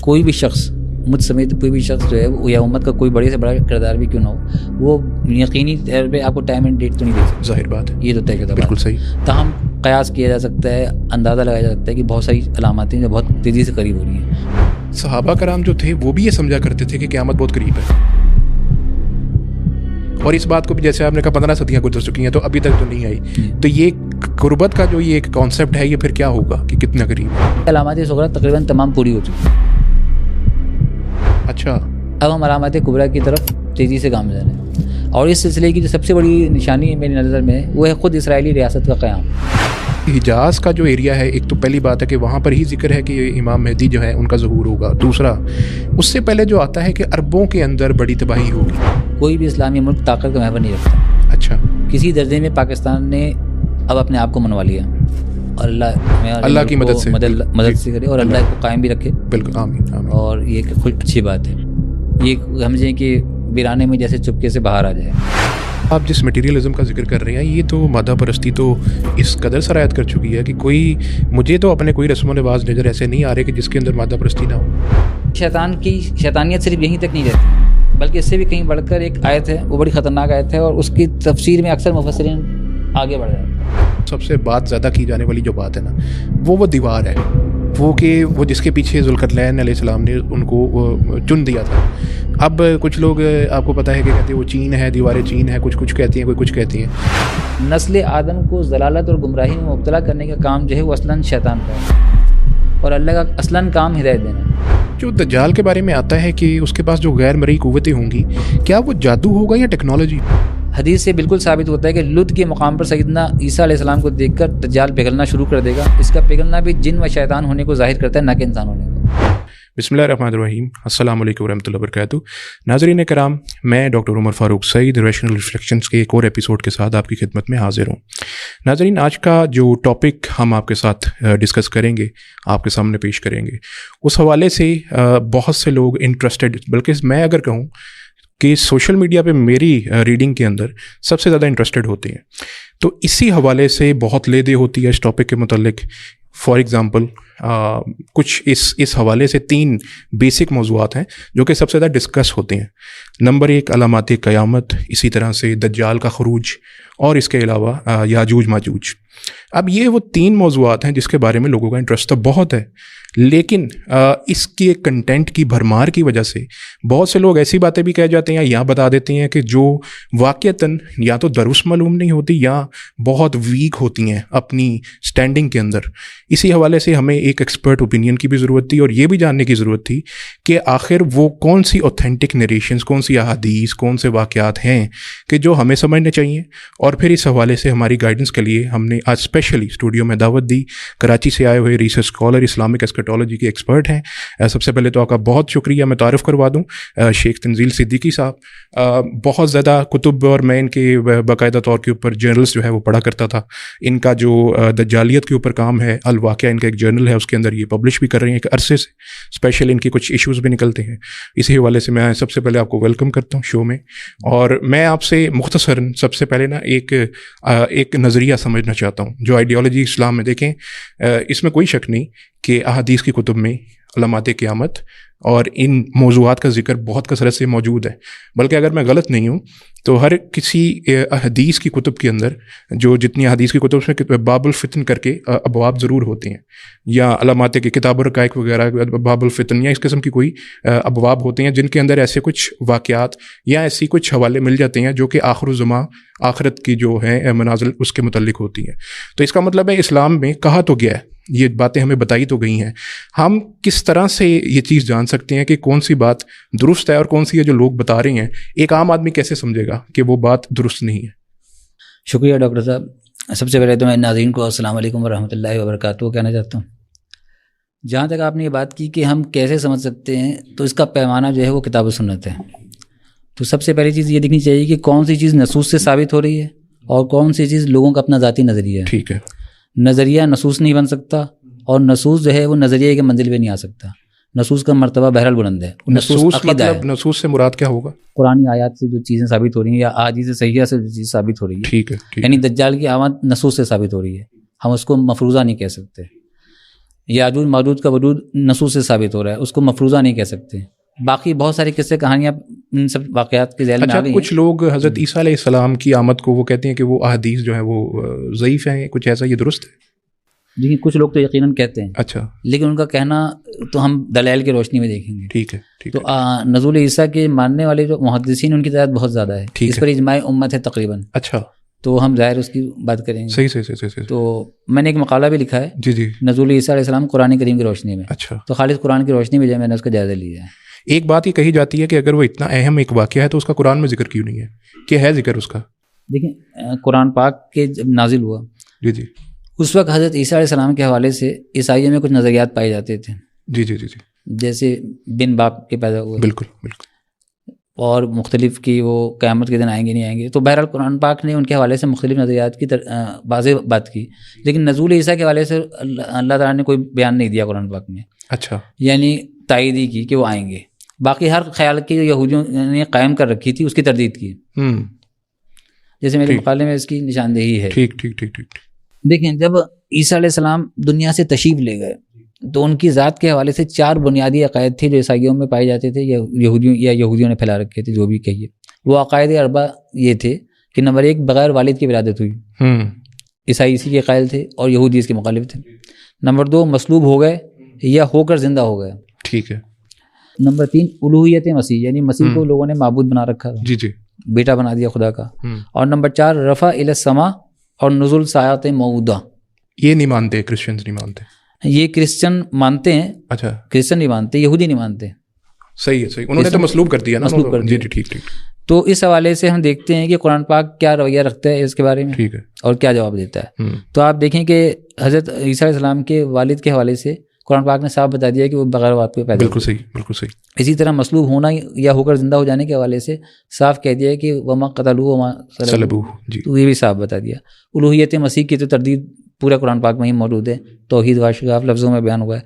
کوئی بھی شخص مجھ سمیت کوئی بھی شخص جو ہے یا امت کا کوئی بڑے سے بڑا کردار بھی کیوں نہ ہو، وہ یقینی طور پہ آپ کو ٹائم اینڈ ڈیٹ تو نہیں دے سکتا. ظاہر بات ہے، یہ تو طے شدہ بالکل صحیح. تاہم قیاس کیا جا سکتا ہے، اندازہ لگایا جا سکتا ہے کہ بہت ساری علاماتیں جو بہت تیزی سے قریب ہو رہی ہیں. صحابہ کرام جو تھے وہ بھی یہ سمجھا کرتے تھے کہ قیامت بہت قریب ہے، اور اس بات کو بھی جیسے آپ نے کہا 15 صدیاں گزر چکی ہیں تو ابھی تک تو نہیں آئی. تو یہ قربت کا جو یہ ایک کانسیپٹ ہے، یہ پھر کیا ہوگا کہ کتنا قریب ہے؟ علامات صغریٰ تقریباً تمام پوری ہو چکی ہیں. اچھا، اب ہم علامات کبریٰ کی طرف تیزی سے گامزن ہیں، اور اس سلسلے کی جو سب سے بڑی نشانی میری نظر میں وہ ہے خود اسرائیلی ریاست کا قیام. حجاز کا جو ایریا ہے، ایک تو پہلی بات ہے کہ وہاں پر ہی ذکر ہے کہ امام مہدی جو ہے ان کا ظہور ہوگا. دوسرا اس سے پہلے جو آتا ہے کہ عربوں کے اندر بڑی تباہی ہوگی. کوئی بھی اسلامی ملک طاقت کا محور نہیں رکھتا. اچھا، کسی درجے میں پاکستان نے اب اپنے آپ کو منوا لیا، اور اللہ کی مدد سے کرے اور اللہ کو قائم بھی رکھے. بالکل، آمین آمین. اور یہ ایک اچھی بات ہے، یہ سمجھیں کہ ویرانے میں جیسے چپکے سے باہر آ جائے. آپ جس میٹیریلزم کا ذکر کر رہے ہیں، یہ تو مادہ پرستی تو اس قدر سرایت کر چکی ہے کہ مجھے تو اپنے کوئی رسم و رواج نظر ایسے نہیں آ رہے کہ جس کے اندر مادہ پرستی نہ ہو. شیطان کی شیطانیت صرف یہیں تک نہیں رہتی، بلکہ اس سے بھی کہیں بڑھ کر ایک آیت ہے، وہ بڑی خطرناک آیت ہے، اور اس کی تفسیر میں اکثر مفسرین آگے بڑھ جاتے ہیں. سب سے بات زیادہ کی جانے والی جو بات ہے نا، وہ دیوار ہے، وہ جس کے پیچھے ذوالقرنین علیہ السلام نے ان کو چن دیا تھا. اب کچھ لوگ آپ کو پتہ ہے کہ کہتے ہیں وہ چین ہے، دیوار چین ہے، کچھ کہتی ہیں، کوئی کچھ کہتی ہیں. نسل آدم کو ضلالت اور گمراہی میں مبتلا کرنے کا کام جو ہے وہ اصلاً شیطان کا ہے، اور اللہ کا اصلاً کام ہدایت دینا ہے. جو دجال کے بارے میں آتا ہے کہ اس کے پاس جو غیر مرئی قوتیں ہوں گی، کیا وہ جادو ہوگا یا ٹیکنالوجی؟ حدیث سے بالکل ثابت ہوتا ہے کہ لط کے مقام پر سیدنا عیسیٰ علیہ السلام کو دیکھ کر دجال پگھلنا شروع کر دے گا. اس کا پگھلنا بھی جن و شیطان ہونے کو ظاہر کرتا ہے، نہ کہ انسان ہونے کو. بسم اللہ الرحمن الرحیم. السلام علیکم ورحمۃ اللہ وبرکاتہ. ناظرین کرام، میں ڈاکٹر عمر فاروق سعید ریشنل ریفلیکشنز کے ایک اور ایپیسوڈ کے ساتھ آپ کی خدمت میں حاضر ہوں. ناظرین، آج کا جو ٹاپک ہم آپ کے ساتھ ڈسکس کریں گے، آپ کے سامنے پیش کریں گے، اس حوالے سے بہت سے لوگ انٹرسٹڈ، بلکہ میں اگر کہوں کہ سوشل میڈیا پہ میری ریڈنگ کے اندر سب سے زیادہ انٹرسٹڈ ہوتے ہیں، تو اسی حوالے سے بہت لے دے ہوتی ہے اس ٹاپک کے متعلق. فار ایگزامپل کچھ اس حوالے سے 3 بیسک موضوعات ہیں جو کہ سب سے زیادہ ڈسکس ہوتے ہیں. نمبر 1 علامات قیامت، اسی طرح سے دجال کا خروج، اور اس کے علاوہ یاجوج ماجوج. اب یہ وہ 3 موضوعات ہیں جس کے بارے میں لوگوں کا انٹرسٹ تو بہت ہے، لیکن اس کے کنٹینٹ کی بھرمار کی وجہ سے بہت سے لوگ ایسی باتیں بھی کہہ جاتے ہیں یا بتا دیتے ہیں کہ جو واقعتاً یا تو درست معلوم نہیں ہوتی یا بہت ویک ہوتی ہیں اپنی سٹینڈنگ کے اندر. اسی حوالے سے ہمیں ایک ایکسپرٹ اوپینین کی بھی ضرورت تھی، اور یہ بھی جاننے کی ضرورت تھی کہ آخر وہ کون سی اوتھینٹک نریشنز، کون سی احادیث، کون سے واقعات ہیں کہ جو ہمیں سمجھنے چاہیے. اور پھر اس حوالے سے ہماری گائیڈنس کے لیے ہم نے آج اسپیشلی اسٹوڈیو میں دعوت دی کراچی سے آئے ہوئے ریسرچ اسکالر، اسلامک ایسکیٹالوجی کے ایکسپرٹ ہیں. سب سے پہلے تو آپ کا بہت شکریہ. میں تعارف کروا دوں، شیخ تنزیل صدیقی صاحب. بہت زیادہ کتب، اور میں ان کے باقاعدہ طور کے اوپر جرنلس جو ہے وہ پڑھا کرتا تھا. ان کا جو دجالیت کے اوپر کام ہے، الواقعہ ان کا ایک جرنل ہے، اس کے اندر یہ پبلش بھی کر رہے ہیں ایک عرصے سے. اسپیشل ان کی کچھ ایشوز بھی نکلتے ہیں. اسی حوالے سے میں سب سے پہلے آپ کو ویلکم کرتا ہوں شو میں. اور میں آپ سے مختصراً سب سے پہلے نا ایک نظریہ سمجھنا چاہتا ہوں جو آئیڈیالوجی اسلام میں. دیکھیں، اس میں کوئی شک نہیں کہ احادیث کی کتب میں علامات قیامت اور ان موضوعات کا ذکر بہت کثرت سے موجود ہے. بلکہ اگر میں غلط نہیں ہوں تو ہر کسی حدیث کی کتب کے اندر، جو جتنی حدیث کی کتب میں باب الفتن کر کے ابواب ضرور ہوتے ہیں، یا علامات کی کتاب الرقائق وغیرہ باب الفتن یا اس قسم کی کوئی ابواب ہوتے ہیں جن کے اندر ایسے کچھ واقعات یا ایسی کچھ حوالے مل جاتے ہیں جو کہ آخر الزمان، آخرت کی جو ہے منازل اس کے متعلق ہوتی ہیں. تو اس کا مطلب ہے اسلام میں کہا تو گیا ہے، یہ باتیں ہمیں بتائی تو گئی ہیں. ہم کس طرح سے یہ چیز جان سکتے ہیں کہ کون سی بات درست ہے اور کون سی ہے جو لوگ بتا رہے ہیں؟ ایک عام آدمی کیسے سمجھے گا کہ وہ بات درست نہیں ہے؟ شکریہ ڈاکٹر صاحب. سب سے پہلے تو میں ناظرین کو السلام علیکم ورحمۃ اللہ وبرکاتہ کہنا چاہتا ہوں. جہاں تک آپ نے یہ بات کی کہ ہم کیسے سمجھ سکتے ہیں، تو اس کا پیمانہ جو ہے وہ کتاب و سنت ہے. تو سب سے پہلی چیز یہ دیکھنی چاہیے کہ کون سی چیز نصوص سے ثابت ہو رہی ہے اور کون سی چیز لوگوں کا اپنا ذاتی نظریہ ہے. ٹھیک ہے. نظریہ نصوص نہیں بن سکتا، اور نصوص جو ہے وہ نظریے کے منزل پہ نہیں آ سکتا. نصوص کا مرتبہ بہرحال بلند ہے. نصوص سے مراد کیا ہوگا؟ قرآنی آیات سے جو چیزیں ثابت ہو رہی ہیں یا احادیث صحیحہ سے جو چیز ثابت ہو رہی ہے. ٹھیک ہے. یعنی دجال کی آمد نصوص سے ثابت ہو رہی ہے، ہم اس کو مفروضہ نہیں کہہ سکتے. یاجوج ماجوج کا وجود نصوص سے ثابت ہو رہا ہے، اس کو مفروضہ نہیں کہہ سکتے. باقی بہت ساری قصے کہانیاں ان سب واقعات کے ذیل میں آ گئی ہیں. کچھ لوگ حضرت عیسیٰ علیہ السلام کی آمد کو وہ کہتے ہیں کہ وہ احادیث جو ہیں وہ ضعیف ہیں، کچھ ایسا، یہ درست ہے؟ لیکن کچھ لوگ تو یقیناً کہتے ہیں. اچھا. لیکن ان کا کہنا تو ہم دلائل کی روشنی میں دیکھیں گے. ٹھیک ہے. تو نزول عیسیٰ کے ماننے والے جو محدثین ان کی تعداد بہت زیادہ ہے، اس پر اجماع امت ہے تقریباً. اچھا. تو ہم ظاہر اس کی بات کریں گے. صحیح. تو میں نے ایک مقالہ بھی لکھا ہے جی نزول عیسیٰ علیہ السلام قرآن کریم کی روشنی میں. اچھا. تو خالص قرآن کی روشنی میں جو میں نے اس کا جائزہ لیا ہے. ایک بات یہ کہی جاتی ہے کہ اگر وہ اتنا اہم ایک واقعہ ہے تو اس کا قرآن میں ذکر کیوں نہیں ہے؟ کیا ہے ذکر اس کا؟ دیکھیں قرآن پاک کے جب نازل ہوا جی اس وقت حضرت عیسیٰ علیہ السلام کے حوالے سے عیسائیوں میں کچھ نظریات پائے جاتے تھے. جی جیسے بن باپ کے پیدا ہوئے. بالکل. اور مختلف کی وہ قیامت کے دن آئیں گے نہیں آئیں گے. تو بہرحال قرآن پاک نے ان کے حوالے سے مختلف نظریات کی واضح بات کی، لیکن نزول عیسیٰ کے حوالے سے اللہ تعالیٰ نے کوئی بیان نہیں دیا قرآن پاک میں. اچھا. یعنی تائید ہی کی کہ وہ آئیں گے. باقی ہر خیال کی جو یہودیوں نے قائم کر رکھی تھی اس کی تردید کی. جیسے میرے مقالے میں اس کی نشاندہی ہے. ٹھیک. دیکھیں جب عیسیٰ علیہ السلام دنیا سے تشریف لے گئے تو ان کی ذات کے حوالے سے 4 بنیادی عقائد تھے جو عیسائیوں میں پائے جاتے تھے یا یہودیوں نے پھیلا رکھے تھے، جو بھی کہیے. وہ عقائد اربع یہ تھے کہ نمبر 1 بغیر والد کی ولادت ہوئی. عیسائی اسی کے قائل تھے اور یہودی اس کے مخالف تھے. نمبر 2 مصلوب ہو گئے یا ہو کر زندہ ہو گئے. ٹھیک ہے. نمبر 3 الوہیت مسیح، یعنی مسیح کو لوگوں نے معبود بنا رکھا تھا. جی بیٹا بنا دیا خدا کا. اور نمبر 4 رفع الی السماء اور نزول ساعات موعودہ. یہ نہیں مانتے، کرسچنز نہیں مانتے. یہ کرسچن مانتے ہیں. اچھا. کرسچن نہیں مانتے، یہودی نہیں مانتے. صحیح ہے. انہوں نے تو مصلوب کر دیا نا. مصلوب کر دیا. جی ٹھیک. تو اس حوالے سے ہم دیکھتے ہیں کہ قرآن پاک کیا رویہ رکھتا ہے اس کے بارے میں. ٹھیک ہے. اور کیا جواب دیتا ہے. تو آپ دیکھیں کہ حضرت عیسیٰ علیہ السلام کے والد کے حوالے سے قرآن پاک نے صاف بتا دیا کہ وہ بغیر باپ کے پیدا. بالکل صحیح. اسی طرح مصلوب ہونا یا ہو کر زندہ ہو جانے کے حوالے سے صاف کہہ دیا کہ وما قتلوہ وما صلبوہ. تو یہ بھی صاف بتا دیا. الوہیت مسیح کی تو تردید پورے قرآن پاک میں ہی موجود ہے، توحید واشگاف لفظوں میں بیان ہوا ہے.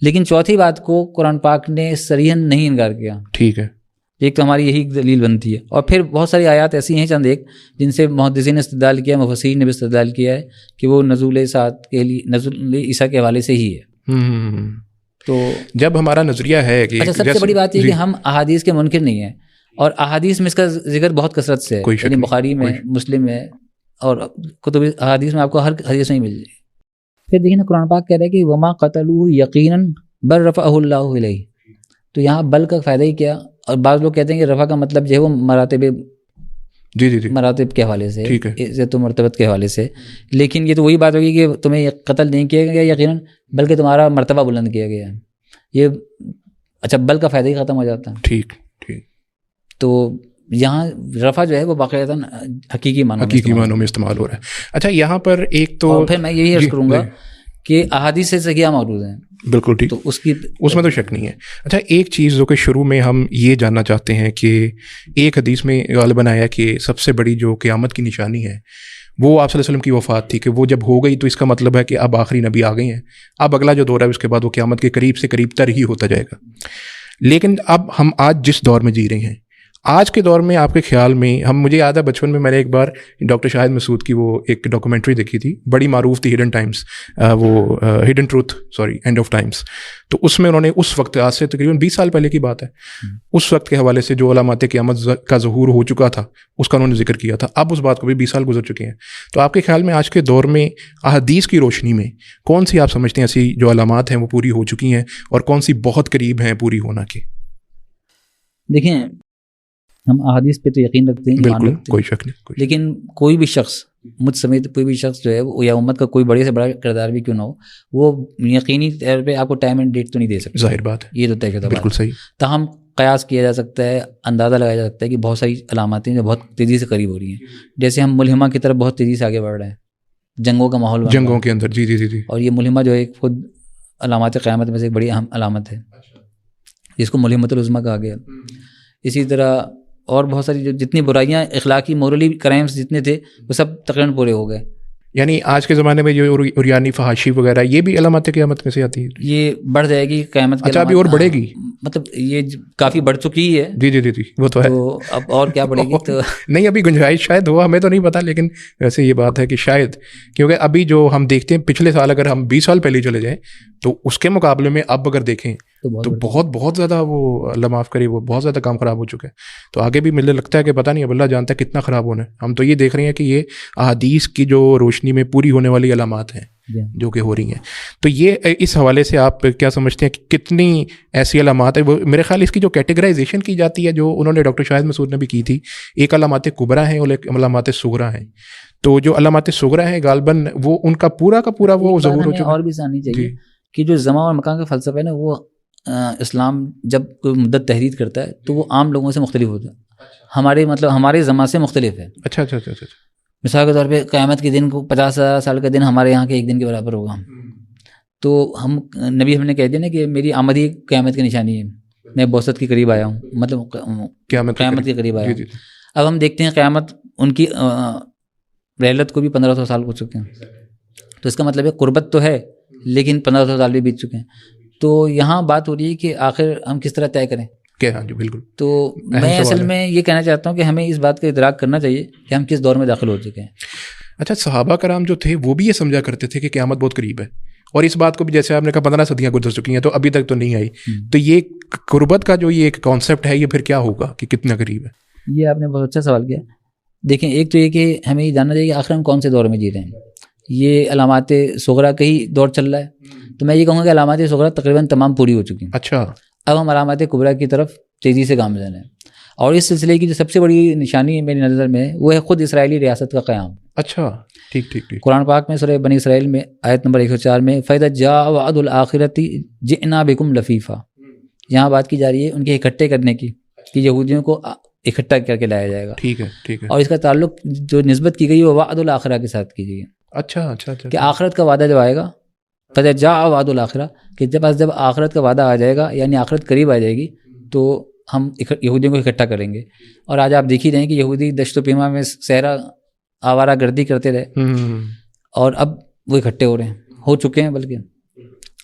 لیکن چوتھی بات کو قرآن پاک نے صریحاً نہیں انکار کیا. ٹھیک ہے. ایک تو ہماری یہی دلیل بنتی ہے. اور پھر بہت ساری آیات ایسی ہیں چند ایک جن سے محدثین نے استدلال کیا، مفسرین نے بھی استدلال کیا ہے کہ وہ نزول ساعت کے لیے نزول عیسیٰ کے حوالے سے ہی ہے. تو جب ہمارا نظریہ ہے کہ اچھا سب سے بڑی بات یہ کہ ہم احادیث کے منکر نہیں ہیں، اور احادیث میں اس کا ذکر بہت کثرت سے ہے. یعنی بخاری میں، مسلم میں اور کتب احادیث میں آپ کو ہر حدیث میں مل جائے گی. پھر دیکھیں نا قرآن پاک کہہ رہا ہے کہ وما قتلوہ یقیناً بل رفعہ اللہ الیہ. تو یہاں بل کا فائدہ ہی کیا. اور بعض لوگ کہتے ہیں کہ رفع کا مطلب جو ہے وہ مراتب مراتب کے حوالے سے، عزت و مرتبت کے حوالے سے. لیکن یہ تو وہی بات ہوگی کہ تمہیں قتل نہیں کیا گیا یقیناً، بلکہ تمہارا مرتبہ بلند کیا گیا ہے. یہ اچھا بل کا فائدہ ہی ختم ہو جاتا ہے. ٹھیک. تو یہاں رفع جو ہے وہ باقاعدہ حقیقی معنوں میں استعمال ہو رہا ہے. اچھا یہاں پر ایک تو پھر میں یہی عرض کروں گا کہ احادیث سے صحیحہ موجود ہیں. بالکل ٹھیک. تو اس میں تو شک نہیں ہے. اچھا ایک چیز جو کہ شروع میں ہم یہ جاننا چاہتے ہیں کہ ایک حدیث میں غالباً آیا کہ سب سے بڑی جو قیامت کی نشانی ہے وہ آپ صلی اللہ علیہ وسلم کی وفات تھی، کہ وہ جب ہو گئی تو اس کا مطلب ہے کہ اب آخری نبی آ گئے ہیں، اب اگلا جو دور ہے اس کے بعد وہ قیامت کے قریب سے قریب تر ہی ہوتا جائے گا. لیکن اب ہم آج جس دور میں جی رہے ہیں، آج کے دور میں آپ کے خیال میں مجھے یاد ہے بچپن میں میں نے ایک بار ڈاکٹر شاہد مسعود کی وہ ایک ڈاکومنٹری دیکھی تھی، بڑی معروف تھی، ہڈن ٹائمز، وہ hidden truth and of Times. تو اس میں انہوں نے اس وقت، آج سے تقریباً 20 سال پہلے کی بات ہے، اس وقت کے حوالے سے جو علامات قیامت کا ظہور ہو چکا تھا اس کا انہوں نے ذکر کیا تھا. اب اس بات کو بھی 20 سال گزر چکے ہیں. تو آپ کے خیال میں آج کے دور میں احادیث کی روشنی میں کون سی آپ سمجھتے ہیں ایسی جو علامات ہیں وہ پوری ہو چکی ہیں اور کون سی بہت قریب ہیں پوری ہونا کے؟ دیکھیں ہم احادیث پہ تو یقین رکھتے ہیں، بالکل کوئی شک نہیں، لیکن کوئی بھی شخص مجھ سمیت کوئی بھی شخص جو ہے یا امت کا کوئی بڑے سے بڑا کردار بھی کیوں نہ ہو، وہ یقینی طور پہ آپ کو ٹائم اینڈ ڈیٹ تو نہیں دے سکتا. ظاہر بات ہے، یہ تو طے شدہ بات ہے. بالکل صحیح. تاہم قیاس کیا جا سکتا ہے، اندازہ لگایا جا سکتا ہے کہ بہت ساری علاماتیں جو بہت تیزی سے قریب ہو رہی ہیں. جیسے ہم ملہمہ کی طرف بہت تیزی سے آگے بڑھ رہے ہیں، جنگوں کا ماحول جنگوں کے اندر. جی جی جی جی. اور یہ ملہمہ جو ہے خود علامات قیامت میں سے ایک بڑی اہم علامت ہے، جس کو ملہمۃ العظمیٰ کہا گیا. اسی طرح اور بہت ساری جو جتنی برائیاں اخلاقی مورلی کرائمز جتنے تھے وہ سب تقریباً پورے ہو گئے. یعنی آج کے زمانے میں جو عریانی فحاشی وغیرہ یہ بھی علامات قیامت میں سے آتی ہے. یہ بڑھ جائے گی قیامت. اچھا ابھی اور بڑھے گی؟ مطلب یہ کافی بڑھ چکی ہے. جی جی جی وہ تو ہے. تو اب اور کیا بڑھے گی تو نہیں، ابھی گنجائش شاید ہوا، ہمیں تو نہیں پتا، لیکن ویسے یہ بات ہے کہ شاید، کیونکہ ابھی جو ہم دیکھتے ہیں پچھلے سال اگر ہم 20 سال پہلے چلے جائیں تو اس کے مقابلے میں اب اگر دیکھیں تو بہت زیادہ وہ اللہ معاف کرے وہ بہت زیادہ کام خراب ہو چکا ہے. تو آگے بھی مجھے لگتا ہے کہ پتہ نہیں اب اللہ جانتا ہے کتنا خراب ہونا ہے. ہم تو یہ دیکھ رہے ہیں کہ یہ احادیث کی جو روشنی میں پوری ہونے والی علامات ہیں جو کہ ہو رہی ہیں. تو یہ اس حوالے سے آپ کیا سمجھتے ہیں کہ کتنی ایسی علامات ہیں؟ وہ میرے خیال اس کی جو کیٹیگرائزیشن کی جاتی ہے جو انہوں نے ڈاکٹر شاہد مسعود نے بھی کی تھی, ایک علامات کبریٰ ہیں اور ایک علامات صغریٰ ہیں. تو جو علامات صغریٰ ہیں غالباً وہ ان کا پورا وہ ظہور ہو چکا ہے. اور بھی جاننی چاہیے کہ جو زمان اور مکان کا فلسفہ ہے نا, وہ اسلام جب کوئی مدت تحریر کرتا ہے تو وہ عام لوگوں سے مختلف ہوتا ہے, ہمارے زمان سے مختلف ہے. اچھا. مثال کے طور پہ قیامت کے دن کو 50,000 سال کا دن ہمارے یہاں کے ایک دن کے برابر ہوگا. تو ہم نبی ہم نے کہہ دیا نا کہ میری آمد ہی قیامت کی نشانی ہے, میں بوسط کے قریب آیا ہوں, مطلب قیامت کے قریب آیا ہوں. اب ہم دیکھتے ہیں قیامت ان کی رحلت کو بھی 1500 سال ہو چکے ہیں. تو اس کا مطلب ہے قربت تو ہے لیکن 1500 سال بھی بیت چکے ہیں. تو یہاں بات ہو رہی ہے کہ آخر ہم کس طرح طے کریں. ہاں جی بالکل. تو میں اصل میں یہ کہنا چاہتا ہوں کہ ہمیں اس بات کا ادراک کرنا چاہیے کہ ہم کس دور میں داخل ہو چکے ہیں. اچھا, صحابہ کرام جو تھے وہ بھی یہ سمجھا کرتے تھے کہ قیامت بہت قریب ہے, اور اس بات کو بھی جیسے آپ نے کہا 15 صدیاں گزر چکی ہیں تو ابھی تک تو نہیں آئی. تو یہ قربت کا جو یہ ایک کانسیپٹ ہے یہ پھر کیا ہوگا کہ کتنا قریب ہے؟ یہ آپ نے بہت اچھا سوال کیا. دیکھیں, ایک تو یہ کہ ہمیں یہ جاننا چاہیے کہ آخر ہم کون سے دور میں جی رہے ہیں. یہ علامات صغریٰ کا ہی دور چل رہا ہے, تو میں یہ کہوں گا کہ علامات صغریٰ تقریباً تمام پوری ہو چکی ہیں. اچھا, اب ہم علامات کبریٰ کی طرف تیزی سے گامزن ہیں, اور اس سلسلے کی جو سب سے بڑی نشانی میری نظر میں وہ ہے خود اسرائیلی ریاست کا قیام. اچھا, ٹھیک. قرآن پاک میں سورہ بنی اسرائیل میں آیت نمبر 104 میں فَإِذَا جَاءَ وَعْدُ الْآخِرَةِ جِئْنَا بِكُمْ لَفِيفًا, یہاں بات کی جا رہی ہے ان کے اکٹھے کرنے کی, کہ یہودیوں کو اکٹھا کر کے لایا جائے گا. ٹھیک ہے. اور اس کا تعلق جو نسبت کی گئی وہ وعد الآخرہ کے ساتھ کی گئی. اچھا. کہ آخرت کا وعدہ جب آئے گا, فَإِذَا جَاءَ وَعْدُ الْآخِرَةِ, کہ جب آخرت کا وعدہ آ جائے گا یعنی آخرت قریب آ جائے گی تو ہم یہودیوں کو اکٹھا کریں گے. اور آج آپ دیکھ ہی رہے ہیں کہ یہودی دشت و پیما میں صحرا آوارہ گردی کرتے رہے, اور اب وہ اکٹھے ہو چکے ہیں بلکہ.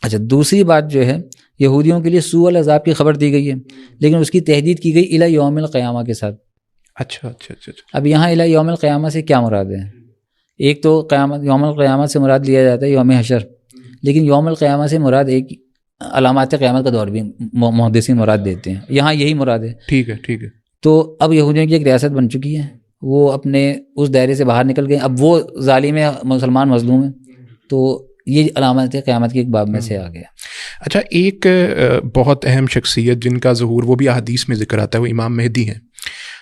اچھا, دوسری بات جو ہے یہودیوں کے لیے سوء العذاب کی خبر دی گئی ہے, لیکن اس کی تحدید کی گئی الی یوم القیامہ کے ساتھ. اچھا. اب یہاں الی یوم القیامہ سے کیا مراد ہے؟ ایک تو قیامت, یوم القیامہ سے مراد لیا جاتا ہے یوم حشر, لیکن یوم القیامہ سے مراد ایک علامات قیامت کا دور بھی محدثین مراد دیتے ہیں. یہاں یہی مراد ہے. ٹھیک ہے. تو اب یہودیوں کی ایک ریاست بن چکی ہے, وہ اپنے اس دائرے سے باہر نکل گئے, اب وہ ظالم ہے, مسلمان مظلوم ہیں. تو یہ علامات قیامت کی ایک باب میں سے آ گیا. اچھا, ایک بہت اہم شخصیت جن کا ظہور وہ بھی احادیث میں ذکر آتا ہے وہ امام مہدی ہیں.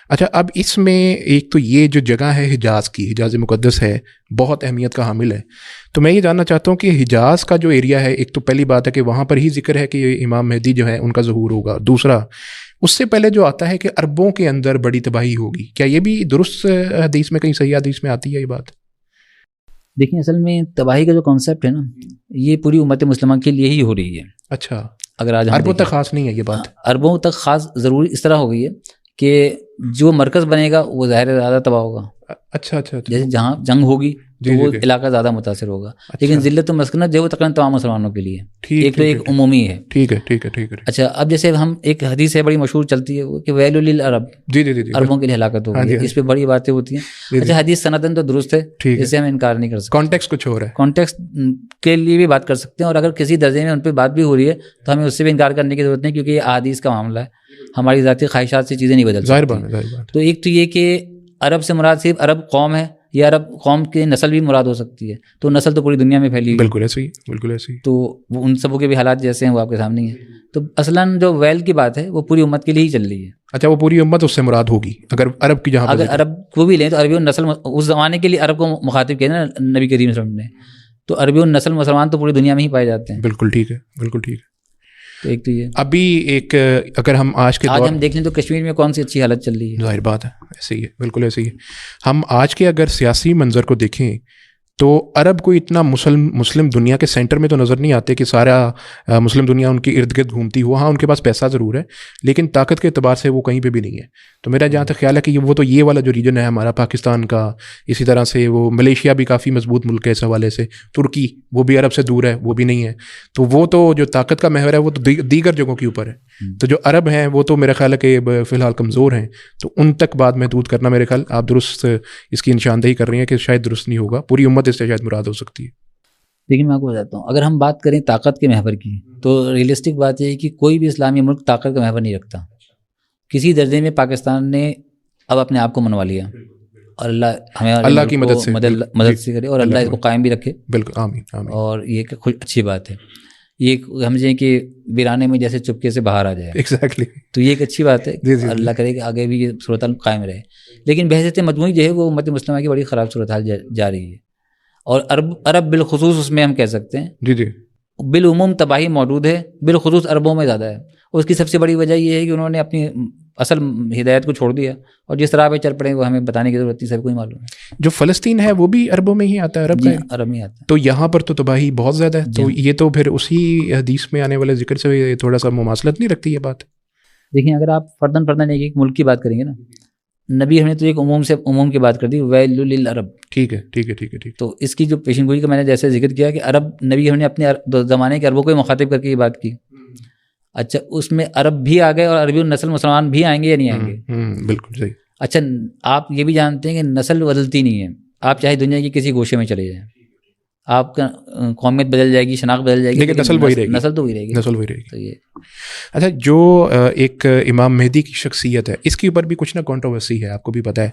اچھا, اب اس میں ایک تو یہ جو جگہ ہے حجاز کی, حجاز مقدس ہے, بہت اہمیت کا حامل ہے. تو میں یہ جاننا چاہتا ہوں کہ حجاز کا جو ایریا ہے, ایک تو پہلی بات ہے کہ وہاں پر ہی ذکر ہے کہ امام مہدی جو ہے ان کا ظہور ہوگا. دوسرا, اس سے پہلے جو آتا ہے کہ عربوں کے اندر بڑی تباہی ہوگی, کیا یہ بھی درست حدیث میں کہیں صحیح حدیث میں آتی ہے یہ بات؟ دیکھیں, اصل میں تباہی کا جو کانسیپٹ ہے نا, یہ پوری امت مسلمہ کے لیے ہی ہو رہی ہے. اچھا, اگر آج عربوں تک خاص نہیں ہے یہ بات؟ عربوں تک خاص ضروری اس طرح ہو گئی ہے کہ جو مرکز بنے گا وہ ظاہر زیادہ تباہ ہوگا. اچھا. جیسے جہاں جنگ ہوگی تو وہ علاقہ زیادہ متاثر ہوگا. لیکن ذلت و مسکنت جو وہ تقریباً تمام مسلمانوں کے لیے ایک تو ایک عمومی ہے. ٹھیک ہے. اچھا, اب جیسے ہم ایک حدیث ہے بڑی مشہور چلتی ہے کہ ویل للعرب, عربوں کے لیے ہلاکت ہوگی. اس پہ بڑی باتیں ہوتی ہیں. اچھا, حدیث سندن تو درست ہے, اس سے ہم انکار نہیں کر سکتے. کانٹیکسٹ کچھ ہو رہا ہے, کانٹیکسٹ کے لیے بھی بات کر سکتے ہیں, اور اگر کسی درجے میں ان پہ بات بھی ہو رہی ہے تو ہمیں اس سے بھی انکار کرنے کی ضرورت نہیں, کیونکہ یہ احادیث کا معاملہ ہے, ہماری ذاتی خواہشات سے چیزیں نہیں بدل سکتی. تو ایک تو یہ کہ عرب سے مراد صرف عرب قوم ہے, یا عرب قوم کی نسل بھی مراد ہو سکتی ہے, تو نسل تو پوری دنیا میں پھیلی ہوئی. بالکل ایسے ہی. تو وہ ان سبوں کے بھی حالات جیسے ہیں وہ آپ کے سامنے ہیں. تو اصلاً جو ویل کی بات ہے وہ پوری امت کے لیے ہی چل رہی ہے. اچھا, وہ پوری امت اس سے مراد ہوگی اگر عرب کی, جہاں اگر عرب کو بھی لیں تو عربی النسل, اس زمانے کے لیے عرب کو مخاطب کیا نا نبی کریم صلی اللہ علیہ وسلم نے, تو عربی النسل مسلمان تو پوری دنیا میں ہی پائے جاتے ہیں. بالکل ٹھیک ہے. تو ایک تو یہ ابھی ایک اگر ہم آج ہم دیکھ لیں تو کشمیر میں کون سی اچھی حالت چل رہی ہے. ظاہر بات ہے, ایسے ہی ہے, بالکل ایسے ہی ہے. ہم آج کے اگر سیاسی منظر کو دیکھیں تو عرب کو اتنا مسلم دنیا کے سینٹر میں تو نظر نہیں آتے کہ سارا مسلم دنیا ان کی ارد گرد گھومتی ہو. ہاں, ان کے پاس پیسہ ضرور ہے لیکن طاقت کے اعتبار سے وہ کہیں پہ بھی نہیں ہے. تو میرا جہاں تک خیال ہے کہ وہ تو یہ والا جو ریجن ہے ہمارا پاکستان کا, اسی طرح سے وہ ملیشیا بھی کافی مضبوط ملک ہے اس حوالے سے, ترکی وہ بھی عرب سے دور ہے, وہ بھی نہیں ہے. تو وہ تو جو طاقت کا محور ہے وہ تو دیگر جگہوں کے اوپر ہے. تو جو عرب ہیں وہ تو میرا خیال ہے کہ فی الحال کمزور ہیں, تو ان تک بات محدود کرنا میرے خیال آپ درست اس کی نشاندہی کر رہی ہیں کہ شاید درست نہیں ہوگا, پوری امت اس سے شاید مراد ہو سکتی ہے. لیکن میں آپ کو بتاتا ہوں، اگر ہم بات کریں طاقت کے محور کی تو ریئلسٹک بات یہ ہے کہ کوئی بھی اسلامی ملک طاقت کا محور نہیں رکھتا. کسی درجے میں پاکستان نے اب اپنے آپ کو منوا لیا، اور اللہ کی مدد سے کرے، اور اللہ اس کو قائم بھی رکھے. بالکل، آمین آمین. اور یہ کہ اچھی بات ہے، یہ سمجھیں کہ ویرانے میں جیسے چپکے سے باہر آ جائے. ایگزیکٹلی. تو یہ ایک اچھی بات ہے، اللہ کرے کہ آگے بھی یہ صورتحال قائم رہے. لیکن بحثیت مجموعی جو ہے وہ امت مسلمہ کی بڑی خراب صورتحال جا رہی ہے، اور عرب بالخصوص اس میں ہم کہہ سکتے ہیں جی جی بالعموم تباہی موجود ہے، بالخصوص عربوں میں زیادہ ہے. اور اس کی سب سے بڑی وجہ یہ ہے کہ انہوں نے اپنی اصل ہدایت کو چھوڑ دیا، اور جس طرح پہ چل پڑے وہ ہمیں بتانے کی ضرورت نہیں، سب کو ہی معلوم ہے. جو فلسطین ہے وہ بھی عربوں میں ہی آتا ہے، عرب میں آتا ہے. تو یہاں پر تو تباہی بہت زیادہ ہے. تو یہ تو پھر اسی حدیث میں آنے والے ذکر سے تھوڑا سا مماثلت نہیں رکھتی یہ بات؟ دیکھیں، اگر آپ فرداً ایک ملک کی بات کریں گے نا، نبی ہم نے تو ایک عموم کی بات کر دی، ویل للعرب. ٹھیک ہے. تو اس کی جو پیشن گوئی کا میں نے جیسے ذکر کیا کہ عرب، نبی ہم نے اپنے زمانے کے عربوں کو مخاطب کر کے یہ بات کی. اچھا، اس میں عرب بھی آ گئے اور عربی النسل مسلمان بھی آئیں گے یا نہیں آئیں گے؟ بالکل صحیح. اچھا، آپ یہ بھی جانتے ہیں کہ نسل بدلتی نہیں ہے. آپ چاہے دنیا کی کسی گوشے میں چلے جائیں، آپ کا قومیت بدل جائے گی، شناخت بدل جائے گی، لیکن نسل وہی رہے گی. نسل تو وہی رہے گی. تو یہ اچھا، جو ایک امام مہدی کی شخصیت ہے، اس کے اوپر بھی کچھ نہ کنٹروورسی ہے، آپ کو بھی پتہ ہے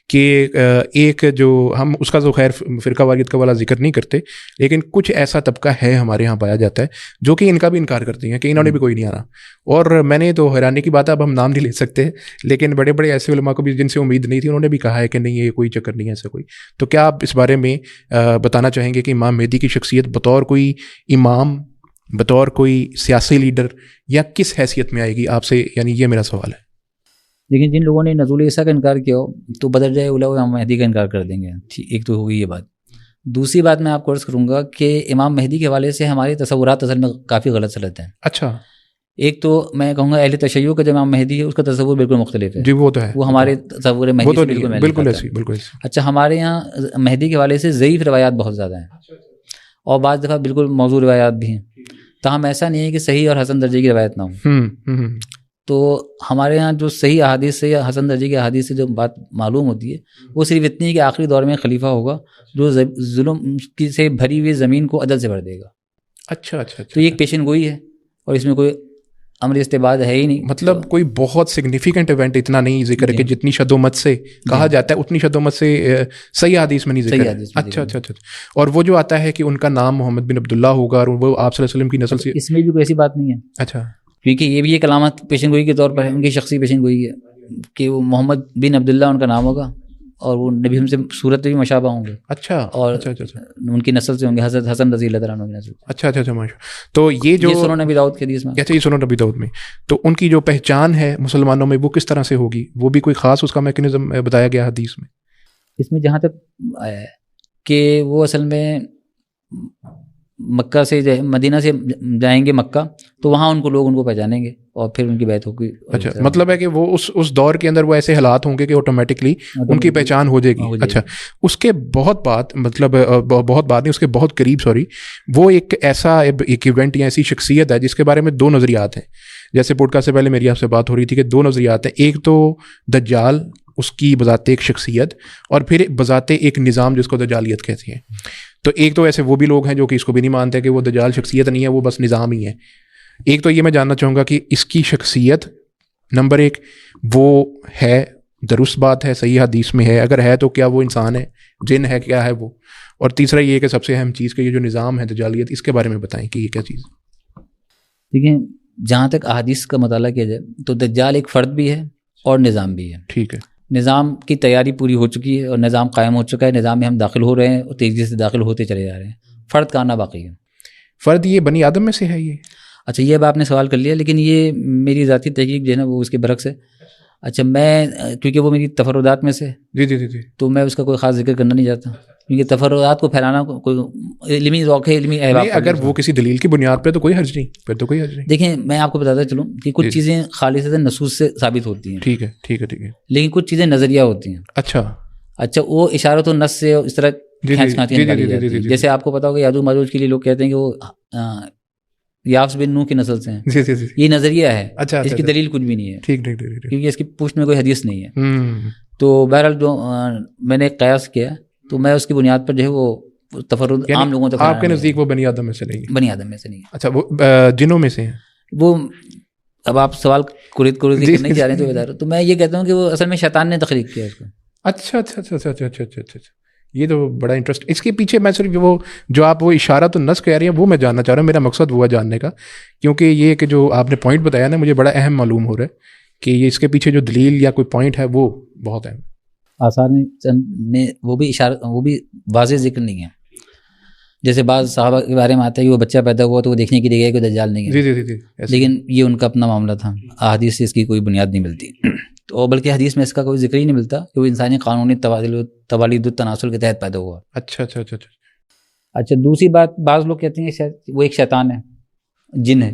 کہ ایک جو ہم اس کا تو خیر فرقہ واریت کا والا ذکر نہیں کرتے، لیکن کچھ ایسا طبقہ ہے ہمارے یہاں پایا جاتا ہے جو کہ ان کا بھی انکار کرتے ہیں کہ انہوں نے بھی کوئی نہیں آنا. اور میں نے تو حیرانی کی بات ہے، اب ہم نام نہیں لے سکتے، لیکن بڑے بڑے ایسے علماء کو بھی جن سے امید نہیں تھی، انہوں نے بھی کہا ہے کہ نہیں، یہ کوئی چکر نہیں ہے ایسا کوئی. تو کیا آپ اس بارے میں بتانا چاہیں گے کہ امام مہدی کی شخصیت بطور کوئی امام، بطور کوئی سیاسی لیڈر، یا کس حیثیت میں آئے گی آپ سے؟ یعنی یہ میرا سوال ہے. لیکن جن لوگوں نے نزول عیسیٰ کا انکار کیا ہو تو بدل جائے اولا امام مہدی کا انکار کر دیں گے. ایک تو ہوگی یہ بات. دوسری بات میں آپ کو عرض کروں گا کہ امام مہدی کے حوالے سے ہمارے تصورات اصل میں کافی غلط سلط ہیں. اچھا. ایک تو میں کہوں گا اہل تشیع کا جو امام مہدی ہے اس کا تصور بالکل مختلف ہے. جی وہ تو ہے، وہ ہمارے تصور مہدی سے بالکل ایسی. اچھا، ہمارے یہاں مہدی کے حوالے سے ضعیف روایات بہت زیادہ ہیں، اور بعض دفعہ بالکل موضوع روایات بھی ہیں. تاہم ایسا نہیں ہے کہ صحیح اور حسن درجے کی روایت نہ ہو. تو ہمارے ہاں جو صحیح احادیث سے یا حسن درجے کی احادیث سے جو بات معلوم ہوتی ہے وہ صرف اتنی ہے کہ آخری دور میں خلیفہ ہوگا جو ظلم سے بھری ہوئی زمین کو عدل سے بھر دے گا. اچھا. تو یہ ایک پیشن گوئی ہے، اور اس میں کوئی امر استباد ہے ہی نہیں. مطلب کوئی بہت سگنیفیکنٹ ایونٹ اتنا نہیں ذکر ہے کہ جتنی شد و مت سے کہا جاتا ہے اتنی شد و مت سے صحیح حدیث میں نہیں ذکر ہے. اچھا. اور وہ جو آتا ہے کہ ان کا نام محمد بن عبداللہ ہوگا اور وہ آپ صلی اللہ علیہ وسلم کی نسل سے، اس میں بھی کوئی ایسی بات نہیں ہے. اچھا. کیونکہ یہ بھی ایک علامت پیشن گوئی کے طور پر ہے، ان کی شخصی پیشن گوئی ہے کہ وہ محمد بن عبداللہ ان کا نام ہوگا، اور وہ نبی ہم سے صورت بھی مشابہ ہوں گے. اچھا. اور ان کی نسل سے ہوں گے، حضرت حسن رضی اللہ تعالیٰ عنہ کی نسل. اچھا ماشاء. تو یہ جو سنن نبی داؤد کے حدیث میں، اچھا، یہ سنن نبی داؤد میں، تو ان کی جو پہچان ہے مسلمانوں میں وہ کس طرح سے ہوگی؟ وہ بھی کوئی خاص اس کا میکینزم بتایا گیا حدیث میں؟ اس میں جہاں تک آیا ہے کہ وہ اصل میں مکہ سے مدینہ سے جائیں گے مکہ، تو وہاں لوگ ان کو پہچانیں گے اور پھر ان کی بیعت ہوگی. اچھا، مطلب ہے کہ وہ اس دور کے اندر وہ ایسے حالات ہوں گے کہ آٹومیٹکلی ان کی پہچان ہو جائے گی. اچھا. اس کے بہت بعد، مطلب بہت بعد نہیں، اس کے بہت قریب، وہ ایک ایسا ایک ایونٹ یا ایسی شخصیت ہے جس کے بارے میں دو نظریات ہیں. جیسے پوڈکاسٹ سے پہلے میری آپ سے بات ہو رہی تھی کہ دو نظریات ہیں. ایک تو دجال، اس کی بذات ایک شخصیت، اور پھر بذات ایک نظام جس کو دجالیت کہتی ہیں. تو ایک تو ایسے وہ بھی لوگ ہیں جو کہ اس کو بھی نہیں مانتے کہ وہ دجال شخصیت نہیں ہے، وہ بس نظام ہی ہے. ایک تو یہ میں جاننا چاہوں گا کہ اس کی شخصیت نمبر ایک وہ ہے، درست بات ہے، صحیح حدیث میں ہے؟ اگر ہے تو کیا وہ انسان ہے، جن ہے، کیا ہے وہ؟ اور تیسرا یہ کہ سب سے اہم چیز کہ یہ جو نظام ہے دجالیت، اس کے بارے میں بتائیں کہ یہ کیا چیز؟ دیکھیں، جہاں تک احادیث کا مطالعہ کیا جائے تو دجال ایک فرد بھی ہے اور نظام بھی ہے. ٹھیک ہے. نظام کی تیاری پوری ہو چکی ہے اور نظام قائم ہو چکا ہے. نظام میں ہم داخل ہو رہے ہیں اور تیزی سے داخل ہوتے چلے جا رہے ہیں. فرد کا آنا باقی ہے. فرد یہ بنی آدم میں سے ہے یہ؟ اچھا، یہ اب آپ نے سوال کر لیا، لیکن یہ میری ذاتی تحقیق جو ہے نا وہ اس کے برعکس ہے. اچھا، میں کیونکہ وہ میری تفردات میں سے، جی، تو میں اس کا کوئی خاص ذکر کرنا نہیں چاہتا، کیونکہ تفردات کو پھیلانا کوئی علمی ذوق ہے، علمی احباب. اگر وہ کسی دلیل کی بنیاد پہ تو کوئی حرج نہیں، پھر تو کوئی حرج نہیں. دیکھیں، میں آپ کو بتاتا چلوں کہ کچھ چیزیں خالصتاً نصوص سے ثابت ہوتی ہیں. ٹھیک ہے. لیکن کچھ چیزیں نظریہ ہوتی ہیں. اچھا، وہ اشارت و نص سے اس طرح کھینچ کھانچ کے نکالی جاتی ہے. جیسے آپ کو پتا ہوگا یاجوج ماجوج کے لیے لوگ کہتے ہیں کہ وہ یافس بن نوح کی نسل سے ہیں. یہ نظریہ ہے، اس کی دلیل کچھ بھی نہیں ہے، کیونکہ اس کی پشت میں کوئی حدیث نہیں ہے. تو بہرحال جو میں نے قیاس کیا تو میں اس کی بنیاد پر جو ہے وہ تفرد عام لوگوں تک آپ کے نزدیک وہ بنی آدم میں سے نہیں ہے؟ بنی آدم میں سے نہیں ہے. اچھا وہ جنوں میں سے ہیں وہ اب آپ سوال کرید کرنے جا رہے ہیں تو بتا رہا تو میں یہ کہتا ہوں کہ وہ اصل میں شیطان نے تخلیق کیا اس کو. اچھا اچھا اچھا اچھا اچھا اچھا اچھا اچھا یہ تو بڑا انٹرسٹ. اس کے پیچھے میں صرف وہ جو آپ وہ اشارہ تو نس کہہ رہی ہیں وہ میں جاننا چاہ رہا ہوں. میرا مقصد وہ ہے جاننے کا, کیونکہ یہ کہ جو آپ نے پوائنٹ بتایا نا مجھے بڑا اہم معلوم ہو رہا ہے کہ یہ اس کے پیچھے جو دلیل یا کوئی پوائنٹ ہے وہ بہت اہم. آثار میں وہ بھی اشارہ وہ بھی واضح ذکر نہیں ہے. جیسے بعض صحابہ کے بارے میں آتا ہے کہ وہ بچہ پیدا ہوا تو وہ دیکھنے کے لیے گیا کہ دجال نہیں ہے. جی جی جی لیکن یہ ان کا اپنا معاملہ تھا. احادیث سے اس کی کوئی بنیاد نہیں ملتی, تو بلکہ حدیث میں اس کا کوئی ذکر ہی نہیں ملتا کہ وہ انسانی قانونی توالید التناسل کے تحت پیدا ہوا. اچھا اچھا اچھا اچھا اچھا دوسری بات, بعض لوگ کہتے ہیں کہ وہ ایک شیطان ہے, جن ہے.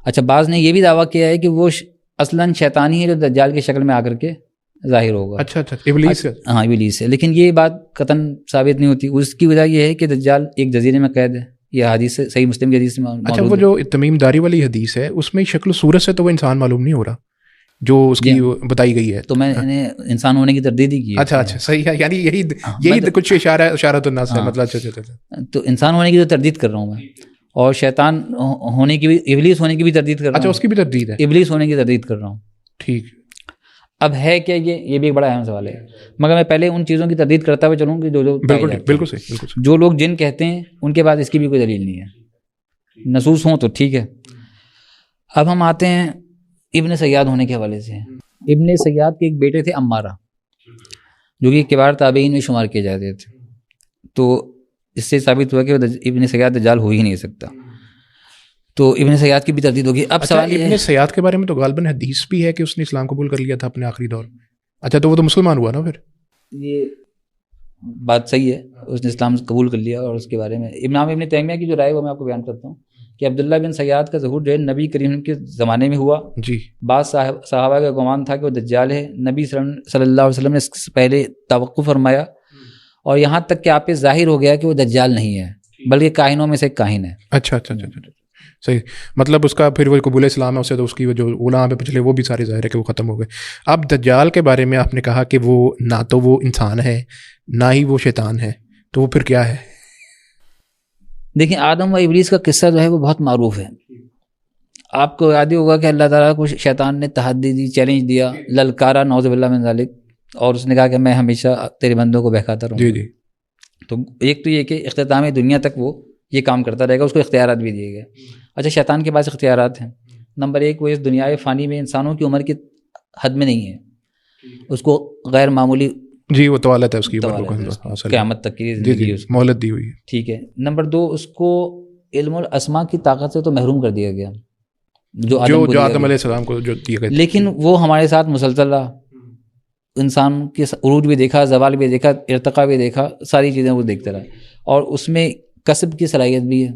اچھا بعض نے یہ بھی دعویٰ کیا ہے کہ وہ اصلاً شیطان ہی ہے جو دجال کی شکل میں آ کر کے ظاہر ہوگا. اچھا اچھا ابلیس ہے. ہاں ابلیس ہے. لیکن یہ بات قطعاً ثابت نہیں ہوتی. اس کی وجہ یہ ہے کہ دجال ایک جزیرے میں قید ہے. یہ حدیث سے صحیح مسلم کی حدیث میں موجود ہے. اچھا وہ جو تمیم داری والی حدیث ہے اس میں شکل و صورت سے تو وہ انسان معلوم نہیں ہو رہا جو اس کی بتائی گئی ہے. تو میں نے انسان ہونے کی تردید ہی کی. اچھا اچھا صحیح ہے, یعنی یہی کچھ اشارہ تو نہ ہے مطلب. اچھا تو انسان ہونے کی تو تردید کر رہا ہوں میں, اور شیطان ہونے کی بھی, ابلیس ہونے کی بھی تردید کر رہا ہوں. اچھا اس کی بھی تردید ہے. ابلیس ہونے کی تردید کر رہا ہوں. ٹھیک. اب ہے کیا یہ بھی ایک بڑا اہم سوال ہے. مگر میں پہلے ان چیزوں کی تردید کرتا ہوا چلوں کہ جو بالکل صحیح. جو لوگ جن کہتے ہیں ان کے بعد اس کی بھی کوئی دلیل نہیں ہے. نصوص ہوں تو ٹھیک ہے. اب ہم آتے ہیں ابن سیاد ہونے کے حوالے سے. ابن سیاد کے ایک بیٹے تھے عمارہ, جو کہ کبار تابعین میں شمار کیے جاتے تھے. تو اس سے ثابت ہوا کہ ابن سیاد دجال ہو ہی نہیں سکتا. تو ابن سیاد کی بھی تردید ہوگی. اب سوال ابن سیاد کے بارے میں تو غالباً حدیث بھی ہے کہ اس نے اسلام قبول کر لیا تھا اپنے آخری دور. اچھا تو وہ تو مسلمان ہوا نا پھر. یہ بات صحیح ہے, اس نے اسلام قبول کر لیا. اور اس کے بارے میں امام ابن تیمیہ کی جو رائے وہ میں آپ کو بیان کرتا ہوں کہ عبداللہ بن سیاد کا ظہور جو ہے نبی کریم کے زمانے میں ہوا. جی. بعض صحابہ کا گمان تھا کہ وہ دجال ہے. نبی صلی اللہ علیہ وسلم نے اس سے پہلے توقف فرمایا, اور یہاں تک کہ آپ پہ ظاہر ہو گیا کہ وہ دجال نہیں ہے بلکہ کاہنوں میں سے ایک کاہن ہے. اچھا اچھا اچھا صحیح. مطلب اس کا پھر وہ قبول اسلام ہے, اسے تو اس کی جو علماء پہ پچھلے وہ بھی سارے ظاہر ہے کہ وہ ختم ہو گئے. اب دجال کے بارے میں آپ نے کہا کہ وہ نہ تو وہ انسان ہے نہ ہی وہ شیطان ہے, تو وہ پھر کیا ہے؟ دیکھیں آدم و ابلیس کا قصہ جو ہے وہ بہت معروف ہے. آپ کو یاد ہی ہوگا کہ اللہ تعالیٰ کو شیطان نے تحدی دی, چیلنج دیا, للکارا نعوذ باللہ من ذالک, اور اس نے کہا کہ میں ہمیشہ تیرے بندوں کو بہکاتا رہوں. جی جی. تو ایک تو یہ کہ اختتام دنیا تک وہ یہ کام کرتا رہے گا, اس کو اختیارات بھی دیے گئے. اچھا شیطان کے پاس اختیارات ہیں. نمبر ایک, وہ اس دنیا فانی میں انسانوں کی عمر کی حد میں نہیں ہے, اس کو غیر معمولی جی وہ طوالت ہے اس کی, قیامت تک کی زندگی مہلت دی ہوئی ہے. ٹھیک ہے. نمبر دو, اس کو علم الاسماء کی طاقت سے تو محروم کر دیا گیا جو آدم علیہ السلام کو جو دیا گیا, لیکن وہ ہمارے ساتھ مسلسل رہا. انسان کے عروج بھی دیکھا, زوال بھی دیکھا, ارتقاء بھی دیکھا, ساری چیزیں وہ دیکھتا رہا. اور اس میں کسب کی صلاحیت بھی ہے.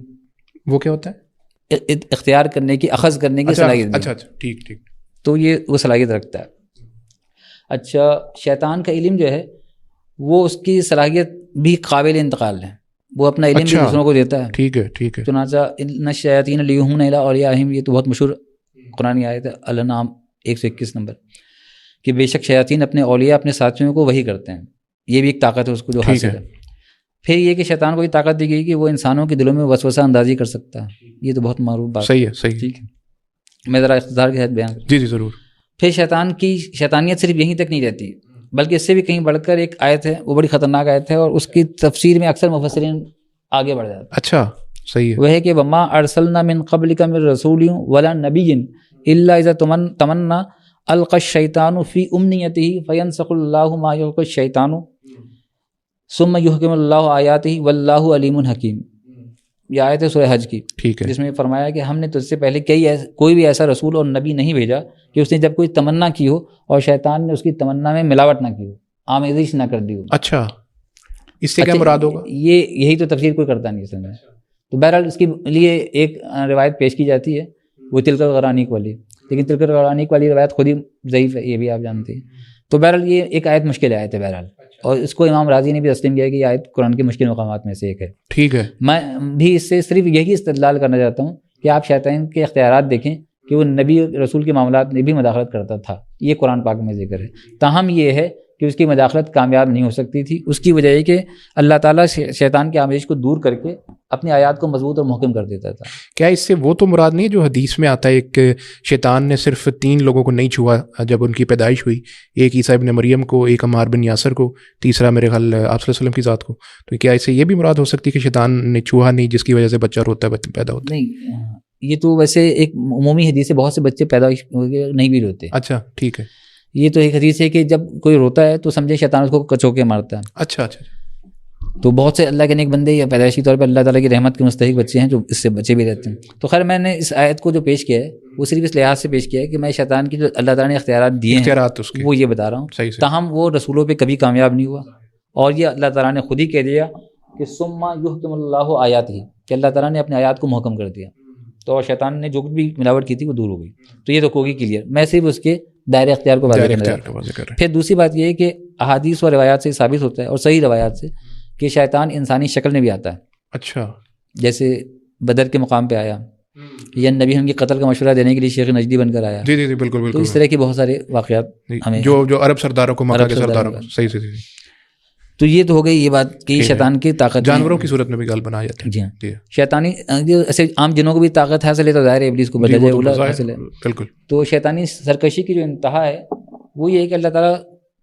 وہ کیا ہوتا ہے؟ اختیار کرنے کی, اخذ کرنے کی صلاحیت بھی. اچھا ٹھیک ٹھیک. تو یہ وہ صلاحیت رکھتا ہے. اچھا شیطان کا علم جو ہے وہ اس کی صلاحیت بھی قابل انتقال ہے, وہ اپنا علم بھی دوسروں کو دیتا ہے. ٹھیک ہے ٹھیک ہے. چنانچہ ان الشیاطین لیوحون الی اولیاءہم, یہ تو بہت مشہور قرآنی آیت ہے, الانعام 121 نمبر, کہ بے شک شیاطین اپنے اولیاء اپنے ساتھیوں کو وہی کرتے ہیں. یہ بھی ایک طاقت ہے اس کو جو حاصل ہے. پھر یہ کہ شیطان کو یہ طاقت دی گئی کہ وہ انسانوں کے دلوں میں وسوسہ اندازی کر سکتا ہے. یہ تو بہت معروف بات. صحیح ہے. ٹھیک ہے, میں ذرا اختصار کے تحت بیان کروں. جی ضرور. پھر شیطان کی شیطانیت صرف یہیں تک نہیں رہتی, بلکہ اس سے بھی کہیں بڑھ کر ایک آیت ہے, وہ بڑی خطرناک آیت ہے, اور اس کی تفسیر میں اکثر مفسرین آگے بڑھ جاتے ہیں. اچھا صحیح ہے. وہ ہے کہ وما ارسلنا من قبلک من رسول ولا نبی الا اذا تمنا القى الشیطان فی امنیتہ فینسخ اللہ ما یلقی الشیطان ثم یحکم اللہ آیاتہ واللہ علیم حکیم. یہ آیت ہے سورہ حج کی, ٹھیک ہے, جس میں فرمایا کہ ہم نے تجھ سے پہلے کوئی بھی ایسا رسول اور نبی نہیں بھیجا کہ اس نے جب کوئی تمنا کی ہو اور شیطان نے اس کی تمنا میں ملاوٹ نہ کی ہو, آمیزش نہ کر دی ہو. اچھا اس سے کیا مراد ہوگا؟ یہی تو تفسیر کوئی کرتا نہیں اس میں. تو بہرحال اس کے لیے ایک روایت پیش کی جاتی ہے, وہ تلک الغرانیق والی, لیکن تلک الغرانیق والی روایت خود ہی ضعیف ہے, یہ بھی آپ جانتے ہیں. تو بہرحال یہ ایک آیت مشکل آیت ہے بہرحال, اور اس کو امام راضی نے بھی تسلیم کیا کہ یہ آیت قرآن کے مشکل مقامات میں سے ایک ہے. ٹھیک ہے. میں بھی اس سے صرف یہی استدلال کرنا چاہتا ہوں کہ آپ شیطان کے اختیارات دیکھیں کہ وہ نبی رسول کے معاملات میں بھی مداخلت کرتا تھا, یہ قرآن پاک میں ذکر ہے. تاہم یہ ہے کہ اس کی مداخلت کامیاب نہیں ہو سکتی تھی. اس کی وجہ یہ کہ اللہ تعالیٰ شیطان کی آمیزش کو دور کر کے اپنی آیات کو مضبوط اور محکم کر دیتا تھا. کیا اس سے وہ تو مراد نہیں جو حدیث میں آتا ہے ایک شیطان نے صرف 3 لوگوں کو نہیں چھوا جب ان کی پیدائش ہوئی, ایک عیسیٰ ابن مریم کو, ایک عمار بن یاسر کو, تیسرا میرے خیال آپ صلی اللہ علیہ وسلم کی ذات کو, تو کیا اس سے یہ بھی مراد ہو سکتی ہے کہ شیطان نے چھوا نہیں جس کی وجہ سے بچہ روتا ہے پیدا ہوتا ہے؟ نہیں, یہ تو ویسے ایک عمومی حدیث ہے, بہت سے بچے پیدا نہیں بھی روتے. اچھا ٹھیک ہے. یہ تو ایک حدیث ہے کہ جب کوئی روتا ہے تو سمجھے شیطان اس کو کچوکے مارتا ہے. اچھا. تو بہت سے اللہ کے نیک بندے یا پیدائشی طور پر اللہ تعالیٰ کی رحمت کے مستحق بچے ہیں جو اس سے بچے بھی رہتے ہیں. تو خیر میں نے اس آیت کو جو پیش کیا ہے وہ صرف اس لحاظ سے پیش کیا ہے کہ میں شیطان کی جو اللہ تعالیٰ نے اختیارات دیے ہیں وہ یہ بتا رہا ہوں. تاہم وہ رسولوں پہ کبھی کامیاب نہیں ہوا, اور یہ اللہ تعالیٰ نے خود ہی کہہ دیا کہ ثم یحکم اللہ آیاتہ, کہ اللہ تعالیٰ نے اپنے آیات کو محکم کر دیا. تو شیطان نے جو بھی ملاوٹ کی تھی وہ دور ہو گئی. تو یہ تو ہوگی کلیئر. میں صرف اس کے دائرۂ اختیار کو واضح کرنا چاہتا ہوں. پھر دوسری بات یہ ہے کہ احادیث اور روایات سے ثابت ہوتا ہے, اور صحیح روایات سے, کہ شیطان انسانی شکل میں بھی آتا ہے. اچھا. جیسے بدر کے مقام پہ آیا, یا نبی ہم کے قتل کا مشورہ دینے کے لیے شیخ نجدی بن کر آیا. جی جی بالکل بالکل. تو اس طرح کے بہت سارے واقعات ہمیں جو عرب سرداروں کو, مکہ کے سرداروں کو. صحیح صحیح. تو یہ تو ہو گئی یہ بات کہ شیطان کی طاقت جانوروں کی صورت میں بھی گال بنایا جاتا ہے. جی ہاں, شیطانی ایسے عام جنوں کو بھی طاقت حاصل ہے تو ظاہر ہے ابلیس کو بدل جائے حاصل ہے. بالکل. تو شیطانی سرکشی کی جو انتہا ہے وہ یہ ہے کہ اللہ تعالیٰ,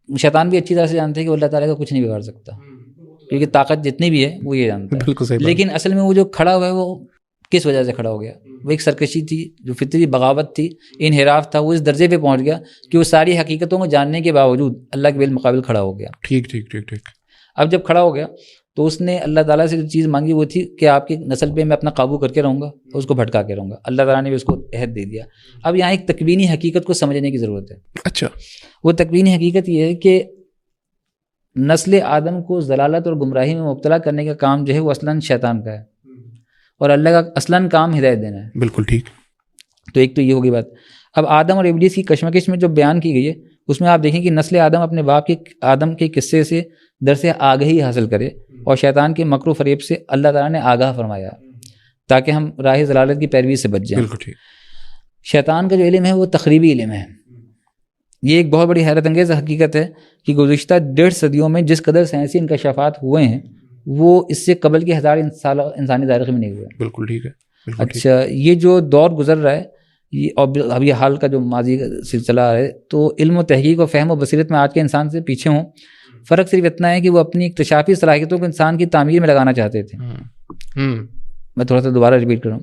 شیطان بھی اچھی طرح سے جانتے ہیں کہ اللہ تعالیٰ کا کچھ نہیں بگاڑ سکتا, کیونکہ طاقت جتنی بھی ہے وہ یہ جانتا ہے. بالکل صحیح. لیکن اصل میں وہ جو کھڑا ہوا ہے وہ کس وجہ سے کھڑا ہو گیا؟ وہ ایک سرکشی تھی, جو فطری بغاوت تھی, انحراف تھا. وہ اس درجے پہ پہنچ گیا کہ وہ ساری حقیقتوں کو جاننے کے باوجود اللہ کے بالمقابل کھڑا ہو گیا. ٹھیک ٹھیک ٹھیک ٹھیک. اب جب کھڑا ہو گیا تو اس نے اللہ تعالیٰ سے جو چیز مانگی وہ تھی کہ آپ کی نسل پہ میں اپنا قابو کر کے رہوں گا, اس کو بھٹکا کے رہوں گا. اللہ تعالیٰ نے بھی اس کو عہد دے دیا. اب یہاں ایک تکوینی حقیقت کو سمجھنے کی ضرورت ہے. اچھا. وہ تکوینی حقیقت یہ ہے کہ نسل آدم کو ضلالت اور گمراہی میں مبتلا کرنے کا کام جو ہے وہ اصلاً شیطان کا ہے, اور اللہ کا اصلاً کام ہدایت دینا ہے. بالکل ٹھیک. تو ایک تو یہ ہوگی بات. اب آدم اور ابلیس کی کشمکش میں جو بیان کی گئی ہے اس میں آپ دیکھیں کہ نسل آدم اپنے باپ کے آدم کے قصے سے درس آگہی حاصل کرے, اور شیطان کے مکر و فریب سے اللہ تعالیٰ نے آگاہ فرمایا تاکہ ہم راہ ضلالت کی پیروی سے بچ جائیں. بالکل ٹھیک. شیطان کا جو علم ہے وہ تخریبی علم ہے. یہ ایک بہت بڑی حیرت انگیز حقیقت ہے کہ گزشتہ 1.5 صدیوں میں جس قدر سائنسی انکشافات ہوئے ہیں وہ اس سے قبل کے 1000 سال انسانی تاریخ میں نہیں ہوئے. بالکل ٹھیک ہے. اچھا, یہ جو دور گزر رہا ہے یہ اب یہ حال کا جو ماضی کا سلسلہ ہے, تو علم و تحقیق و فہم و بصیرت میں آج کے انسان سے پیچھے ہوں. فرق صرف اتنا ہے کہ وہ اپنی اکتشافی صلاحیتوں کو انسان کی تعمیر میں لگانا چاہتے تھے. میں تھوڑا سا دوبارہ ریپیٹ کروں.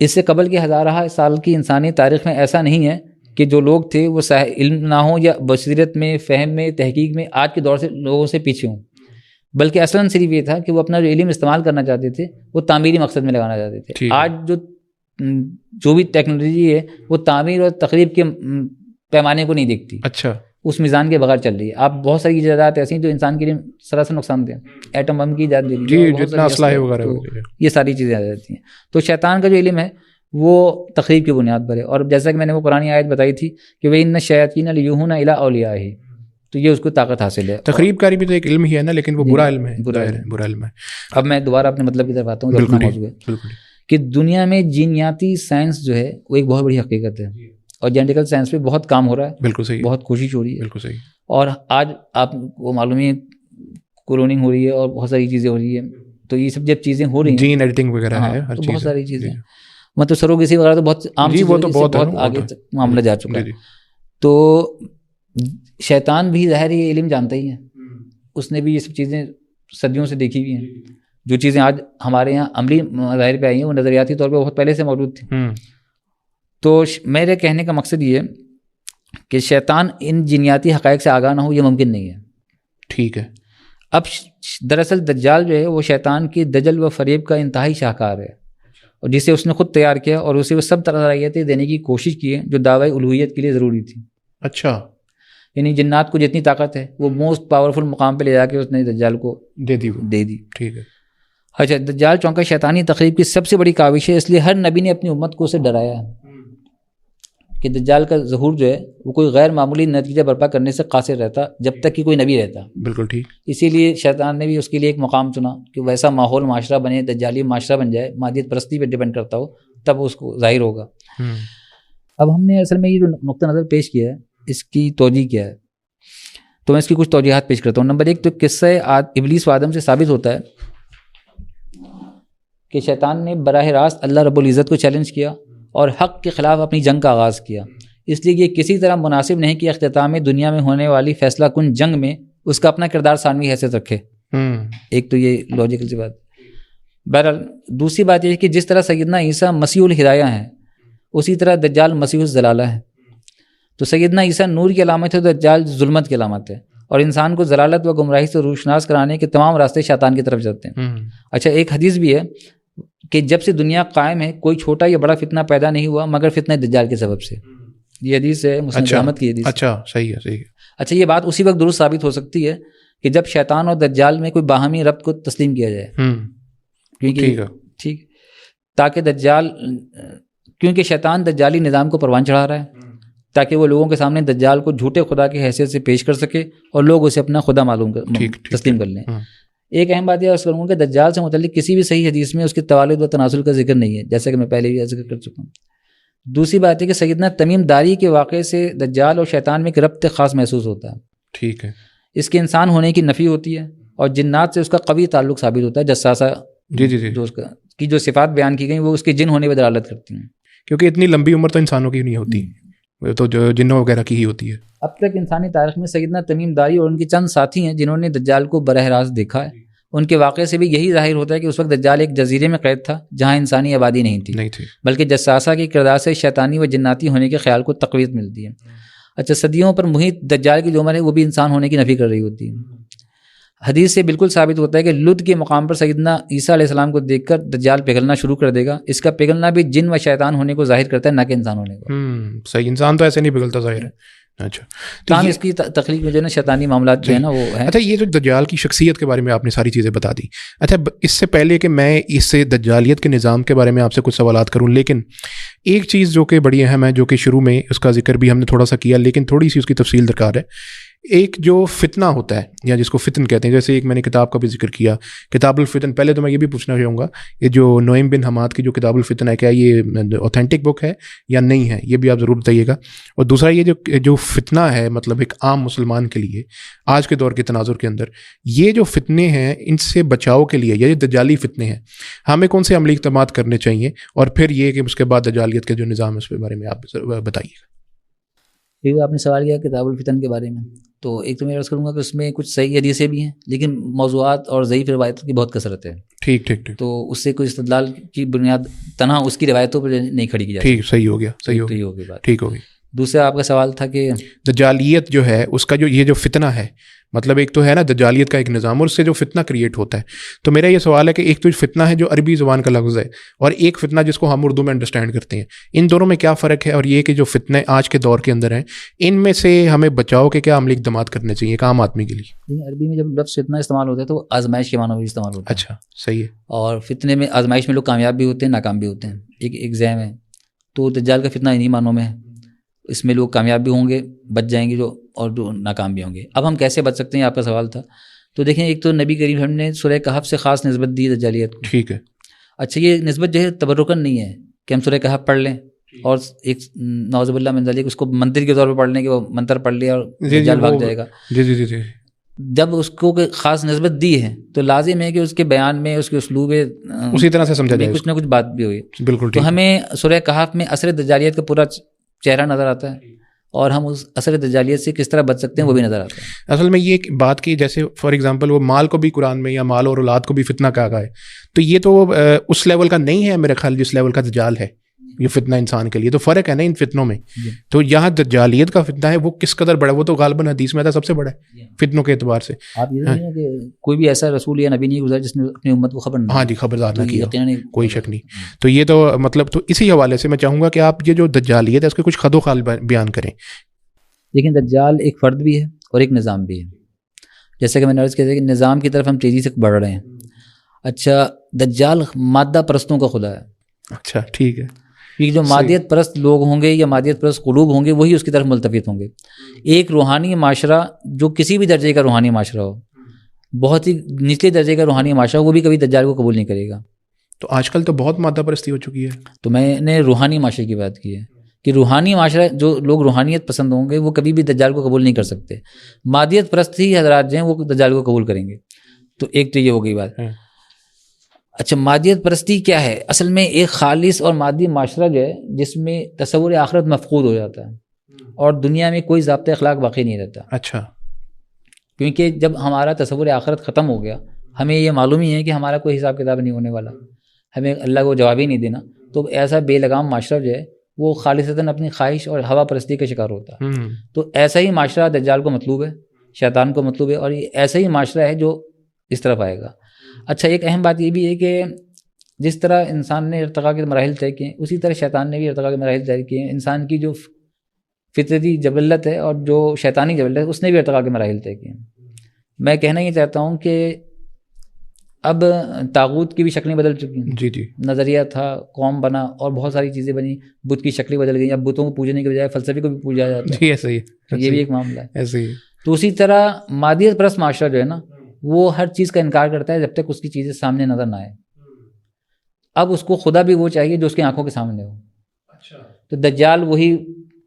اس سے قبل کے 1000 سال کی انسانی تاریخ میں ایسا نہیں ہے کہ جو لوگ تھے وہ علم نہ ہوں یا بصیرت میں, فہم میں, تحقیق میں آج کے دور سے لوگوں سے پیچھے ہوں, بلکہ اصلاً صرف یہ تھا کہ وہ اپنا جو علم استعمال کرنا چاہتے تھے وہ تعمیری مقصد میں لگانا چاہتے تھے. آج جو بھی ٹیکنالوجی ہے وہ تعمیر اور تخریب کے پیمانے کو نہیں دیکھتی. اچھا. اس میزان کے بغیر چل رہی ہے. آپ بہت ساری ایجادات ایسی ہیں جو انسان کے لیے سراسر نقصان دہ ہیں. ایٹم بم کی ایجاد دے دی, یہ ساری چیزیں آ جاتی ہیں. تو شیطان کا جو علم ہے وہ تخریب کی بنیاد پر ہے. اور جیسا کہ میں نے وہ قرآن آیت بتائی تھی کہ وَإِنَّ الشَّيَاطِينَ لِيُوحُونَ إِلَىٰ أَوْلِيَائِهِمْ, تو یہ اس کو طاقت حاصل ہے. تخریب کاری بھی تو ایک علم ہی ہے نا, لیکن وہ برا علم ہے. برا علم ہے. اب میں دوبارہ اپنے مطلب کی طرف آتا ہوں. اپنا موضوع ہے کہ دنیا میں جینیاتی سائنس جو ہے وہ ایک بہت بڑی حقیقت ہے, اور جینیٹیکل سائنس پہ بہت کام ہو رہا ہے. بالکل صحیح. بہت کوشش ہو رہی ہے. بالکل صحیح. اور آج آپ کو معلوم ہے کلوننگ ہو رہی ہے اور بہت ساری چیزیں ہو رہی ہیں. تو یہ سب جب چیزیں ہو رہی ہیں, جین ایڈیٹنگ وغیرہ ہے, ہر چیز, بہت ساری چیزیں, مطلب سروگیسی وغیرہ تو بہت عام چیز, وہ تو بہت آگے معاملہ جا چکا ہے. تو شیطان بھی ظاہر یہ علم جانتا ہی ہے, اس نے بھی یہ سب چیزیں صدیوں سے دیکھی ہوئی ہیں. جو چیزیں آج ہمارے یہاں عملی مظاہر پہ آئی ہیں وہ نظریاتی طور پہ بہت پہلے سے موجود تھیں. تو میرے کہنے کا مقصد یہ ہے کہ شیطان ان جینیاتی حقائق سے آگاہ نہ ہو, یہ ممکن نہیں ہے. ٹھیک ہے. اب دراصل دجال جو ہے وہ شیطان کی دجل و فریب کا انتہائی شاہکار ہے, اور جسے اس نے خود تیار کیا, اور اسے وہ سب صلاحیتیں دینے کی کوشش کی ہے جو دعوی الوہیت کے لیے ضروری تھی. اچھا. یعنی جنات کو جتنی طاقت ہے وہ موسٹ پاورفل مقام پہ لے جا کے اس نے دجال کو دے دی. ٹھیک ہے. اچھا, دجال چونکہ شیطانی تقریب کی سب سے بڑی کاوش ہے, اس لیے ہر نبی نے اپنی امت کو اسے ڈرایا ہے کہ دجال کا ظہور جو ہے وہ کوئی غیر معمولی نتیجہ برپا کرنے سے قاصر رہتا جب تک کہ کوئی نبی رہتا. بالکل ٹھیک. اسی لیے شیطان نے بھی اس کے لیے ایک مقام چنا کہ ویسا ماحول معاشرہ بنے, دجالی معاشرہ بن جائے, مادیت پرستی پہ ڈپینڈ کرتا ہو, تب اس کو ظاہر ہوگا. اب ہم نے اصل میں یہ جو نقطہ نظر پیش کیا ہے اس کی توجہ کیا ہے تو میں اس کی کچھ توجیحات پیش کرتا ہوں. نمبر 1 تو قصہ ابلیس و آدم سے ثابت ہوتا ہے کہ شیطان نے براہ راست اللہ رب العزت کو چیلنج کیا اور حق کے خلاف اپنی جنگ کا آغاز کیا. اس لیے یہ کسی طرح مناسب نہیں کہ اختتام دنیا میں ہونے والی فیصلہ کن جنگ میں اس کا اپنا کردار ثانوی حیثیت رکھے. ایک تو یہ لاجیکل سی بات. بہرحال دوسری بات یہ ہے کہ جس طرح سیدنا عیسیٰ مسیح الہدایہ ہیں اسی طرح دجال مسیح الضلالہ ہے. تو سیدنا عیسیٰ نور کی علامت ہے تو دجال ظلمت کی علامت ہے, اور انسان کو ضلالت و گمراہی سے روشناس کرانے کے تمام راستے شیطان کی طرف جاتے ہیں. اچھا, ایک حدیث بھی ہے کہ جب سے دنیا قائم ہے کوئی چھوٹا یا بڑا فتنہ پیدا نہیں ہوا مگر فتنہ دجال کے سبب سے. یہ حدیث ہے مسند احمد کی حدیث. اچھا, صحیح ہے. اچھا, یہ بات اسی وقت درست ثابت ہو سکتی ہے کہ جب شیطان اور دجال میں کوئی باہمی ربط کو تسلیم کیا جائے. کیونکہ ٹھیک تاکہ کیونکہ شیطان دجالی نظام کو پروان چڑھا رہا ہے تاکہ وہ لوگوں کے سامنے دجال کو جھوٹے خدا کی حیثیت سے پیش کر سکے اور لوگ اسے اپنا خدا تسلیم کر لیں. ایک اہم بات یہ عرض کروں گا کہ دجال سے متعلق کسی بھی صحیح حدیث میں اس کے توالد و تناسل کا ذکر نہیں ہے, جیسا کہ میں پہلے بھی ذکر کر چکا ہوں. دوسری بات ہے کہ سیدنا تمیم داری کے واقعے سے دجال اور شیطان میں ایک ربط خاص محسوس ہوتا ہے. ٹھیک ہے. اس کے انسان ہونے کی نفی ہوتی ہے اور جنات سے اس کا قوی تعلق ثابت ہوتا ہے. جساسہ جو اس کی جو صفات بیان کی گئی وہ اس کے جن ہونے پہ دلالت کرتی ہیں, کیونکہ اتنی لمبی عمر تو انسانوں کی نہیں ہوتی, تو جو جنوں وغیرہ کی ہی ہوتی ہے. اب تک انسانی تاریخ میں سیدنا تمیم داری اور ان کے چند ساتھی ہیں جنہوں نے دجال کو براہ راست دیکھا ہے. ان کے واقعے سے بھی یہی ظاہر ہوتا ہے کہ اس وقت دجال ایک جزیرے میں قید تھا جہاں انسانی آبادی نہیں تھی بلکہ جساسہ کے کردار سے شیطانی و جناتی ہونے کے خیال کو تقویت ملتی ہے. اچھا, صدیوں پر محیط دجال کی جو عمر ہے وہ بھی انسان ہونے کی نفی کر رہی ہوتی ہے. حدیث سے بالکل ثابت ہوتا ہے کہ لد کے مقام پر سیدنا عیسیٰ علیہ السلام کو دیکھ کر دجال پگھلنا شروع کر دے گا. اس کا پگھلنا بھی جن و شیطان ہونے کو ظاہر کرتا ہے نہ کہ انسان ہونے کو. صحیح, انسان تو ایسے نہیں پگھلتا ظاہر ہے. اچھا, تو اس کی تخلیق میں جو ہے نا شیطانی معاملات جو ہے نا وہ ہے. اچھا, یہ جو دجال کی شخصیت کے بارے میں آپ نے ساری چیزیں بتا دی. اچھا, اس سے پہلے کہ میں اس سے دجالیت کے نظام کے بارے میں آپ سے کچھ سوالات کروں, لیکن ایک چیز جو کہ بڑی اہم ہے جو کہ شروع میں اس کا ذکر بھی ہم نے تھوڑا سا کیا لیکن تھوڑی سی اس کی تفصیل درکار ہے. ایک جو فتنہ ہوتا ہے یا جس کو فتن کہتے ہیں, جیسے ایک میں نے کتاب کا بھی ذکر کیا, کتاب الفتن. پہلے تو میں یہ بھی پوچھنا چاہوں گا, یہ جو نعیم بن حماد کی جو کتاب الفتن ہے, کیا یہ اوتھینٹک بک ہے یا نہیں ہے, یہ بھی آپ ضرور بتائیے گا. اور دوسرا یہ جو فتنہ ہے, مطلب ایک عام مسلمان کے لیے آج کے دور کے تناظر کے اندر یہ جو فتنے ہیں ان سے بچاؤ کے لیے, یا یہ دجالی فتنے ہیں, ہمیں کون سے عملی اقدامات کرنے چاہیے, اور پھر یہ کہ اس کے بعد دجالیت کے جو نظام ہے اس کے بارے میں آپ بتائیے گا. یہ آپ نے سوال کیا کتاب الفتن کے بارے میں, تو ایک تو میں عرض کروں گا کہ اس میں کچھ صحیح حدیثیں بھی ہیں لیکن موضوعات اور ضعیف روایتوں کی بہت کثرت ہے. ٹھیک, تو اس سے کوئی استدلال کی بنیاد تنہا اس کی روایتوں پر نہیں کھڑی کی جاتی. ٹھیک, صحیح ہو گیا, صحیح ہوگی بات, ٹھیک ہوگی. دوسرا آپ کا سوال تھا کہ دجالیت جو ہے اس کا جو یہ جو فتنہ ہے, مطلب ایک تو ہے نا دجالیت کا ایک نظام اور اس سے جو فتنہ کریٹ ہوتا ہے. تو میرا یہ سوال ہے کہ ایک تو فتنہ ہے جو عربی زبان کا لفظ ہے اور ایک فتنہ جس کو ہم اردو میں انڈرسٹینڈ کرتے ہیں, ان دونوں میں کیا فرق ہے, اور یہ کہ جو فتنے آج کے دور کے اندر ہیں ان میں سے ہمیں بچاؤ کے کیا عملی اقدامات کرنے چاہیے ایک عام آدمی کے لیے. عربی میں جب لفظ فتنہ استعمال ہوتا ہے تو آزمائش کے معنوں میں استعمال ہوتا ہے. اچھا, صحیح ہے. اور فتنے میں آزمائش میں لوگ کامیاب بھی ہوتے ہیں ناکام بھی ہوتے ہیں, ایک ایگزام ہے. تو دجال کا فتنہ انہی معنوں میں ہے, اس میں لوگ کامیاب بھی ہوں گے, بچ جائیں گے, جو اور جو ناکام بھی ہوں گے. اب ہم کیسے بچ سکتے ہیں, آپ کا سوال تھا. تو دیکھیں, ایک تو نبی کریم ہم نے سورہ کہف سے خاص نسبت دی دجالیت کو. ٹھیک ہے. اچھا, یہ نسبت جو ہے تبرکن نہیں ہے کہ ہم سورہ کہف پڑھ لیں اور ایک نعوذ باللہ من ذالک اس کو منتر کے طور پر پڑھ لیں کہ وہ منتر پڑھ لیا اور دجال بھاگ جائے گا. جی. جب اس کو خاص نسبت دی ہے تو لازم ہے کہ اس کے بیان میں اس کے اسلوب اسی طرح سے سمجھا جائے, کچھ نہ کچھ بات بھی ہوئی. بالکل. تو ہمیں سورہ کہف میں اثر دجالیت کا پورا چہرہ نظر آتا ہے اور ہم اس اثر دجالیت سے کس طرح بچ سکتے ہیں وہ بھی نظر آتا ہے. اصل میں یہ بات کی, جیسے فار ایگزامپل وہ مال کو بھی قرآن میں یا مال اور اولاد کو بھی فتنہ کہا گیا ہے, تو یہ تو اس لیول کا نہیں ہے میرے خیال جس لیول کا دجال ہے یہ فتنہ انسان کے لیے. تو فرق ہے نا ان فتنوں میں. تو یہاں دجالیت کا فتنہ ہے وہ کس قدر بڑا, وہ تو غالباً حدیث میں تھا سب سے بڑا ہے فتنوں کے اعتبار سے. آپ یہ نہیں ہے کہ کوئی بھی ایسا رسول یا نبی نہیں گزرا جس نے اپنی امت کو خبر نہ, ہاں جی, خبردار نہ کیا, کوئی شک نہیں. تو یہ تو مطلب تو اسی حوالے سے میں چاہوں گا کہ آپ یہ جو دجالیت ہے اس کے کچھ خد و خال بیان کریں. لیکن دجال ایک فرد بھی ہے اور ایک نظام بھی ہے. جیسے کہ میں نے عرض کیا تھا کہ نظام کی طرف ہم تیزی سے بڑھ رہے ہیں. اچھا, دجال مادہ پرستوں کا خدا ہے. اچھا, ٹھیک ہے. کیونکہ جو مادیت پرست لوگ ہوں گے یا مادیت پرست قلوب ہوں گے وہی اس کی طرف ملتفت ہوں گے. ایک روحانی معاشرہ جو کسی بھی درجے کا روحانی معاشرہ ہو, بہت ہی نچلے درجے کا روحانی معاشرہ, وہ بھی کبھی دجال کو قبول نہیں کرے گا. تو آج کل تو بہت مادہ پرستی ہو چکی ہے. تو میں نے روحانی معاشرے کی بات کی ہے کہ روحانی معاشرہ جو لوگ روحانیت پسند ہوں گے وہ کبھی بھی دجال کو قبول نہیں کر سکتے. مادیت پرست ہی حضرات جو ہیں وہ دجال کو قبول کریں گے. تو ایک تو یہ ہو گئی بات. اچھا مادیت پرستی کیا ہے؟ اصل میں ایک خالص اور مادی معاشرہ جو ہے جس میں تصور آخرت مفقود ہو جاتا ہے اور دنیا میں کوئی ضابطۂ اخلاق باقی نہیں رہتا. اچھا. کیونکہ جب ہمارا تصور آخرت ختم ہو گیا, ہمیں یہ معلوم ہی ہے کہ ہمارا کوئی حساب کتاب نہیں ہونے والا, ہمیں اللہ کو جواب ہی نہیں دینا, تو ایسا بے لگام معاشرہ جو ہے وہ خالصتاً اپنی خواہش اور ہوا پرستی کا شکار ہوتا ہے. تو ایسا ہی معاشرہ دجال کو مطلوب ہے, شیطان کو مطلوب ہے, اور یہ ایسا ہی معاشرہ ہے جو اس طرف آئے گا. اچھا ایک اہم بات یہ بھی ہے کہ جس طرح انسان نے ارتقاء کے مراحل طے کیے اسی طرح شیطان نے بھی ارتقاء کے مراحل طے کیے. انسان کی جو فطرتی جبلت ہے اور جو شیطانی جبلت ہے اس نے بھی ارتقاء کے مراحل طے کیے. میں کہنا یہ چاہتا ہوں کہ اب طاغوت کی بھی شکلیں بدل چکی ہیں. جی. نظریہ تھا, قوم بنا, اور بہت ساری چیزیں بنی, بت کی شکلیں بدل گئی. اب بتوں کو پوجنے کے بجائے فلسفے کو بھی پوجا جاتا ہے. جی ایسا ہی ہے, یہ بھی ایک معاملہ ہے. ایسا ہی ہے. تو اسی طرح مادیت پرست معاشرہ جو ہے نا وہ ہر چیز کا انکار کرتا ہے جب تک اس کی چیزیں سامنے نظر نہ آئے. اب اس کو خدا بھی وہ چاہیے جو اس کی آنکھوں کے سامنے ہو. تو دجال وہی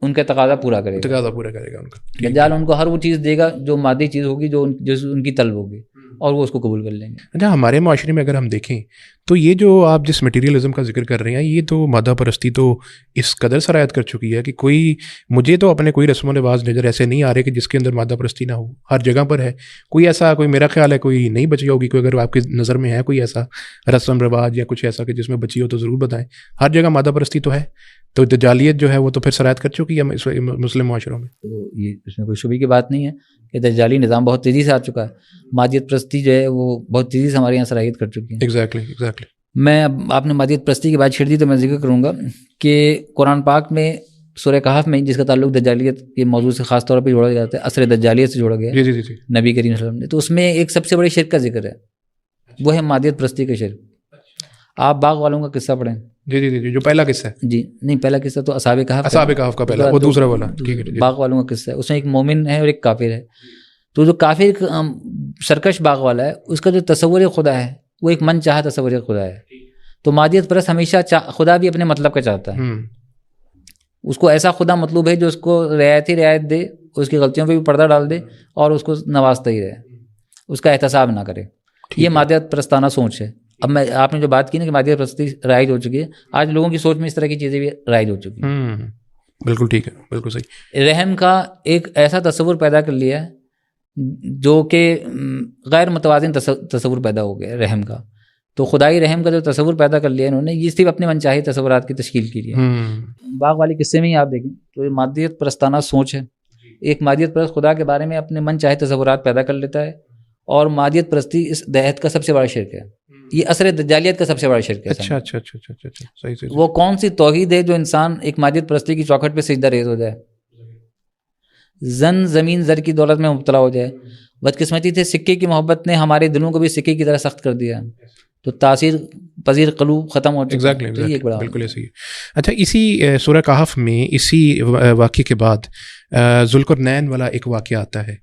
ان کا تقاضا پورا کرے گا, ان کا. دجال ان کو ہر وہ چیز دے گا جو مادی چیز ہوگی, جو ان کی طلب ہوگی, اور وہ اس کو قبول کر لیں گے. اچھا ہمارے معاشرے میں اگر ہم دیکھیں تو یہ جو آپ جس مٹیریلزم کا ذکر کر رہے ہیں یہ تو مادہ پرستی تو اس قدر سرایت کر چکی ہے کہ کوئی مجھے تو اپنے کوئی رسم و رواج نظر ایسے نہیں آ رہے کہ جس کے اندر مادہ پرستی نہ ہو. ہر جگہ پر ہے کوئی ایسا, کوئی میرا خیال ہے کوئی نہیں بچی ہوگی. کوئی اگر آپ کی نظر میں ہے کوئی ایسا رسم رواج یا کچھ ایسا کہ جس میں بچی ہو تو ضرور بتائیں. ہر جگہ مادہ پرستی تو ہے. تو دجالیت جو ہے وہ تو پھر سرایت کر چکی ہے مسلم معاشروں میں. تو یہ اس میں کوئی شبہ کی بات نہیں ہے کہ دجالی نظام بہت تیزی سے آ چکا ہے. مادیت پرستی جو ہے وہ بہت تیزی سے ہمارے یہاں صلاحیت کر چکی ہے. ایگزیکٹلی. میں آپ نے مادیت پرستی کی بات چھیڑ دی تو میں ذکر کروں گا کہ قرآن پاک میں سورہ کہف میں جس کا تعلق دجالیت کے موضوع سے خاص طور پہ جوڑا جاتا ہے, عصر دجالیت سے جوڑا گیا. جی. نبی کریم صلی اللہ علیہ وسلم نے, تو اس میں ایک سب سے بڑے شرک کا ذکر ہے, وہ ہے مادیت پرستی کا شرک. آپ باغ والوں کا قصہ پڑھیں. جی جو پہلا قصہ ہے. جی نہیں, پہلا قصہ تو اصحاب کہف کا پہلا, وہ دوسرا والا. باغ والوں کا قصہ ہے. اس میں ایک مومن ہے اور ایک کافر ہے. تو جو کافر سرکش باغ والا ہے اس کا جو تصور خدا ہے وہ ایک من چاہا تصور خدا ہے. تو مادیت پرست ہمیشہ خدا بھی اپنے مطلب کا چاہتا ہے. اس کو ایسا خدا مطلوب ہے جو اس کو رعایت دے, اس کی غلطیوں پہ بھی پردہ ڈال دے اور اس کو نوازتا ہی رہے, اس کا احتساب نہ کرے. یہ مادیت پرستانہ سوچ ہے. اب آپ نے جو بات کی نا کہ مادیت پرستی رائج ہو چکی ہے, آج لوگوں کی سوچ میں اس طرح کی چیزیں بھی رائج ہو چکی ہیں. بالکل ٹھیک ہے, بالکل صحیح. رحم کا ایک ایسا تصور پیدا کر لیا ہے جو کہ غیر متوازن تصور پیدا ہو گیا رحم کا. تو خدائی رحم کا جو تصور پیدا کر لیا انہوں نے, یہ صرف اپنے منچاہی تصورات کی تشکیل کی لیے. باغ والی قصے میں ہی آپ دیکھیں تو یہ مادیت پرستانہ سوچ ہے. ایک مادیت پرست خدا کے بارے میں اپنے من چاہے تصورات پیدا کر لیتا ہے, اور مادیت پرستی اس دہت کا سب سے بڑا شرک ہے. یہ عصر دجالیت کا سب سے بڑا شرک ہے. اچھا صحیح. وہ کون سی توحید ہے جو انسان ایک مادیت پرستی کی چوکھٹ پہ سجدہ ریز ہو جائے, زمین زر کی دولت میں مبتلا ہو جائے. بدقسمتی سے سکے کی محبت نے ہمارے دلوں کو بھی سکے کی طرح سخت کر دیا, تو تاثیر پذیر قلوب ختم ہو چکا. بالکل ایسے ہی. اچھا اسی سورہ کہف میں اسی واقعے کے بعد ذوالقرنین والا ایک واقعہ آتا ہے.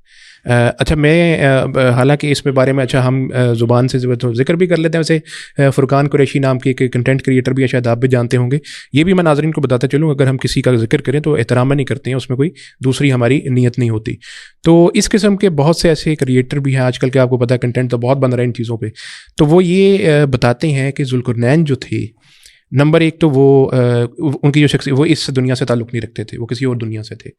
اچھا میں حالانکہ اس میں بارے میں اچھا ہم زبان سے ذکر بھی کر لیتے ہیں. ویسے فرقان قریشی نام کے ایک کنٹینٹ کریٹر بھی شاید آپ بھی جانتے ہوں گے. یہ بھی میں ناظرین کو بتاتا چلوں, اگر ہم کسی کا ذکر کریں تو احترام نہیں کرتے ہیں, اس میں کوئی دوسری ہماری نیت نہیں ہوتی. تو اس قسم کے بہت سے ایسے کریٹر بھی ہیں آج کل کے, آپ کو پتہ ہے کنٹینٹ تو بہت بن رہا ہے ان چیزوں پہ. تو وہ یہ بتاتے ہیں کہ ذوالقرنین جو تھے, نمبر ایک تو وہ ان کی جو شخص وہ اس دنیا سے تعلق نہیں رکھتے تھے, وہ کسی اور دنیا سے تھے.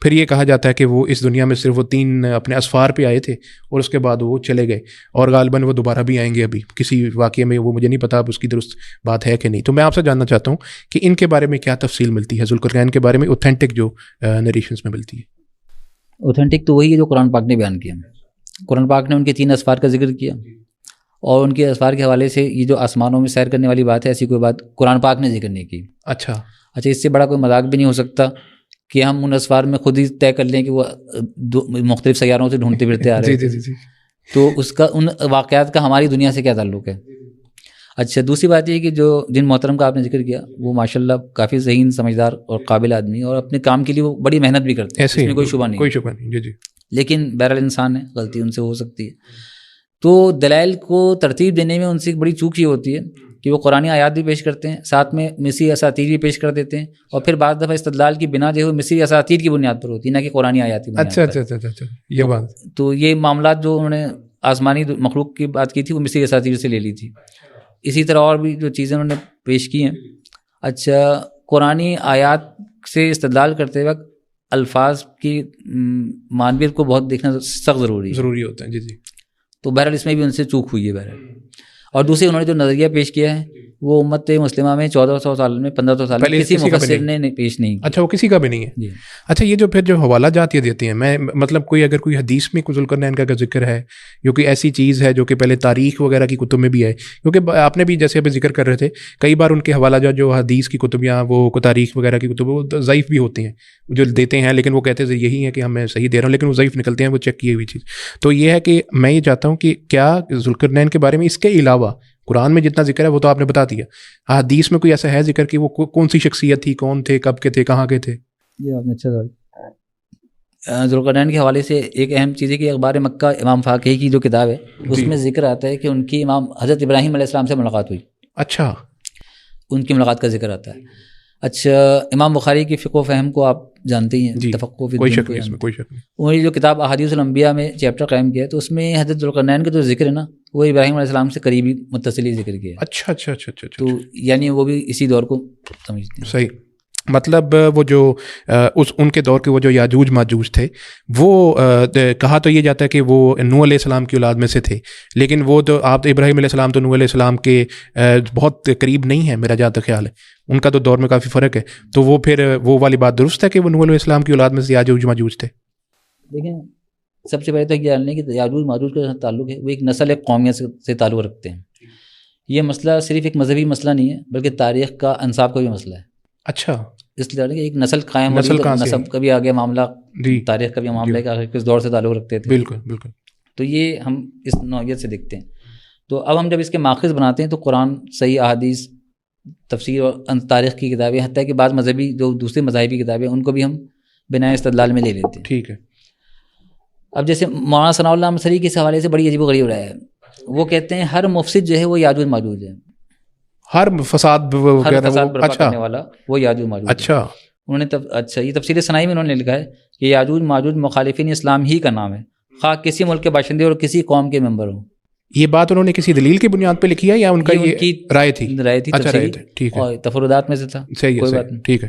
پھر یہ کہا جاتا ہے کہ وہ اس دنیا میں صرف وہ 3 اپنے اسفار پہ آئے تھے اور اس کے بعد وہ چلے گئے, اور غالباً وہ دوبارہ بھی آئیں گے ابھی کسی واقعے میں, وہ مجھے نہیں پتا اب اس کی درست بات ہے کہ نہیں. تو میں آپ سے جاننا چاہتا ہوں کہ ان کے بارے میں کیا تفصیل ملتی ہے, ذوالقرنین کے بارے میں اوتھینٹک جو نریشنس میں ملتی ہے. اوتھینٹک تو وہی ہے جو قرآن پاک نے بیان کیا. قرآن پاک نے ان کے 3 اسفار کا ذکر کیا, اور ان کے اسفار کے حوالے سے یہ جو آسمانوں میں سیر کرنے والی بات ہے, ایسی کوئی بات قرآن پاک نے ذکر نہیں کی. اچھا اس سے بڑا کوئی مذاق بھی نہیں ہو سکتا کہ ہم ان اسفار میں خود ہی طے کر لیں کہ وہ مختلف سیاروں سے ڈھونڈتے پھرتے آ رہے ہیں. تو اس کا ان واقعات کا ہماری دنیا سے کیا تعلق ہے. اچھا دوسری بات یہ کہ جو جن محترم کا آپ نے ذکر کیا وہ ماشاءاللہ کافی ذہین, سمجھدار اور قابل آدمی, اور اپنے کام کے لیے وہ بڑی محنت بھی کرتے ہیں, اس میں کوئی شبہ نہیں. جی. لیکن بہرحال انسان ہے, غلطی ان سے ہو سکتی ہے. تو دلائل کو ترتیب دینے میں ان سے ایک بڑی چوک یہ ہوتی ہے کہ وہ قرآنی آیات بھی پیش کرتے ہیں، ساتھ میں مصری اساطیر بھی پیش کر دیتے ہیں، اور پھر بعض دفعہ استدلال کی بنا جو ہے مصری اساطیر کی بنیاد پر ہوتی ہے، نہ کہ قرآنی آیات کی بنیاد پر۔ اچھا یہ بات، تو یہ معاملات جو انہوں نے آسمانی مخلوق کی بات کی تھی وہ مصری اساطیر سے لے لی تھی۔ اسی طرح اور بھی جو چیزیں انہوں نے پیش کی ہیں۔ اچھا، قرآنی آیات سے استدلال کرتے وقت الفاظ کی معنویت کو بہت دیکھنا سخت ضروری ہوتا ہے۔ جی جی، تو بہرحال اس میں بھی ان سے چوک ہوئی ہے بہرحال۔ اور دوسری انہوں نے جو نظریہ پیش کیا ہے وہ امت مسلمہ میں 1400 سال میں 1500 سال میں کسی مفسر نے پیش نہیں کیا۔ اچھا، وہ کسی کا بھی نہیں ہے جی۔ اچھا، یہ جو پھر جو حوالہ جات یہ دیتے ہیں، میں مطلب کوئی اگر کوئی حدیث میں کوئی ذوالقرنین کا ذکر ہے، جو کہ ایسی چیز ہے جو کہ پہلے تاریخ وغیرہ کی کتب میں بھی ہے، کیونکہ آپ نے بھی جیسے ابھی ذکر کر رہے تھے کئی بار ان کے حوالہ جات جو حدیث کی کتب یا وہ تاریخ وغیرہ کی کتب وہ ضعیف بھی ہوتی ہیں جو دیتے ہیں، لیکن وہ کہتے ہیں یہی ہے کہ ہم صحیح دے رہا ہوں، لیکن وہ ضعیف نکلتے ہیں، وہ چیک کی ہوئی چیز۔ تو یہ ہے کہ میں یہ چاہتا ہوں کہ کیا ذوالقرنین کے بارے میں اس کے علاوہ قرآن میں جتنا ذکر ہے وہ تو آپ نے بتا دیا، حدیث میں کوئی ایسا ہے ذکر کہ وہ کون سی شخصیت تھی، کون تھے، کب کے تھے، کہاں کے تھے؟ یہ آپ نے اچھا سوال۔ ذوالقرنین کے حوالے سے ایک اہم چیز ہے کہ اخبار مکہ امام فاقہی کی جو کتاب ہے اس میں ذکر آتا ہے کہ ان کی امام حضرت ابراہیم علیہ السلام سے ملاقات ہوئی۔ اچھا، ان کی ملاقات کا ذکر آتا ہے۔ اچھا، امام بخاری کی فقہ و فہم کو آپ جانتے ہی ہیں، تفقہ فی الدین، کوئی شک نہیں۔ انہوں نے جو کتاب احادیث الانبیاء میں چیپٹر قائم کیا ہے تو اس میں حضرت ذوالقرنین کا جو ذکر ہے نا وہ ابراہیم علیہ السلام سے قریبی متصلی ذکر کیا ہے۔ اچھا، تو یعنی وہ بھی اسی دور کو سمجھتے ہیں۔ صحیح، مطلب وہ جو ان کے دور کے وہ جو یاجوج ماجوج تھے وہ کہا تو یہ جاتا ہے کہ وہ نوح علیہ السلام کی اولاد میں سے تھے، لیکن وہ تو آپ ابراہیم علیہ السلام تو نوح علیہ السلام کے بہت قریب نہیں ہیں، میرا جہاں تک خیال ہے ان کا تو دور میں کافی فرق ہے۔ تو وہ پھر وہ والی بات درست ہے کہ وہ نوح علیہ السلام کی اولاد میں سے یاجوج ماجوج تھے؟ دیکھیں، سب سے پہلے تو یہ جان لیں کہ یاجوج ماجوج کا جو تعلق ہے وہ ایک نسل ایک قومیت سے تعلق رکھتے ہیں۔ یہ مسئلہ صرف ایک مذہبی مسئلہ نہیں ہے بلکہ تاریخ کا انصاف کا بھی مسئلہ ہے۔ اچھا، اس لیے کہ ایک نسل قائم ہوئی تو نسب کا بھی آگے معاملہ، تاریخ کا بھی معاملہ ہے کہ آخر کس دور سے تعلق رکھتے تھے۔ بالکل۔ تو یہ ہم اس نوعیت سے دیکھتے ہیں۔ تو اب ہم جب اس کے ماخذ بناتے ہیں تو قرآن، صحیح احادیث، تفسیر اور تاریخ کی کتابیں، حتیٰ کہ بعض مذہبی جو دوسری مذاہبی کتابیں ان کو بھی ہم بنا استدلال میں لے لیتے ہیں۔ ٹھیک ہے۔ اب جیسے مولانا ثناء اللہ مصری کے حوالے سے بڑی عجیب و غریب رائے ہے، وہ کہتے ہیں ہر مفسد جو ہے وہ یاجوج ماجوج ہے، ہر فساد برپا کرنے والا وہ یاجوج ماجوج۔ اچھا، انہوں نے اچھا یہ تفسیر ثنائی میں انہوں نے لکھا ہے کہ یاجوج ماجوج مخالفین اسلام ہی کا نام ہے، خواہ کسی ملک کے باشندے اور کسی قوم کے ممبر ہوں۔ یہ بات انہوں نے کسی دلیل کی بنیاد پہ لکھی ہے یا ان کا یہ رائے تھی؟ اچھا، ٹھیک ہے، اور تفردات میں سے تھا، کوئی بات نہیں، ٹھیک ہے۔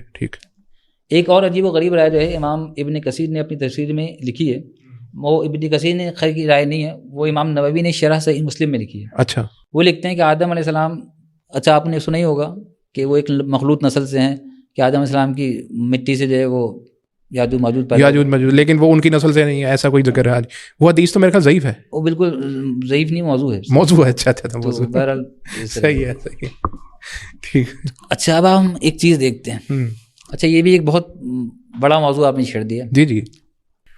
ایک اور عجیب و غریب رائے جو ہے امام ابن کثیر نے اپنی تفسیر میں لکھی ہے، وہ ابن کثیر نے خیر کی رائے نہیں ہے، وہ امام نووی نے شرح صحیح مسلم میں لکھی ہے۔ اچھا، وہ لکھتے ہیں کہ آدم علیہ السلام، اچھا آپ نے سنا ہی ہوگا کہ وہ ایک مخلوط نسل سے ہیں کہ آدم علیہ السلام کی مٹی سے جو ہے وہ یاجوج ماجوج، لیکن وہ ان کی نسل سے نہیں ہے، ایسا کوئی ذکر ہے؟ وہ حدیث تو میرے خیال ضعیف ہے۔ وہ بالکل ضعیف نہیں، موضوع ہے۔ اچھا، بہرحال صحیح ہے، ٹھیک۔ اچھا، اب ہم ایک چیز دیکھتے ہیں۔ اچھا، یہ بھی ایک بہت بڑا موضوع آپ نے چھیڑ دیا۔ جی،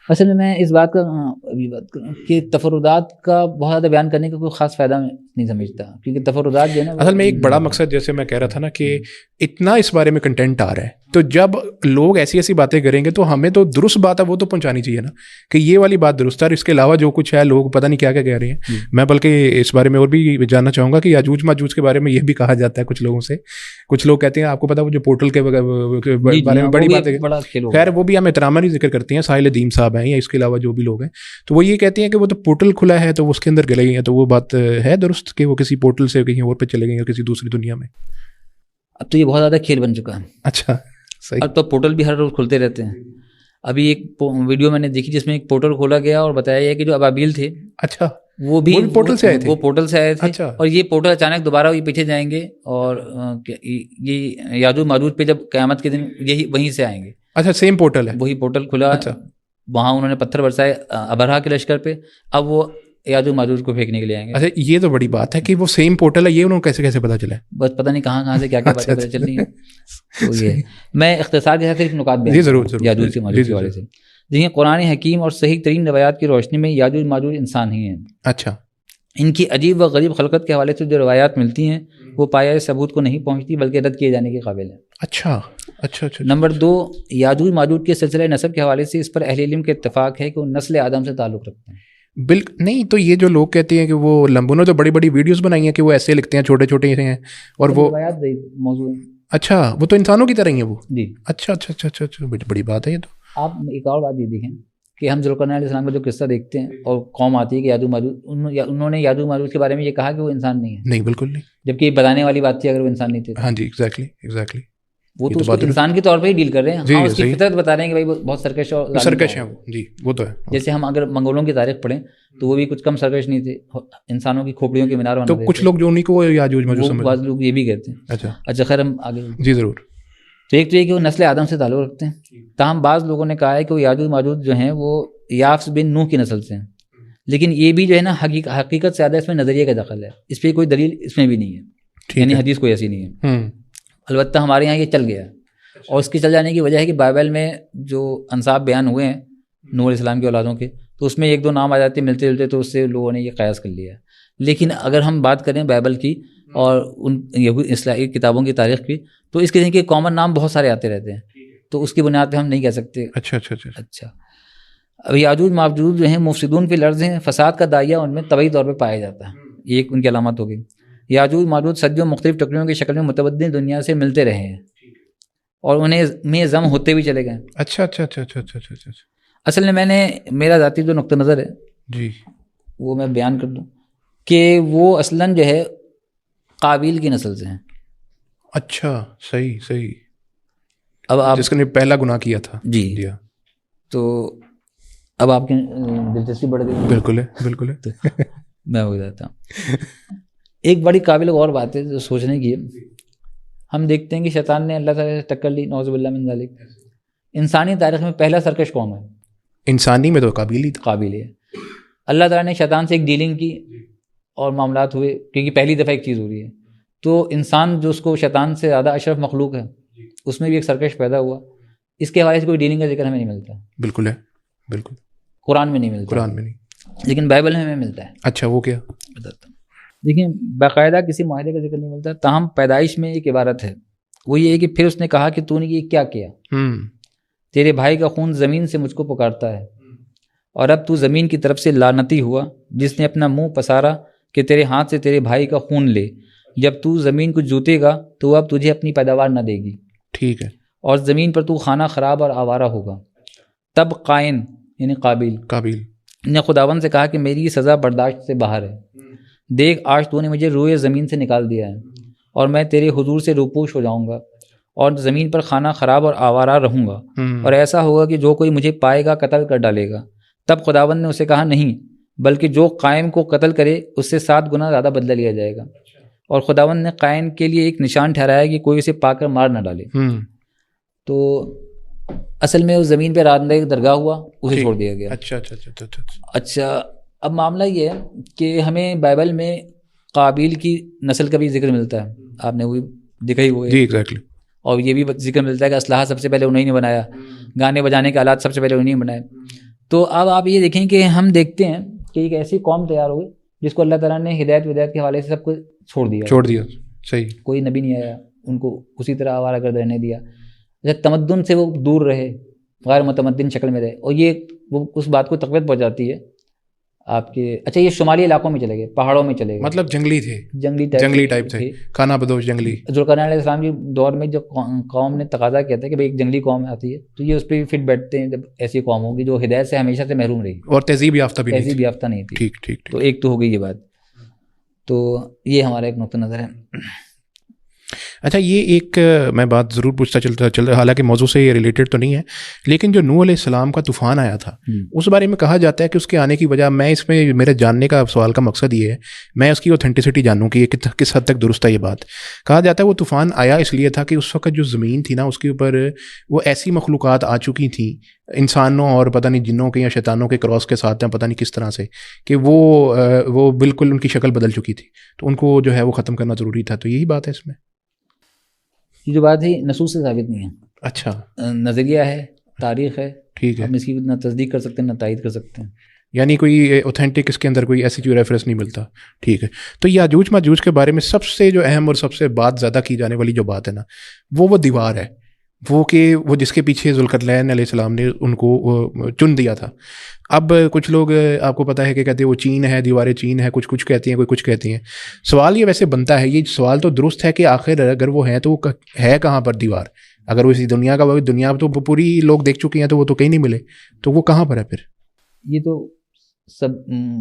اصل میں اس بات کا ابھی بات کروں کہ تفردات کا بہت زیادہ بیان کرنے کا کوئی خاص فائدہ میں نہیں سمجھتا، کیونکہ تفردات جو ہے نا اصل میں ایک بڑا مقصد، جیسے میں کہہ رہا تھا نا کہ اتنا اس بارے میں کنٹینٹ آ رہا ہے، تو جب لوگ ایسی باتیں کریں گے تو ہمیں تو درست بات ہے وہ تو پہنچانی چاہیے نا کہ یہ والی بات درست ہے، اور اس کے علاوہ جو کچھ ہے لوگ پتہ نہیں کیا کہہ رہے ہیں۔ میں بلکہ اس بارے میں اور بھی جاننا چاہوں گا کہ یاجوج ماجوج کے بارے میں یہ بھی کہا جاتا ہے کچھ لوگوں سے، کچھ لوگ کہتے ہیں آپ کو پتا وہ جو پورٹل کے بارے میں بڑی بات ہے، خیر وہ بھی ہم احتراماً ہی ذکر کرتے ہیں، ساحل دیم صاحب ہیں یا اس کے علاوہ جو بھی لوگ ہیں، تو وہ یہ کہتے ہیں کہ وہ تو پورٹل کھلا ہے تو اس کے اندر گلے گئی ہیں، تو وہ بات ہے درست کہ وہ کسی پورٹل سے کہیں اور پہ چلے گئے ہیں کسی دوسری دنیا میں؟ اب تو یہ بہت زیادہ کھیل بن چکا ہے۔ اچھا، صحیح۔ اب تو پورٹل بھی ہر روز کھلتے رہتے ہیں۔ ابھی ایک ویڈیو میں نے دیکھی جس میں ایک پورٹل کھولا گیا اور بتایا گیا کہ جو ابابیل تھے، اچھا، وہ بھی پورٹل سے آئے تھے، اور یہ پورٹل اچانک دوبارہ یہ پیچھے جائیں گے اور یہ یاجوج ماجوج پہ جب قیامت کے دن یہی وہیں سے آئیں گے۔ اچھا، سیم پورٹل ہے، وہی پورٹل کھلا، وہاں انہوں نے پتھر برسائے ابرہا کے لشکر پہ، اب وہ یاجوج ماجوج کو پھینکنے کے لیے آئیں گے۔ اچھا، یہ تو بڑی بات ہے کہ وہ سیم پورٹل ہے، یہ انہوں کو کیسے پتہ چلا؟ بس پتہ نہیں کہاں سے کیا باتیں پتہ چل رہی ہیں۔ تو یہ میں اختصار کے ساتھ صرف نکات بیان یاجوج کے ماجوج کے حوالے سے، جنہیں قرآن حکیم اور صحیح ترین روایات کی روشنی میں یاجوج ماجوج انسان ہی ہیں۔ اچھا، ان کی عجیب و غریب خلقت کے حوالے سے جو روایات ملتی ہیں وہ پایۂ ثبوت کو نہیں پہنچتی بلکہ رد کیے جانے کے قابل ہیں۔ اچھا۔ نمبر 2، یاجوج ماجوج کے سلسلہ نسب کے حوالے سے اس پر اہل علم کے اتفاق ہے کہ وہ نسل آدم سے تعلق رکھتے ہیں۔ نہیں تو یہ جو لوگ کہتے ہیں کہ وہ انہوں نے تو بڑی بڑی ویڈیوز بنائی ہیں کہ وہ ایسے لکھتے ہیں چھوٹے چھوٹے ہیں اور وہ موضوع. اچھا وہ تو انسانوں کی طرح ہی ہیں وہ. جی اچھا اچھا اچھا اچھا اچھا بڑی بات ہے یہ تو. آپ ایک اور بات یہ دیکھیں کہ ہم ذوالقرنین علیہ السلام کا جو قصہ دیکھتے ہیں اور قوم آتی ہے کہ یاجوج ماجوج, انہوں نے یاجوج ماجوج کے بارے میں یہ کہا کہ وہ انسان نہیں ہے. نہیں بالکل نہیں, جبکہ یہ بتانے والی بات تھی اگر وہ انسان نہیں تھے. ہاں جی ایگزیکٹلی وہ تو اس کو انسان کے طور پہ ہی ڈیل کر رہے ہیں. ہاں اس کی فطرت بتا رہے ہیں کہ بھائی بہت سرکش اور سرکش ہیں وہ. جی وہ تو ہے. جیسے ہم اگر منگولوں کی تاریخ پڑھیں تو وہ بھی کچھ کم سرکش نہیں تھے, انسانوں کی کھوپڑیوں کے مینار بنا. تو کچھ لوگ جو انہیں کو یاجوج ماجوج سمجھتے ہیں, بعض لوگ یہ بھی کہتے ہیں. اچھا خیر ہم آگے. جی ضرور. تو ایک تو یہ کہ وہ نسل آدم سے تعلق رکھتے ہیں, تاہم بعض لوگوں نے کہا ہے کہ وہ یاجوج ماجوج جو ہیں وہ یافس بن نوح کی نسل سے ہیں. لیکن یہ بھی جو ہے نا حقیقت سے زیادہ اس میں نظریے کا دخل ہے, اس پہ کوئی دلیل اس میں بھی نہیں ہے, یعنی حدیث کوئی ایسی نہیں ہے. البتہ ہمارے یہاں یہ چل گیا, اور اس کی چل جانے کی وجہ ہے کہ بائبل میں جو انصاب بیان ہوئے ہیں نوح علیہ السلام کی اولادوں کے, تو اس میں ایک دو نام آ جاتے ہیں ملتے جلتے, تو اس سے لوگوں نے یہ قیاس کر لیا. لیکن اگر ہم بات کریں بائبل کی اور ان اسلامی کتابوں کی تاریخ کی, تو اس قسم کے کامن نام بہت سارے آتے رہتے ہیں, تو اس کی بنیاد پہ ہم نہیں کہہ سکتے. اچھا اب یاجوج ماجوج جو ہیں مفسدون فی الارض ہیں, فساد کا داعیہ ان میں طبعی طور پہ پایا جاتا ہے, یہ ایک ان کی علامت ہوگی. یاجوج ماجوج صدیوں مختلف ٹکڑیوں کی شکل میں متبدل دنیا سے ملتے رہے ہیں اور انہیں میں ضم ہوتے بھی چلے گئے. اچھا اچھا اچھا اچھا اچھا اچھا. اصل میں میرا ذاتی جو نقطہ نظر ہے جی وہ میں بیان کر دوں کہ وہ اصلاً جو ہے قابیل کی نسل سے ہیں. اچھا صحیح. اب آپ جس نے پہلا گناہ کیا تھا. جی تو اب آپ کی دلچسپی بڑھ گئی. بالکل ہے میں ہو جاتا ہوں. ایک بڑی قابل غور بات ہے جو سوچنے کی ہے. ہم دیکھتے ہیں کہ شیطان نے اللہ تعالیٰ سے ٹکر لی, نعوذ باللہ من ذالک. انسانی تاریخ میں پہلا سرکش قوم ہے. انسانی میں تو قابل ہے. اللہ تعالیٰ نے شیطان سے ایک ڈیلنگ کی اور معاملات ہوئے, کیونکہ پہلی دفعہ ایک چیز ہو رہی ہے. تو انسان جو اس کو شیطان سے زیادہ اشرف مخلوق ہے, اس میں بھی ایک سرکش پیدا ہوا. اس کے حوالے سے کوئی ڈیلنگ کا ذکر ہمیں نہیں ملتا. بالکل قرآن میں نہیں ملتا, لیکن بائبل میں ہمیں ملتا ہے. اچھا وہ کیا بتاتا ہوں. دیکھیں باقاعدہ کسی معاہدے کا ذکر نہیں ملتا, تاہم پیدائش میں ایک عبارت ہے, وہ یہ ہے کہ پھر اس نے کہا کہ تو نے یہ کیا کیا, تیرے بھائی کا خون زمین سے مجھ کو پکارتا ہے, اور اب تو زمین کی طرف سے لعنتی ہوا جس نے اپنا منہ پسارا کہ تیرے ہاتھ سے تیرے بھائی کا خون لے. جب تو زمین کو جوتے گا تو اب تجھے اپنی پیداوار نہ دے گی. ٹھیک ہے. اور زمین پر تو خانہ خراب اور آوارہ ہوگا. تب قائن یعنی قابیل نے خداوند سے کہا کہ میری یہ سزا برداشت سے باہر ہے. دیکھ آج تو نے مجھے روئے زمین سے نکال دیا ہے, اور میں تیرے حضور سے روپوش ہو جاؤں گا اور زمین پر خانہ خراب اور آوارہ رہوں گا, اور ایسا ہوگا کہ جو کوئی مجھے پائے گا قتل کر ڈالے گا. تب خداوند نے اسے کہا نہیں, بلکہ جو قائم کو قتل کرے اس سے 7 گنا زیادہ بدلہ لیا جائے گا. اور خداوند نے قائن کے لیے ایک نشان ٹھہرایا کہ کوئی اسے پا کر مار نہ ڈالے. تو اصل میں اس زمین پہ رات ایک درگاہ ہوا, اسے چھوڑ دیا گیا. اچھا اب معاملہ یہ ہے کہ ہمیں بائبل میں قابیل کی نسل کا بھی ذکر ملتا ہے, آپ نے وہی دکھا ہی وہ. جی ایگزیکٹلی. اور یہ بھی ذکر ملتا ہے کہ اسلحہ سب سے پہلے انہیں نے بنایا, گانے بجانے کے آلات سب سے پہلے انہیں نے بنائے. تو اب آپ یہ دیکھیں کہ ہم دیکھتے ہیں کہ ایک ایسی قوم تیار ہوئی جس کو اللہ تعالیٰ نے ہدایت کے حوالے سے سب کو چھوڑ دیا. صحیح. کوئی نبی نہیں آیا, ان کو اسی طرح آوارہ گرد رہنے دیا. تمدن سے وہ دور رہے, غیر متمدن شکل میں رہے, اور یہ وہ اس بات کو تقویت پہنچاتی ہے آپ کے. اچھا یہ شمالی علاقوں میں چلے گئے, پہاڑوں میں چلے گئے, مطلب جنگلی تھے, جنگلی ٹائپ تھے, کھانا بدوش جنگلی. ذوالقرنین علیہ السلام کے دور میں جو قوم نے تقاضا کیا تھا کہ بھائی ایک جنگلی قوم آتی ہے تو یہ اس پہ فٹ بیٹھتے ہیں. جب ایسی قوم ہوگی جو ہدایت سے ہمیشہ سے محروم رہی اور تہذیب یافتہ نہیں تھی. ٹھیک. تو ایک تو ہو گئی یہ بات. تو یہ ہمارا ایک نقطہ نظر ہے. اچھا یہ ایک میں بات ضرور پوچھتا چلتا حالانکہ موضوع سے یہ ریلیٹڈ تو نہیں ہے, لیکن جو نوح علیہ السلام کا طوفان آیا تھا اس بارے میں کہا جاتا ہے کہ اس کے آنے کی وجہ, میں اس میں میرے جاننے کا سوال کا مقصد یہ ہے میں اس کی اوتھینٹسٹی جانوں کہ یہ کس حد تک درست ہے. یہ بات کہا جاتا ہے وہ طوفان آیا اس لیے تھا کہ اس وقت جو زمین تھی نا اس کے اوپر وہ ایسی مخلوقات آ چکی تھیں انسانوں اور پتہ نہیں جنوں کے یا شیطانوں کے کراس کے ساتھ ہیں پتہ نہیں کس طرح سے کہ وہ بالکل ان کی شکل بدل چکی تھی, تو ان کو جو ہے وہ ختم کرنا ضروری تھا. تو یہی بات ہے اس میں. یہ جو بات ہے نصوص سے ثابت نہیں ہے. اچھا نظریہ ہے, تاریخ ہے. ٹھیک ہے. ہم اس کی نہ تصدیق کر سکتے ہیں نہ تائید کر سکتے ہیں, یعنی کوئی اوتھینٹک اس کے اندر کوئی ایسی کوئی ریفرنس نہیں ملتا. ٹھیک ہے. تو یاجوج ماجوج کے بارے میں سب سے جو اہم اور سب سے بات زیادہ کی جانے والی جو بات ہے نا وہ دیوار ہے. وہ کہ وہ جس کے پیچھے ذوالقرنین علیہ السلام نے ان کو چن دیا تھا. اب کچھ لوگ آپ کو پتہ ہے کہ کہتے ہیں وہ چین ہے, دیواریں چین ہے, کچھ کہتے ہیں, کوئی کچھ کہتے ہیں. سوال یہ ویسے بنتا ہے, یہ سوال تو درست ہے کہ آخر اگر وہ ہیں تو وہ ہے کہاں پر دیوار؟ اگر وہ اسی دنیا کا, دنیا تو پوری لوگ دیکھ چکے ہیں تو وہ تو کہیں نہیں ملے, تو وہ کہاں پر ہے پھر؟ یہ تو سب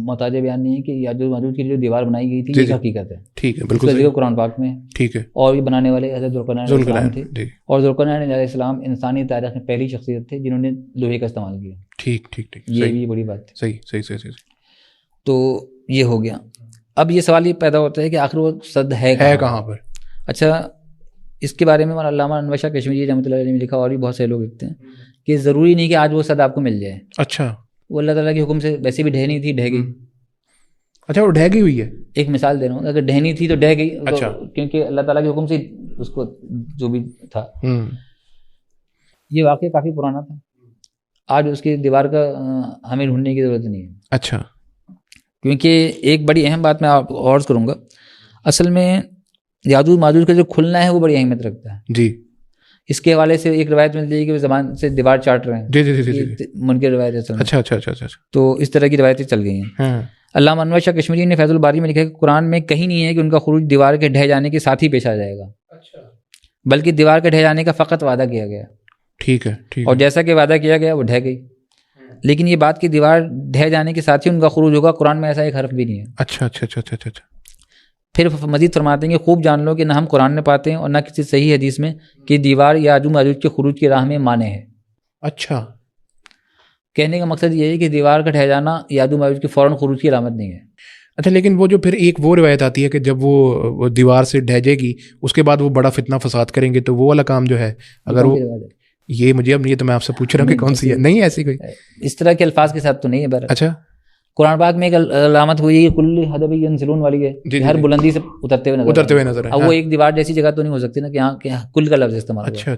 محتاج بیان نہیں ہے کہ یاجوج ماجوج کی جو دیوار بنائی گئی تھی یہ حقیقت ہے. ٹھیک ہے, بالکل قرآن پاک میں. ٹھیک ہے. اور یہ بنانے والے حضرت ذوالقرنین تھے, اور ذوالقرنین علیہ السلام انسانی تاریخ میں پہلی شخصیت تھے جنہوں نے لوہے کا استعمال کیا. ٹھیک ٹھیک ٹھیک, یہ بھی بڑی بات ہے. صحیح. تو یہ ہو گیا. اب یہ سوال یہ پیدا ہوتا ہے کہ آخر وہ صد ہے کہاں پر؟ اچھا, اس کے بارے میں علامہ انور شاہ کشمیری رحمۃ اللہ علیہ نے لکھا, اور بھی بہت سے لوگ لکھتے ہیں کہ ضروری نہیں کہ آج وہ صد آپ کو مل جائے. اچھا, وہ اللہ تعالیٰ کے حکم سے ویسے بھی ڈھہنی تھی, ڈھہ گئی. اچھا, وہ ڈھہ گئی ہوئی ہے. ایک مثال دے رہا ہوں, اگر ڈھہنی تھی تو ڈھہ گئی. اچھا, کیونکہ اللہ تعالیٰ کے حکم سے اس کو جو بھی تھا. یہ واقعہ کافی پرانا تھا, آج اس کی دیوار کا ہمیں ڈھونڈنے کی ضرورت نہیں ہے. اچھا, کیونکہ ایک بڑی اہم بات میں آپ عرض کروں گا, اصل میں یاجوج ماجوج کا جو کھلنا ہے وہ بڑی اہمیت رکھتا ہے. جی, اس کے حوالے سے ایک روایت ملتی ہے کہ وہ زبان سے دیوار چاٹ رہے ہیں. جی, منکر روایت ہے. اچھا. تو اس طرح کی روایتیں چل گئی ہیں. علامہ انور شاہ کشمیری نے فیض الباری میں لکھا ہے کہ قرآن میں کہیں نہیں ہے کہ ان کا خروج دیوار کے ڈھہ جانے کے ساتھ ہی پیش آ جائے گا, بلکہ دیوار کے ڈھہ جانے کا فقط وعدہ کیا گیا. ٹھیک ہے. اور جیسا کہ وعدہ کیا گیا وہ ڈھہ گئی. لیکن یہ بات کہ دیوار ڈھہ جانے کے ساتھ ہی ان کا خروج ہوگا, قرآن میں ایسا ایک حرف بھی نہیں ہے. اچھا. پھر مزید فرماتے ہیں کہ خوب جان لو کہ نہ ہم قرآن میں پاتے ہیں اور نہ کسی صحیح حدیث میں کہ دیوار یاجوج ماجوج کے خروج کی راہ میں مانے ہے. اچھا, کہنے کا مقصد یہ ہے کہ دیوار کا ڈھہ جانا یاجوج ماجوج کے فوراً خروج کی علامت نہیں ہے. اچھا, لیکن وہ جو پھر ایک وہ روایت آتی ہے کہ جب وہ دیوار سے ڈھہ جائے گی اس کے بعد وہ بڑا فتنہ فساد کریں گے, تو وہ والا کام جو ہے اگر وہ یہ مجھے اب نہیں, تو میں آپ سے پوچھ رہا ہوں کہ کون سی ہے. نہیں ایسی کوئی اس طرح کے الفاظ کے ساتھ تو نہیں ہے. اچھا, قرآن پاک میں ایک علامت ہوئی ہے کل حدب ینزلون والی ہے, ہر بلندی سے اترتے ہوئے نظر ہے. اب وہ ایک دیوار جیسی جگہ تو نہیں ہو سکتی نا کہ یہاں کل کا لفظ استعمال ہوا.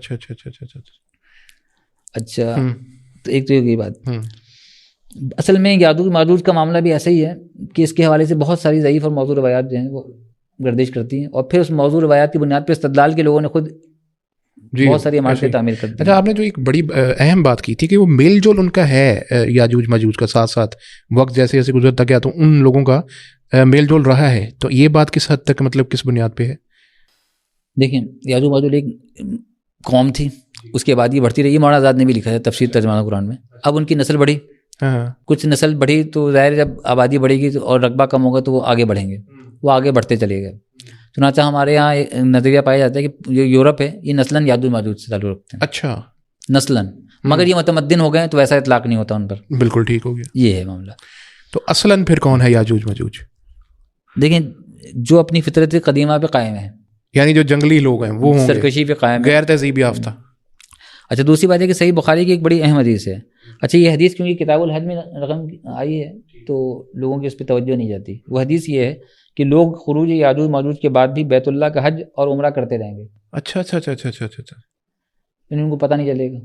اچھا, تو ایک تو یہ بات. اصل میں یاجوج ماجوج کا معاملہ بھی ایسا ہی ہے کہ اس کے حوالے سے بہت ساری ضعیف اور موضوع روایات جو ہیں وہ گردش کرتی ہیں, اور پھر اس موضوع روایات کی بنیاد پہ استدلال کے لوگوں نے خود بہت ساری عمارتیں تعمیر کر دی. اچھا, آپ نے جو ایک بڑی اہم بات کی تھی کہ وہ میل جول ان کا ہے یاجوج ماجوج کا, ساتھ ساتھ وقت جیسے جیسے گزرتا گیا تو ان لوگوں کا میل جول رہا ہے, تو یہ بات کس حد تک مطلب کس بنیاد پہ ہے؟ دیکھیں, یاجوج ماجوج ایک قوم تھی, اس کے بعد یہ بڑھتی رہی. مولانا آزاد نے بھی لکھا ہے تفسیر ترجمہ قرآن میں. اب ان کی نسل بڑھی, کچھ نسل بڑھی تو ظاہر جب آبادی بڑھے گی اور رقبہ کم ہوگا تو وہ آگے بڑھیں گے, وہ آگے بڑھتے چلے گئے. چنانچہ ہمارے یہاں ایک نظریہ پایا جاتا ہے کہ جو یورپ ہے یہ نسلاً یاجوج ماجوج سے تعلق رکھتے ہیں. اچھا, نسلاً, مگر یہ متمدن ہو گئے تو ویسا اطلاق نہیں ہوتا ان پر. بالکل ٹھیک ہو گیا, یہ ہے معاملہ. تو اصلاً پھر کون ہے یاجوج ماجوج؟ دیکھیں, جو اپنی فطرت قدیمہ پہ قائم ہیں, یعنی جو جنگلی لوگ ہیں وہ سرکشی پہ قائم ہیں, غیر تہذیب یافتہ. اچھا, دوسری بات ہے کہ صحیح بخاری کی ایک بڑی اہم حدیث ہے. اچھا, یہ حدیث کیونکہ کتاب الحج میں رقم آئی ہے تو لوگوں کی اس پہ توجہ نہیں جاتی. وہ حدیث یہ ہے کہ لوگ خروج یاجوج ماجوج کے بعد بھی بیت اللہ کا حج اور عمرہ کرتے رہیں گے. اچھا, ان کو پتہ نہیں چلے گا.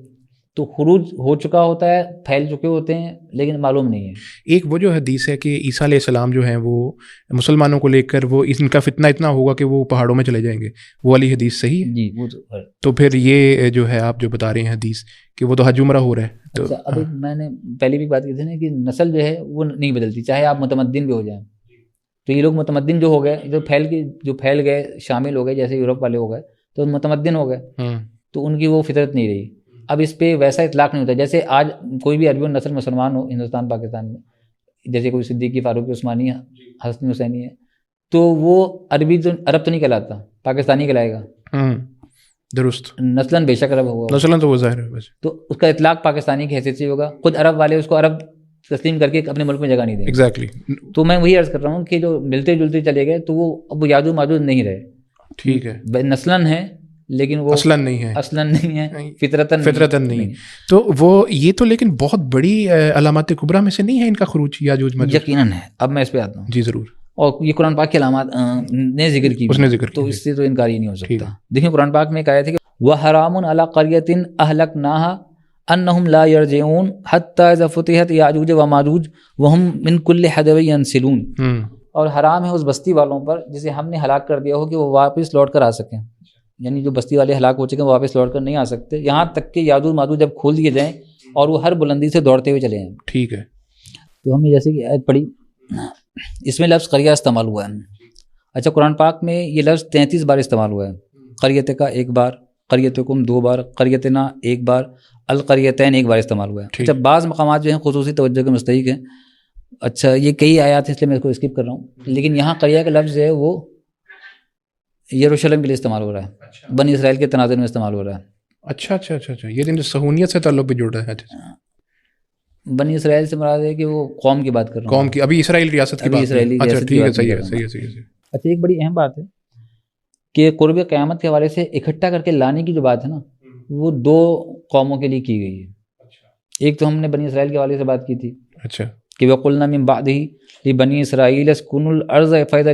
تو خروج ہو چکا ہوتا ہے, پھیل چکے ہوتے ہیں, لیکن معلوم نہیں ہے. ایک وہ جو حدیث ہے کہ عیسیٰ علیہ السلام جو ہیں وہ مسلمانوں کو لے کر وہ ان کا فتنہ اتنا ہوگا کہ وہ پہاڑوں میں چلے جائیں گے, وہ والی حدیث صحیح ہے؟ جی, وہ تو پھر یہ جو ہے آپ جو بتا رہے ہیں حدیث کہ وہ تو حج عمرہ ہو رہا ہے. تو ابھی میں نے پہلے بھی بات کی تھی نا کہ نسل جو ہے وہ نہیں بدلتی, چاہے آپ متمدن بھی ہو جائیں. تو یہ لوگ متمدن جو ہو گئے, جو پھیل گئے, شامل ہو گئے, جیسے یورپ والے ہو گئے تو متمدن ہو گئے, تو ان کی وہ فطرت نہیں رہی. اب اس پہ ویسا اطلاق نہیں ہوتا. جیسے آج کوئی بھی عربی نسل مسلمان ہو ہندوستان پاکستان میں, جیسے کوئی صدیقی, فاروقی, عثمانی, حسنی, حسینی ہے, تو وہ عرب تو نہیں کہلاتا, پاکستانی کہلائے گا. درست, نسلاً بے شک عرب ہوگا, نسلاً تو وہ ظاہر ہے, تو اس کا اطلاق پاکستانی کی حیثیت سے ہوگا. خود عرب والے اس کو عرب تسلیم کر کے اپنے ملک میں جگہ نہیں دیں. ایگزیکٹلی. تو میں وہی عرض کر رہا ہوں کہ جو ملتے جلتے چلے گئے تو وہ اب یاجوج ماجوج نہیں رہے. ٹھیک ہے, نسلاً ہے لیکن وہ اصلاً نہیں ہے, فطرتاً نہیں. تو وہ یہ تو لیکن بہت بڑی علامات کبریٰ میں سے نہیں ہے ان کا خروج یاجوج ماجوج؟ یقیناً ہے. اب میں اس پہ آتا ہوں. جی ضرور. اور یہ قرآن پاک کی علامات نے ذکر کی, اس نے ذکر کی, تو اس سے تو انکار ہی نہیں ہو سکتا. دیکھیں, قرآن پاک میں ایک آیت ہے کہ وَحَرَامٌ عَلَىٰ قَرْيَةٍ أَهْلَكْنَاهَا أَنَّهُمْ لَا يَرْجِعُونَ حَتَّىٰ إِذَا فُتِحَتْ يَأْجُوجُ وَمَأْجُوجُ وَهُمْ مِنْ كُلِّ حَدَبٍ يَنْسِلُونَ. اور حرام ہے اس بستی والوں پر جسے ہم نے ہلاک کر دیا ہو کہ وہ واپس لوٹ کر آ سکیں. یعنی جو بستی والے ہلاک ہو چکے ہیں وہ واپس لوٹ کر نہیں آ سکتے، یہاں تک کہ یاجوج ماجوج جب کھول دیے جائیں اور وہ ہر بلندی سے دوڑتے ہوئے چلے ہیں. ٹھیک ہے. تو ہم نے جیسے کہ آیت پڑھی اس میں لفظ قریہ استعمال ہوا ہے. اچھا قرآن پاک میں یہ لفظ 33 بار استعمال ہوا ہے. قریت کا 1 بار، قریتکم 2 بار، قریتنا 1 بار، القریتین 1 بار استعمال ہوا ہے. اچھا بعض مقامات جو ہیں خصوصی توجہ کے مستحق ہیں. اچھا یہ کئی آیات ہیں اس لیے میں اس کو اسکپ کر رہا ہوں، لیکن یہاں قریہ کا لفظ ہے وہ یروشلم کے لیے استعمال ہو رہا ہے، بنی اسرائیل کے تناظر میں استعمال ہو رہا ہے. اچھا اچھا اچھا اچھا، یہ صہیونیت سے تعلق بھی جڑ رہا ہے. بنی اسرائیل سے مراد ہے کہ وہ قوم کی بات کر رہا ہوں، قوم کی، ابھی اسرائیل ریاست کی بات. اسرائیلی اچھا ریاست کی ٹھیک ہے، بات صحیح کر ہے رہا ہوں. صحیح ہے صحیح ہے. اچھا ایک بڑی اہم بات ہے کہ قرب قیامت کے حوالے سے اکٹھا کر کے لانے کی جو بات ہے نا وہ 2 قوموں کے لیے کی گئی ہے. ایک تو ہم نے بنی اسرائیل کے حوالے سے بات کی تھی. اچھا کہ وَقُلْنَا مِن بَعْدِهِ لِبَنِي إِسْرَائِيلَ اسْكُنُوا الْأَرْضَ فَإِذَا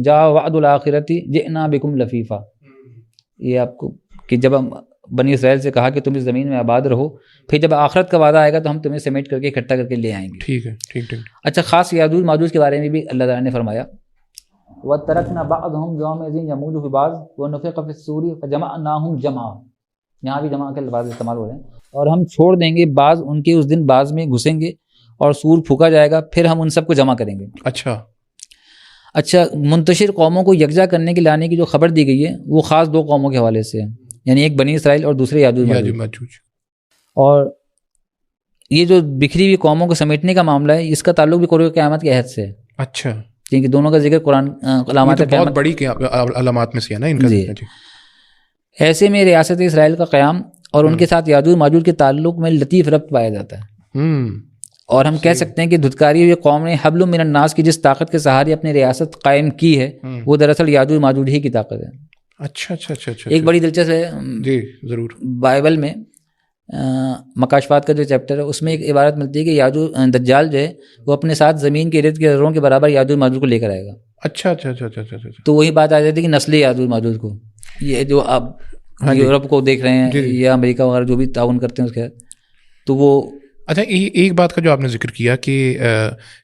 جَاءَ وَعْدُ الْآخِرَةِ جِئْنَا بِكُمْ لَفِيفًا. یہ آپ کو کہ جب ہم بنی اسرائیل سے کہا کہ تم اس زمین میں آباد رہو، پھر جب آخرت کا وعدہ آئے گا تو ہم تمہیں سمیٹ کر کے اکٹھا کر کے لے آئیں گے. ٹھیک ہے ٹھیک ٹھیک. اچھا خاص یاجوج ماجوج کے بارے میں بھی اللہ تعالیٰ نے فرمایا وَتَرَكْنَا بَعْضَهُمْ يَوْمَئِذٍ يَمُوجُ فِي بَعْضٍ وَنُفِخَ فِي الصُّورِ فَجَمَعْنَاهُمْ جَمْعًا. یہاں بھی جمع کے الفاظ استعمال ہو رہے ہیں. اور ہم چھوڑ دیں گے بعض ان کے اس دن بعض میں گھسیں گے اور سور پھونکا جائے گا، پھر ہم ان سب کو جمع کریں گے. اچھا منتشر قوموں کو یکجا کرنے کے لانے کی جو خبر دی گئی ہے وہ خاص 2 قوموں کے حوالے سے ہے، یعنی ایک بنی اسرائیل اور دوسرے یاجوج ماجوج. اور یہ جو بکھری ہوئی قوموں کو سمیٹنے کا معاملہ ہے اس کا تعلق بھی قرب قیامت کے عہد سے ہے. اچھا کیونکہ دونوں کا ذکر قرآن علامات بہت بڑی علامات میں سے ہے نا ان کا. جی. ایسے میں ریاست اسرائیل کا قیام اور ان کے ساتھ یاجوج ماجوج کے تعلق میں لطیف ربط پایا جاتا ہے. اور ہم کہہ سکتے ہیں کہ دھتکاری ہوئی قوم نے حبل من الناس کی جس طاقت کے سہارے اپنی ریاست قائم کی ہے وہ دراصل یاجوج ماجوج ہی کی طاقت ہے. اچھا اچھا اچھا اچھا. ایک بڑی دلچسپ ہے جی ضرور، بائبل میں مکاشفات کا جو چیپٹر ہے اس میں ایک عبارت ملتی ہے کہ یاجوج دجال جو ہے وہ اپنے ساتھ زمین کے ارد گرد کے برابر یاجوج ماجوج کو لے کر آئے گا. اچھا اچھا اچھا اچھا اچھا. تو وہی بات آ جاتی ہے کہ نسلی یاجوج ماجوج کو، یہ جو آپ یورپ کو دیکھ رہے ہیں یا امریکہ وغیرہ جو بھی تعاون کرتے ہیں اس کے، تو وہ اچھا ایک بات کا جو آپ نے ذکر کیا کہ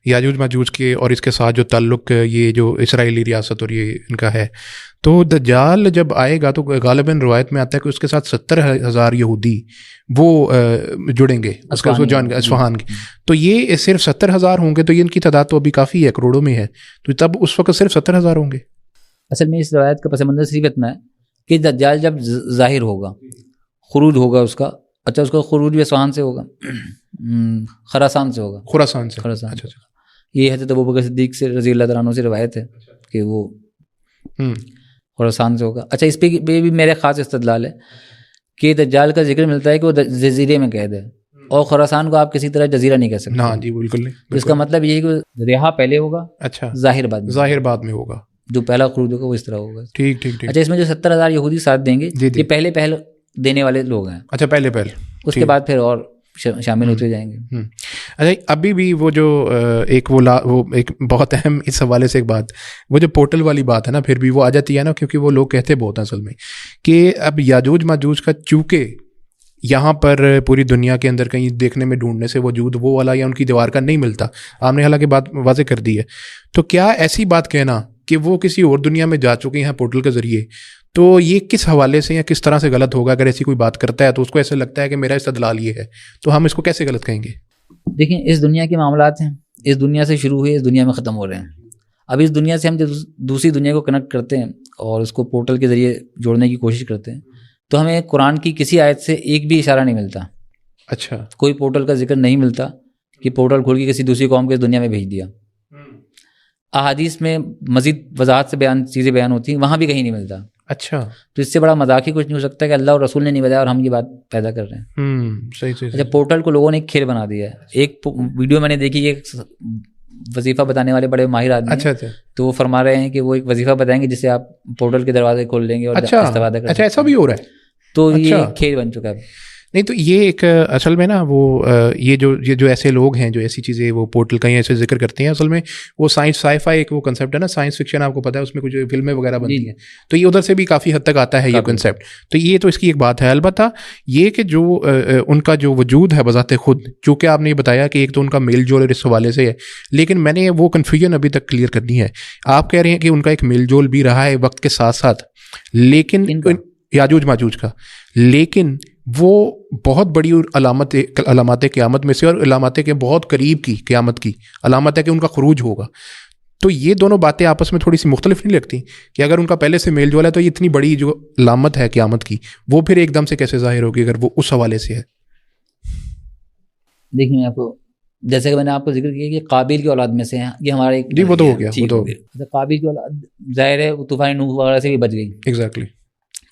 یاجوج ماجوج کے اور اس کے ساتھ جو تعلق یہ جو اسرائیلی ریاست اور یہ ان کا ہے، تو دجال جب آئے گا تو غالباً روایت میں آتا ہے کہ اس کے ساتھ 70,000 یہودی وہ جڑیں گے اس کا جان اصفہان کی. تو یہ صرف 70,000 ہوں گے، تو یہ ان کی تعداد تو ابھی کافی ہے، کروڑوں میں ہے، تو تب اس وقت صرف 70,000 ہوں گے. اصل میں اس روایت کا پس منظر صرف اتنا ہے کہ دجال جب ظاہر ہوگا، خروج ہوگا اس کا، اچھا اس کا خروج بھی اصفہان سے ہوگا، خراسان سے ہوگا. خراسان سے. اچھا اچھا. یہ حضرت ابوبکر صدیق سے رضی اللہ تعالیٰ عنہ سے روایت ہے کہ وہ خراسان سے ہوگا. اچھا اس پہ بھی میرے خاص استدلال ہے کہ دجال کا ذکر ملتا ہے کہ وہ جزیرے میں قید ہے، اور خراسان کو آپ کسی طرح جزیرہ نہیں کہہ سکتے. ہاں جی بالکل نہیں. اس کا مطلب یہ ہے کہ رہا پہلے ہوگا، اچھا ظاہر بعد میں ہوگا، جو پہلا خروج ہوگا وہ اس طرح ہوگا. ٹھیک ٹھیک ٹھیک. اچھا اس میں جو 70,000 یہودی ساتھ دیں گے یہ پہلے دینے والے لوگ ہیں. اچھا پہلے اس کے بعد پھر اور شامل ہوتے جائیں گے. اچھا ابھی بھی وہ جو ایک وہ ایک بہت اہم اس حوالے سے ایک بات، وہ جو پورٹل والی بات ہے نا، پھر بھی وہ آ جاتی ہے نا، کیونکہ وہ لوگ کہتے بہت ہیں اصل میں کہ اب یاجوج ماجوج کا چونکہ یہاں پر پوری دنیا کے اندر کہیں دیکھنے میں ڈھونڈنے سے وجود وہ والا یا ان کی دیوار کا نہیں ملتا، آپ نے حالانکہ بات واضح کر دی ہے، تو کیا ایسی بات کہنا کہ وہ کسی اور دنیا میں جا چکے ہیں پورٹل کے ذریعے، تو یہ کس حوالے سے یا کس طرح سے غلط ہوگا؟ اگر ایسی کوئی بات کرتا ہے تو اس کو ایسا لگتا ہے کہ میرا استدلال یہ ہے، تو ہم اس کو کیسے غلط کہیں گے؟ دیکھیں اس دنیا کے معاملات ہیں، اس دنیا سے شروع ہوئے اس دنیا میں ختم ہو رہے ہیں. اب اس دنیا سے ہم جب دوسری دنیا کو کنیکٹ کرتے ہیں اور اس کو پورٹل کے ذریعے جوڑنے کی کوشش کرتے ہیں تو ہمیں قرآن کی کسی آیت سے ایک بھی اشارہ نہیں ملتا. اچھا کوئی پورٹل کا ذکر نہیں ملتا کہ پورٹل کھول کے کسی دوسری قوم کے اس دنیا میں بھیج دیا. احادیث میں مزید وضاحت سے چیزیں بیان ہوتی ہیں، وہاں بھی کہیں نہیں ملتا. اچھا تو اس سے بڑا مذاق ہی کچھ نہیں ہو سکتا کہ اللہ اور رسول نے نہیں بتایا اور ہم یہ بات پیدا کر رہے ہیں. صحیح. اچھا پورٹل کو لوگوں نے ایک کھیل بنا دیا ہے. ایک ویڈیو میں نے دیکھی، ایک وظیفہ بتانے والے بڑے ماہر آدمی، اچھا تو وہ فرما رہے ہیں کہ وہ ایک وظیفہ بتائیں گے جس سے آپ پورٹل کے دروازے کھول لیں گے اور استفادہ کریں. اچھا ایسا بھی ہو رہا ہے، تو یہ کھیل بن چکا ہے. نہیں تو یہ ایک اصل میں نا وہ یہ جو ایسے لوگ ہیں جو ایسی چیزیں وہ پورٹل کہیں ایسے ذکر کرتے ہیں، اصل میں وہ سائنس سائی فائی ایک وہ کنسیپٹ ہے نا، سائنس فکشن آپ کو پتہ ہے، اس میں کچھ فلمیں وغیرہ بنتی ہیں، تو یہ ادھر سے بھی کافی حد تک آتا ہے یہ کنسیپٹ. تو یہ تو اس کی ایک بات ہے. البتہ یہ کہ جو ان کا جو وجود ہے بذات خود، چونکہ آپ نے یہ بتایا کہ ایک تو ان کا میل جول اس حوالے سے ہے، لیکن میں نے وہ کنفیوژن ابھی تک کلیئر کرنی ہے. آپ کہہ رہے ہیں کہ ان کا ایک میل جول بھی رہا ہے وقت کے ساتھ ساتھ، لیکن یاجوج ماجوج کا، لیکن وہ بہت بڑی علامات قیامت میں سے، اور علامات کے بہت قریب کی قیامت کی علامت ہے کہ ان کا خروج ہوگا. تو یہ دونوں باتیں آپس میں تھوڑی سی مختلف نہیں لگتی کہ اگر ان کا پہلے سے میل جول ہے تو یہ اتنی بڑی جو علامت ہے قیامت کی وہ پھر ایک دم سے کیسے ظاہر ہوگی اگر وہ اس حوالے سے ہے؟ دیکھیں میں آپ کو جیسے کہ میں نے آپ کو ذکر کیا کہ قابیل کی اولاد میں سے ہیں، یہ ہمارے جی وہ تو ہو گیا، وہ تو ہو گیا. قابیل کی اولاد ظاہر ہے وہ طوفان نوح وغیرہ سے بھی بچ گئی، ایگزیکٹلی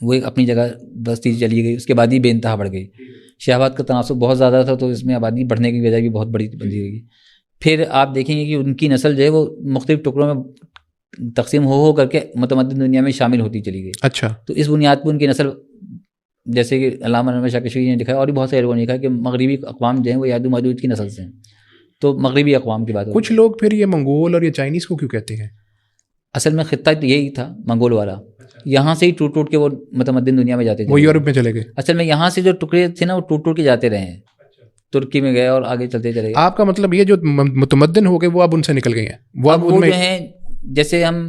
وہ ایک اپنی جگہ بستی چلی گئی، اس کے بعد ہی بے انتہا بڑھ گئی. شہوات کا تناسب بہت زیادہ تھا تو اس میں آبادی بڑھنے کی وجہ بھی بہت بڑی بنتی رہی. پھر آپ دیکھیں گے کہ ان کی نسل جو ہے وہ مختلف ٹکڑوں میں تقسیم ہو کر کے متمدن دنیا میں شامل ہوتی چلی گئی. اچھا، تو اس بنیاد پر ان کی نسل، جیسے کہ علامہ نعمان شاہ کشمیری نے لکھا ہے اور بھی بہت سارے لوگوں نے لکھا ہے کہ مغربی اقوام جو ہیں وہ یاجوج ماجوج کی نسل سے ہیں. تو مغربی اقوام کی بات. کچھ لوگ پھر یہ منگول اور یہ چائنیز کو کیوں کہتے ہیں؟ اصل میں خطہ تو یہی تھا منگول والا، یہاں سے ہی ٹوٹ ٹوٹ کے وہ متمدن دنیا میں جاتے تھے، وہ یورپ میں چلے گئے. اصل میں یہاں سے جو ٹکڑے تھے نا وہ ٹوٹ ٹوٹ کے جاتے رہے ہیں، ترکی میں گئے اور آگے چلتے چلے گئے. آپ کا مطلب یہ جو متمدن ہو گئے وہ اب ان سے نکل گئے ہیں، وہ اب وہ جو ہیں جیسے ہم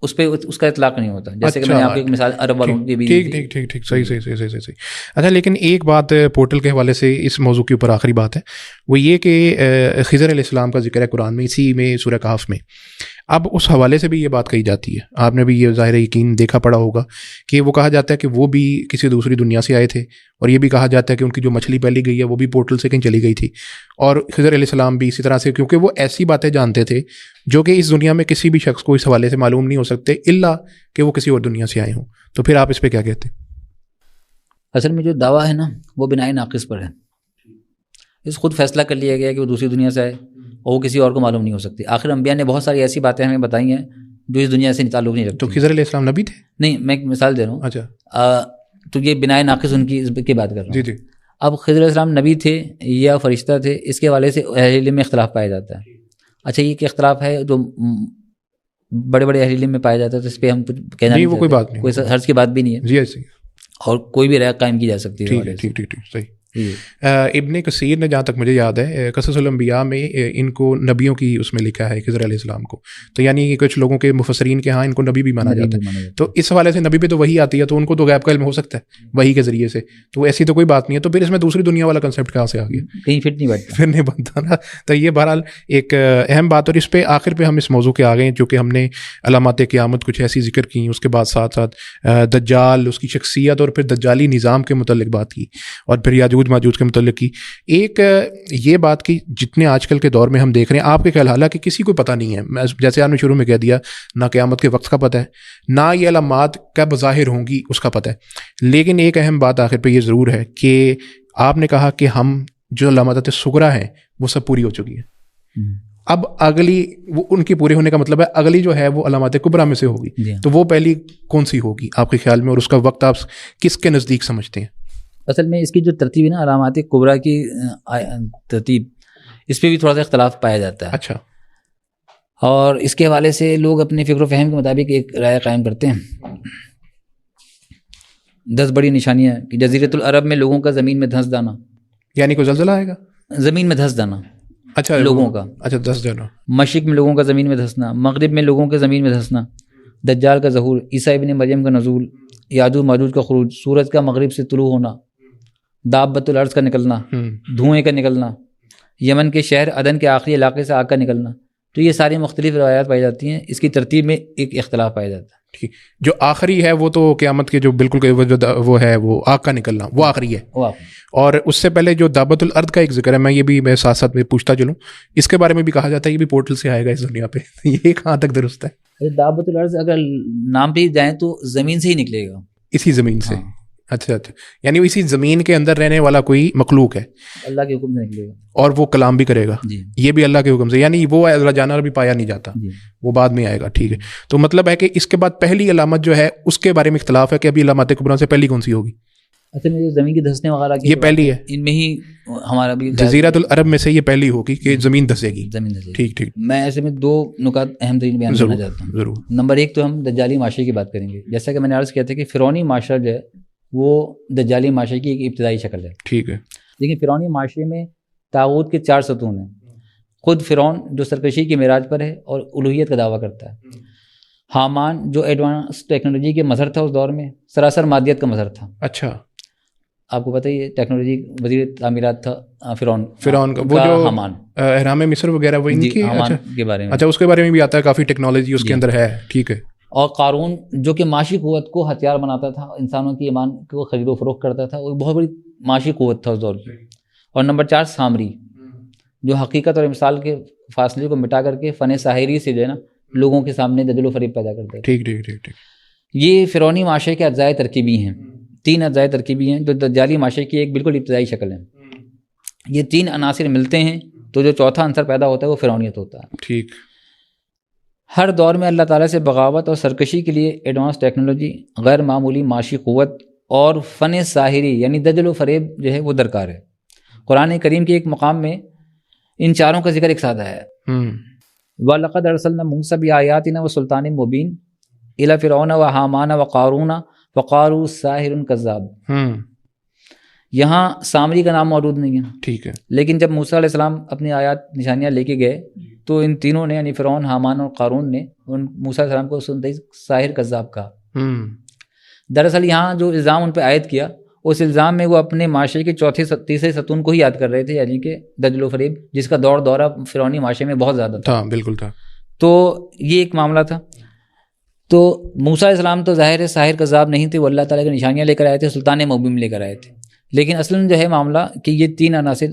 اس پہ اس کا اطلاق نہیں ہوتا، جیسے کہ میں نے آپ کو ایک مثال عرب والوں کی بھی. ٹھیک صحیح. اچھا، لیکن ایک بات پورٹل کے حوالے سے اس موضوع کے اوپر آخری بات ہے، وہ یہ کہ خضر علیہ السلام کا ذکر ہے قرآن میں، اسی میں سورہ کہف میں. اب اس حوالے سے بھی یہ بات کہی جاتی ہے، آپ نے بھی یہ ظاہر یقین دیکھا پڑا ہوگا کہ وہ کہا جاتا ہے کہ وہ بھی کسی دوسری دنیا سے آئے تھے، اور یہ بھی کہا جاتا ہے کہ ان کی جو مچھلی پہلی گئی ہے وہ بھی پورٹل سے کہیں چلی گئی تھی. اور خضر علیہ السلام بھی اسی طرح سے، کیونکہ وہ ایسی باتیں جانتے تھے جو کہ اس دنیا میں کسی بھی شخص کو اس حوالے سے معلوم نہیں ہو سکتے الا کہ وہ کسی اور دنیا سے آئے ہوں. تو پھر آپ اس پہ کیا کہتے ہیں؟ اصل میں جو دعویٰ ہے نا وہ بنائے ناقص پر ہے. اس خود فیصلہ کر لیا گیا کہ وہ دوسری دنیا سے آئے اور وہ کسی اور کو معلوم نہیں ہو سکتی. آخر انبیاء نے بہت ساری ایسی باتیں ہمیں بتائی ہیں جو اس دنیا سے تعلق نہیں رکھتی. تو خضر علیہ السلام نبی تھے؟ نہیں، میں ایک مثال دے رہا ہوں. اچھا، تو یہ بنائے ناقص ان کی بات کر رہا ہوں. جی. اب خضر علیہ السلام نبی تھے یا فرشتہ تھے، اس کے حوالے سے اہل علم میں اختلاف پایا جاتا ہے. اچھا، یہ کہ اختلاف ہے جو بڑے بڑے اہل علم میں پایا جاتا ہے، تو اس پہ ہم کچھ کہنا نہیں، وہ کوئی بات نہیں، کوئی حرج کی بات بھی نہیں ہے جی ایسے، اور کوئی بھی رائے قائم کی جا سکتی ہے. ٹھیک صحیح. ابن کثیر نے جہاں تک مجھے یاد ہے قصص الانبیاء میں ان کو نبیوں کی اس میں لکھا ہے خضر علیہ السلام کو. تو یعنی کہ کچھ لوگوں کے مفسرین کے ہاں ان کو نبی بھی مانا جاتا ہے. تو اس حوالے سے نبی پہ تو وہی آتی ہے، تو ان کو تو غیب کا علم ہو سکتا ہے وہی کے ذریعے سے، تو ایسی تو کوئی بات نہیں ہے. تو پھر اس میں دوسری دنیا والا کنسیپٹ کہاں سے آ گیا؟ کہیں پھر نہیں بنتا نا. تو یہ بہرحال ایک اہم بات، اور اس پہ آخر پہ ہم اس موضوع کے آ گئے چونکہ ہم نے علامات قیامت کچھ ایسی ذکر کی، اس کے بعد ساتھ ساتھ دجال، اس کی شخصیت اور پھر دجالی نظام کے متعلق بات کی، اور پھر یاجوج ماجوج کے متعلق کی. ایک یہ بات کی جتنے آج کل کے دور میں ہم دیکھ رہے ہیں، آپ کے خیال حالانکہ کسی کو پتہ نہیں ہے، جیسے آپ نے شروع میں کہہ دیا، نہ قیامت کے وقت کا پتہ ہے، نہ یہ علامات کب ظاہر ہوں گی اس کا پتہ ہے. لیکن ایک اہم بات آخر پہ یہ ضرور ہے کہ آپ نے کہا کہ ہم جو علامات صغریٰ ہیں وہ سب پوری ہو چکی ہیں. اب اگلی، وہ ان کے پورے ہونے کا مطلب ہے اگلی جو ہے وہ علامات کبریٰ میں سے ہوگی. تو وہ پہلی کون سی ہوگی آپ کے خیال میں، اور اس کا وقت آپ کس کے نزدیک سمجھتے ہیں؟ اصل میں اس کی جو ترتیب ہے نا، علامات کبریٰ کی ترتیب، اس پہ بھی تھوڑا سا اختلاف پایا جاتا ہے. اچھا. اور اس کے حوالے سے لوگ اپنے فکر و فہم کے مطابق ایک رائے قائم کرتے ہیں. 10 بڑی نشانیاں کہ جزیرۃ العرب میں لوگوں کا زمین میں دھنس جانا، یعنی کوئی زلزلہ آئے گا؟ زمین میں دھنس جانا. اچھا، لوگوں کا. اچھا، 10 جانا. مشرق میں لوگوں کا زمین میں دھنسنا، مغرب میں لوگوں کے زمین میں دھنسنا، دجال کا ظہور، عیسیٰ ابن مریم کا نزول، یاجوج ماجوج کا خروج، سورج کا مغرب سے طلوع ہونا، دابۃ الارض کا نکلنا، دھوئیں کا نکلنا، یمن کے شہر عدن کے آخری علاقے سے آگ کا نکلنا. تو یہ ساری مختلف روایات پائی جاتی ہیں. اس کی ترتیب میں ایک اختلاف پایا جاتا ہے. ٹھیک، جو آخری ہے وہ تو قیامت کے جو بالکل وہ ہے وہ آگ کا نکلنا، وہ آخری ہے. اور اس سے پہلے جو دابۃ الارض کا ایک ذکر ہے، میں یہ بھی میں ساتھ ساتھ میں پوچھتا چلوں، اس کے بارے میں بھی کہا جاتا ہے یہ بھی پورٹل سے آئے گا اس دنیا پہ. یہ کہاں تک درست ہے؟ دابۃ الارض اگر نام پہ جائیں تو زمین سے ہی نکلے گا، اسی زمین سے. اچھا، یعنی اسی زمین کے اندر رہنے والا کوئی مخلوق ہے، اللہ کے حکم سے نکلے گا، اور وہ کلام بھی کرے گا. یہ بھی اللہ کے حکم سے، یعنی وہ جانور بھی پایا نہیں جاتا، وہ بعد میں آئے گا. ٹھیک ہے، تو مطلب ہے کہ اس کے بعد پہلی علامت جو ہے اس کے بارے میں اختلاف ہے کہ ابھی علامات کبریٰ سے پہلی کون سی ہوگی؟ اصل میں زمین کے دھسنے وغیرہ کی یہ پہلی ہے، ان میں ہی ہمارا بھی جزیرۃ العرب میں سے یہ پہلی ہوگی کہ زمین دھسے گی. ٹھیک. میں ایسے میں 2 نکات اہم ترین بیان کرنا چاہتا ہوں. ضرور. نمبر 1 تو ہم دجالی معاشرے کی بات کریں گے. جیسا کہ میں نے عرض کیا تھا کہ فرعونی معاشرہ جو ہے وہ دجالی معاشرے کی ایک ابتدائی شکل ہے. ٹھیک ہے. لیکن فرعونی معاشرے میں طاغوت کے 4 ستون ہیں. خود فرعون جو سرکشی کی معراج پر ہے اور الوہیت کا دعویٰ کرتا ہے. حامان جو ایڈوانس ٹیکنالوجی کے مظہر تھا اس دور میں، سراسر مادیت کا مظہر تھا. اچھا، آپ کو پتہ ہی ہے ٹیکنالوجی وزیر تعمیرات تھا فرعون کا، وہ جو حامان، احرام مصر وغیرہ وہ ان کی حامان کے بارے میں. اچھا، اس کے بارے میں بھی آتا ہے، کافی ٹیکنالوجی اس کے اندر ہے. ٹھیک ہے. اور قارون جو کہ معاشی قوت کو ہتھیار بناتا تھا، انسانوں کی ایمان کو خرید و فروخت کرتا تھا، وہ بہت بڑی معاشی قوت تھا اس دور کی. اور نمبر 4 سامری، جو حقیقت اور مثال کے فاصلے کو مٹا کر کے فن ساحری سے جو ہے نا لوگوں کے سامنے دجل و فریب پیدا کرتے تھے. ٹھیک ٹھیک ٹھیک ٹھیک. یہ فرعونی معاشرے کے اجزائے ترکیبی ہیں، 3 اجزائے ترکیبی ہیں جو دجالی معاشرے کی ایک بالکل ابتدائی شکل ہے. یہ 3 عناصر ملتے ہیں تو جو چوتھا عنصر پیدا ہوتا ہے وہ فرعونیت ہوتا ہے. ٹھیک. ہر دور میں اللہ تعالیٰ سے بغاوت اور سرکشی کے لیے ایڈوانس ٹیکنالوجی، غیر معمولی معاشی قوت اور فن ساحری یعنی دجل و فریب جو ہے وہ درکار ہے. قرآن کریم کے ایک مقام میں ان چاروں کا ذکر ایک ساتھ آیا ہے. وَلَقَدْ أَرْسَلْنَا مُوسَىٰ بِآيَاتِنَا وَسُلْطَانٍ مُبِينٍ إِلَىٰ فِرْعَوْنَ وَحَامَانَ وَقَارُونَ وَقَالُوا سَاحِرٌ كَذَّابٌ. یہاں سامری کا نام موجود نہیں ہے. ٹھیک ہے. لیکن جب موسیٰ علیہ السلام اپنی آیات نشانیاں لے کے گئے تو ان تینوں نے یعنی فرعون، حامان اور قارون نے ان موسیٰ علیہ السلام کو سنتے ہی ساحر کذاب کہا. دراصل یہاں جو الزام ان پہ عائد کیا، اس الزام میں وہ اپنے معاشرے کے چوتھے تیسرے ستون کو ہی یاد کر رہے تھے، یعنی کہ دجل و فریب، جس کا دورہ فرعونی معاشرے میں بہت زیادہ تھا. بالکل تھا. تو یہ ایک معاملہ تھا. تو موسیٰ علیہ السلام تو ظاہر ہے ساحر کذاب نہیں تھے، وہ اللہ تعالیٰ کی نشانیاں لے کر آئے تھے، سلطان مبین لے کر آئے تھے. لیکن اصلاً جو ہے معاملہ کہ یہ 3 عناصر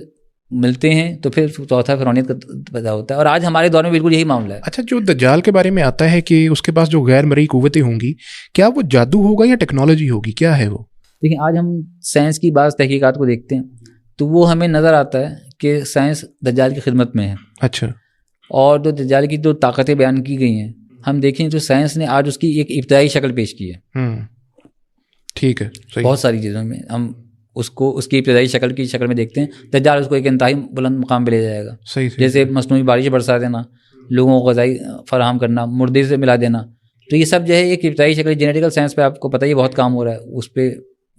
ملتے ہیں تو پھر چوتھا فرعونیت کا پیدا ہوتا ہے، اور آج ہمارے دور میں بالکل یہی معاملہ ہے. اچھا، جو دجال کے بارے میں آتا ہے کہ اس کے پاس جو غیر مرئی قوتیں ہوں گی، کیا وہ جادو ہوگا یا ٹیکنالوجی ہوگی، کیا ہے وہ؟ لیکن آج ہم سائنس کی بعض تحقیقات کو دیکھتے ہیں تو وہ ہمیں نظر آتا ہے کہ سائنس دجال کی خدمت میں ہے. اچھا. اور جو دجال کی جو طاقتیں بیان کی گئی ہیں، ہم دیکھیں تو سائنس نے آج اس کی ایک ابتدائی شکل پیش کی ہے. ٹھیک ہے. بہت ساری چیزوں میں ہم اس کی ابتدائی شکل میں دیکھتے ہیں. دجال اس کو ایک انتہائی بلند مقام پہ لے جائے گا. جیسے مصنوعی بارش برسا دینا، لوگوں کو غذائی فراہم کرنا، مردے سے ملا دینا. تو یہ سب جو ہے ایک ابتدائی شکل. جینیٹیکل سائنس پہ آپ کو پتہ ہی بہت کام ہو رہا ہے، اس پہ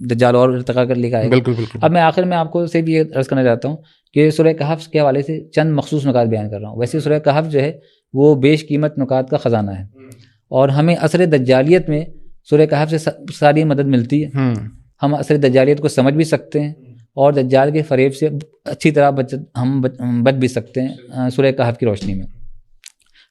دجال اور ارتقا کر لے کے آئے گا. بالکل بالکل. اب میں آخر میں آپ کو سے بھی یہ عرض کرنا چاہتا ہوں کہ سورہ کہف کے حوالے سے چند مخصوص نکات بیان کر رہا ہوں. ویسے سورہ کہف جو ہے وہ بیش قیمت نکات کا خزانہ ہے، اور ہمیں عصر دجالیت میں سورہ کہف سے ساری مدد ملتی ہے. ہم عصر دجالیت کو سمجھ بھی سکتے ہیں اور دجال کے فریب سے اچھی طرح ہم بچ بھی سکتے ہیں. سورہ کہف کی روشنی میں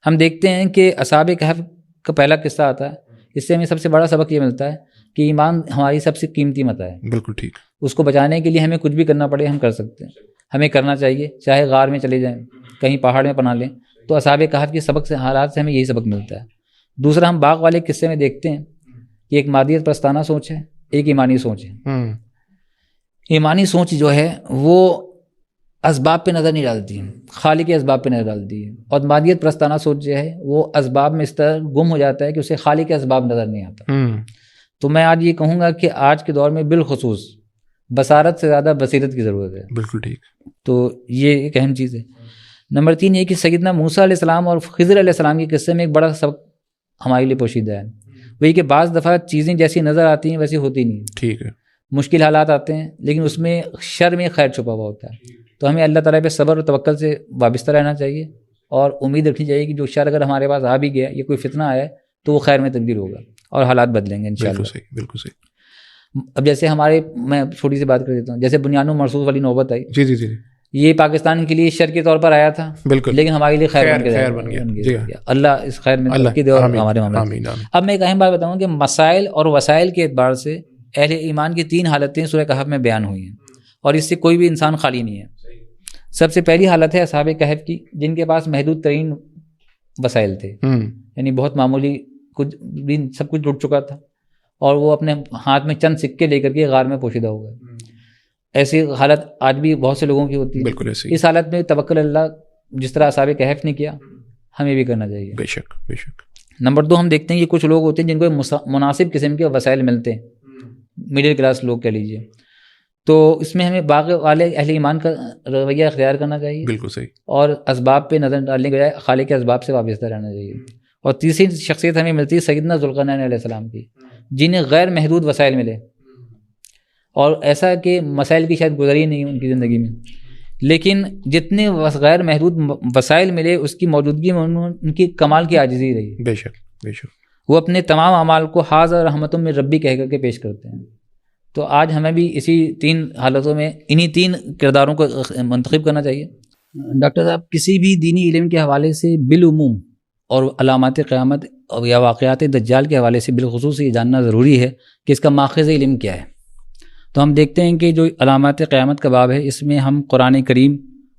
ہم دیکھتے ہیں کہ اصحاب کہف کا پہلا قصہ آتا ہے. اس سے ہمیں سب سے بڑا سبق یہ ملتا ہے کہ ایمان ہماری سب سے قیمتی متاع ہے. بالکل ٹھیک. اس کو بچانے کے لیے ہمیں کچھ بھی کرنا پڑے ہم کر سکتے ہیں، ہمیں کرنا چاہیے. چاہے غار میں چلے جائیں، کہیں پہاڑ میں پناہ لیں. تو اصحاب کہف کے سبق سے، حالات سے ہمیں یہی سبق ملتا ہے. دوسرا، ہم باغ والے قصے میں دیکھتے ہیں کہ ایک مادیت پرستانہ سوچ ہے، ایک ایمانی سوچ ہے. ایمانی سوچ جو ہے وہ اسباب پہ نظر نہیں ڈالتی ہے، خالق کے اسباب پہ نظر ڈالتی ہے. اور مادیت پرستانہ سوچ جو ہے وہ اسباب میں اس طرح گم ہو جاتا ہے کہ اسے خالق کے اسباب نظر نہیں آتا. تو میں آج یہ کہوں گا کہ آج کے دور میں بالخصوص بصارت سے زیادہ بصیرت کی ضرورت ہے. بالکل ٹھیک. تو یہ ایک اہم چیز ہے. نمبر 3 یہ کہ سیدنا موسیٰ علیہ السلام اور خضر علیہ السلام کے قصے میں ایک بڑا سبق ہمارے لیے پوشیدہ ہے. وہی کہ بعض دفعہ چیزیں جیسی نظر آتی ہیں ویسی ہوتی نہیں. ٹھیک ہے. مشکل حالات آتے ہیں لیکن اس میں شر میں خیر چھپا ہوا ہوتا ہے. تو ہمیں اللہ تعالیٰ پہ صبر اور توکل سے وابستہ رہنا چاہیے اور امید رکھنی چاہیے کہ جو شر اگر ہمارے پاس آ بھی گیا، یہ کوئی فتنہ آیا ہے تو وہ خیر میں تبدیل ہوگا اور حالات بدلیں گے انشاءاللہ. بالکل صحیح. بالکل صحیح. اب جیسے میں چھوٹی سی بات کر دیتا ہوں، جیسے بنیان و مرصوص والی نوبت آئی. جی جی جی. یہ پاکستان کے لیے شر کے طور پر آیا تھا، بالکل، لیکن ہمارے لیے خیر بن گیا. اللہ اس خیر میں ترقی دے اور ہمارے معاملات. اب میں ایک اہم بات بتاؤں کہ مسائل اور وسائل کے اعتبار سے اہل ایمان کی 3 حالتیں سورہ کہف میں بیان ہوئی ہیں، اور اس سے کوئی بھی انسان خالی نہیں ہے. سب سے پہلی حالت ہے اصحاب کہف کی، جن کے پاس محدود ترین وسائل تھے، یعنی بہت معمولی، سب کچھ لٹ چکا تھا اور وہ اپنے ہاتھ میں چند سکے لے کر کے غار میں پوشیدہ ہو گئے. ایسی حالت آج بھی بہت سے لوگوں کی ہوتی ہے. بالکل ایسی. اس حالت میں توکل اللہ جس طرح اصحاب کہف نے کیا، ہمیں بھی کرنا چاہیے. بے شک بے شک. نمبر 2 ہم دیکھتے ہیں کہ کچھ لوگ ہوتے ہیں جن کو مناسب قسم کے وسائل ملتے ہیں، مڈل کلاس لوگ کہہ لیجیے. تو اس میں ہمیں باغ والے اہل ایمان کا رویہ اختیار کرنا چاہیے. بالکل صحیح. اور اسباب پہ نظر ڈالنے کے بجائے خالق کے اسباب سے وابستہ رہنا چاہیے. اور تیسری شخصیت ہمیں ملتی ہے سیدنا ذوالقرنین علیہ السلام کی، جنہیں غیر محدود وسائل ملے، اور ایسا کہ مسائل کی شاید گزری نہیں ان کی زندگی میں، لیکن جتنے غیر محدود وسائل ملے اس کی موجودگی میں ان کی کمال کی عاجزی رہی. بے شک بے شک. وہ اپنے تمام اعمال کو حاضر رحمتوں میں ربی کہہ کر کے پیش کرتے ہیں. تو آج ہمیں بھی اسی 3 حالتوں میں انہی 3 کرداروں کو منتخب کرنا چاہیے. ڈاکٹر صاحب، کسی بھی دینی علم کے حوالے سے بالعموم اور علامات قیامت یا واقعات دجال کے حوالے سے بالخصوص یہ جاننا ضروری ہے کہ اس کا ماخذ علم کیا ہے. تو ہم دیکھتے ہیں کہ جو علامات قیامت کا باب ہے، اس میں ہم قرآن کریم،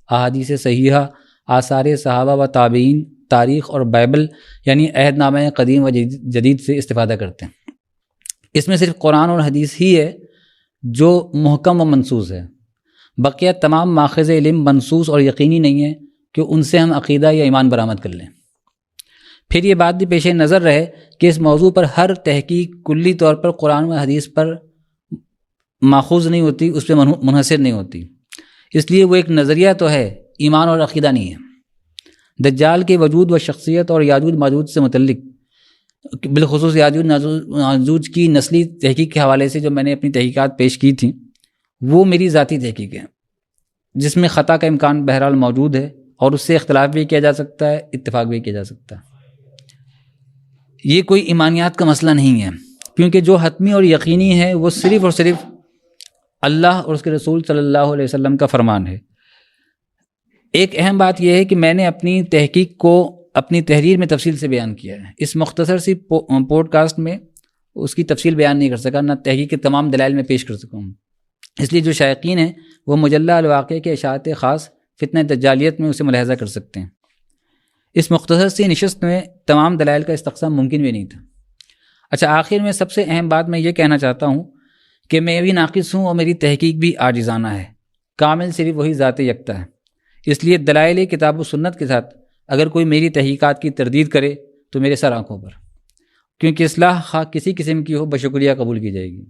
احادیث صحیحہ، آثار صحابہ و تابعین، تاریخ اور بائبل یعنی عہد نامہ قدیم و جدید سے استفادہ کرتے ہیں. اس میں صرف قرآن اور حدیث ہی ہے جو محکم و منصوص ہے. بقیہ تمام ماخذ علم منصوص اور یقینی نہیں ہے کہ ان سے ہم عقیدہ یا ایمان برآمد کر لیں. پھر یہ بات بھی پیش نظر رہے کہ اس موضوع پر ہر تحقیق کلی طور پر قرآن و حدیث پر ماخوذ نہیں ہوتی، اس پہ منحصر نہیں ہوتی. اس لیے وہ ایک نظریہ تو ہے، ایمان اور عقیدہ نہیں ہے. دجال کے وجود و شخصیت اور یاجوج ماجوج سے متعلق بالخصوص یاجوج ماجوج کی نسلی تحقیق کے حوالے سے جو میں نے اپنی تحقیقات پیش کی تھیں، وہ میری ذاتی تحقیق ہے، جس میں خطا کا امکان بہرحال موجود ہے اور اس سے اختلاف بھی کیا جا سکتا ہے، اتفاق بھی کیا جا سکتا ہے. یہ کوئی ایمانیات کا مسئلہ نہیں ہے، کیونکہ جو حتمی اور یقینی ہے وہ صرف اور صرف اللہ اور اس کے رسول صلی اللہ علیہ وسلم کا فرمان ہے. ایک اہم بات یہ ہے کہ میں نے اپنی تحقیق کو اپنی تحریر میں تفصیل سے بیان کیا ہے. اس مختصر سی پوڈ کاسٹ میں اس کی تفصیل بیان نہیں کر سکا، نہ تحقیق کے تمام دلائل میں پیش کر سکا ہوں. اس لیے جو شائقین ہیں وہ مجلہ الواقع کے اشاعت خاص فتنہ دجالیت میں اسے ملاحظہ کر سکتے ہیں. اس مختصر سی نشست میں تمام دلائل کا استقصا ممکن بھی نہیں تھا. اچھا، آخر میں سب سے اہم بات میں یہ کہنا چاہتا ہوں کہ میں بھی ناقص ہوں اور میری تحقیق بھی عاجزانہ ہے. کامل صرف وہی ذات یکتا ہے. اس لیے دلائل کتاب و سنت کے ساتھ اگر کوئی میری تحقیقات کی تردید کرے تو میرے سر آنکھوں پر، کیونکہ اصلاح خواہ کسی قسم کی ہو بشکریہ قبول کی جائے گی.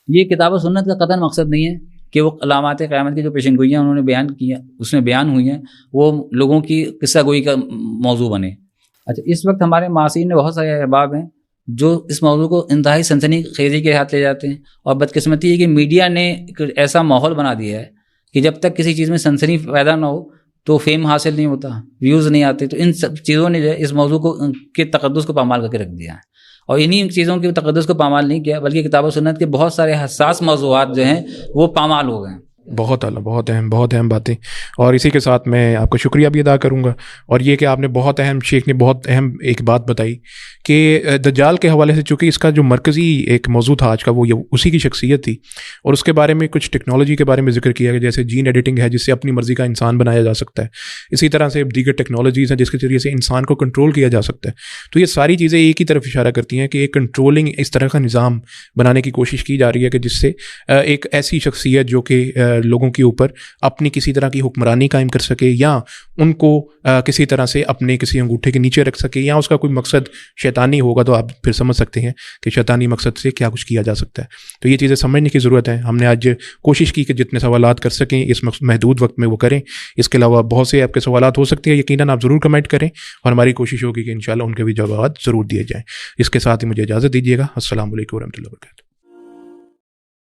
یہ کتاب و سنت کا قطعاً مقصد نہیں ہے کہ وہ علامات قیامت کی جو پیشن گوئیاں انہوں نے بیان کی ہیں، اس میں بیان ہوئی ہیں، وہ لوگوں کی قصہ گوئی کا موضوع بنے. اچھا، اس وقت ہمارے معاصرین میں بہت سارے احباب ہیں جو اس موضوع کو انتہائی سنسنی خیزی کے ہاتھ لے جاتے ہیں، اور بدقسمتی ہے کہ میڈیا نے ایک ایسا ماحول بنا دیا ہے کہ جب تک کسی چیز میں سنسنی پیدا نہ ہو تو فیم حاصل نہیں ہوتا، ویوز نہیں آتے. تو ان سب چیزوں نے جو ہے اس موضوع کو کے تقدس کو پامال کر کے رکھ دیا ہے، اور انہی چیزوں کے تقدس کو پامال نہیں کیا بلکہ کتاب و سنت کے بہت سارے حساس موضوعات جو ہیں وہ پامال ہو گئے ہیں. بہت اعلیٰ، بہت اہم باتیں. اور اسی کے ساتھ میں آپ کا شکریہ بھی ادا کروں گا، اور یہ کہ آپ نے بہت اہم، شیخ نے بہت اہم ایک بات بتائی کہ دجال کے حوالے سے، چونکہ اس کا جو مرکزی ایک موضوع تھا آج کا وہ اسی کی شخصیت تھی، اور اس کے بارے میں کچھ ٹیکنالوجی کے بارے میں ذکر کیا گیا، جیسے جین ایڈیٹنگ ہے جس سے اپنی مرضی کا انسان بنایا جا سکتا ہے. اسی طرح سے دیگر ٹیکنالوجیز ہیں جس کے ذریعے سے انسان کو کنٹرول کیا جا سکتا ہے. تو یہ ساری چیزیں ایک ہی طرف اشارہ کرتی ہیں کہ ایک کنٹرولنگ اس طرح کا نظام بنانے کی کوشش کی جا رہی ہے کہ جس سے ایک ایسی شخصیت جو کہ لوگوں کے اوپر اپنی کسی طرح کی حکمرانی قائم کر سکے، یا ان کو کسی طرح سے اپنے کسی انگوٹھے کے نیچے رکھ سکے، یا اس کا کوئی مقصد شیطانی ہوگا، تو آپ پھر سمجھ سکتے ہیں کہ شیطانی مقصد سے کیا کچھ کیا جا سکتا ہے. تو یہ چیزیں سمجھنے کی ضرورت ہے. ہم نے آج کوشش کی کہ جتنے سوالات کر سکیں اس محدود وقت میں وہ کریں. اس کے علاوہ بہت سے آپ کے سوالات ہو سکتے ہیں، یقیناً آپ ضرور کمنٹ کریں، اور ہماری کوشش ہوگی کہ انشاءاللہ ان کے بھی جوابات ضرور دیے جائیں. اس کے ساتھ ہی مجھے اجازت دیجیے گا. السلام علیکم ورحمۃ اللہ وبرکاتہ.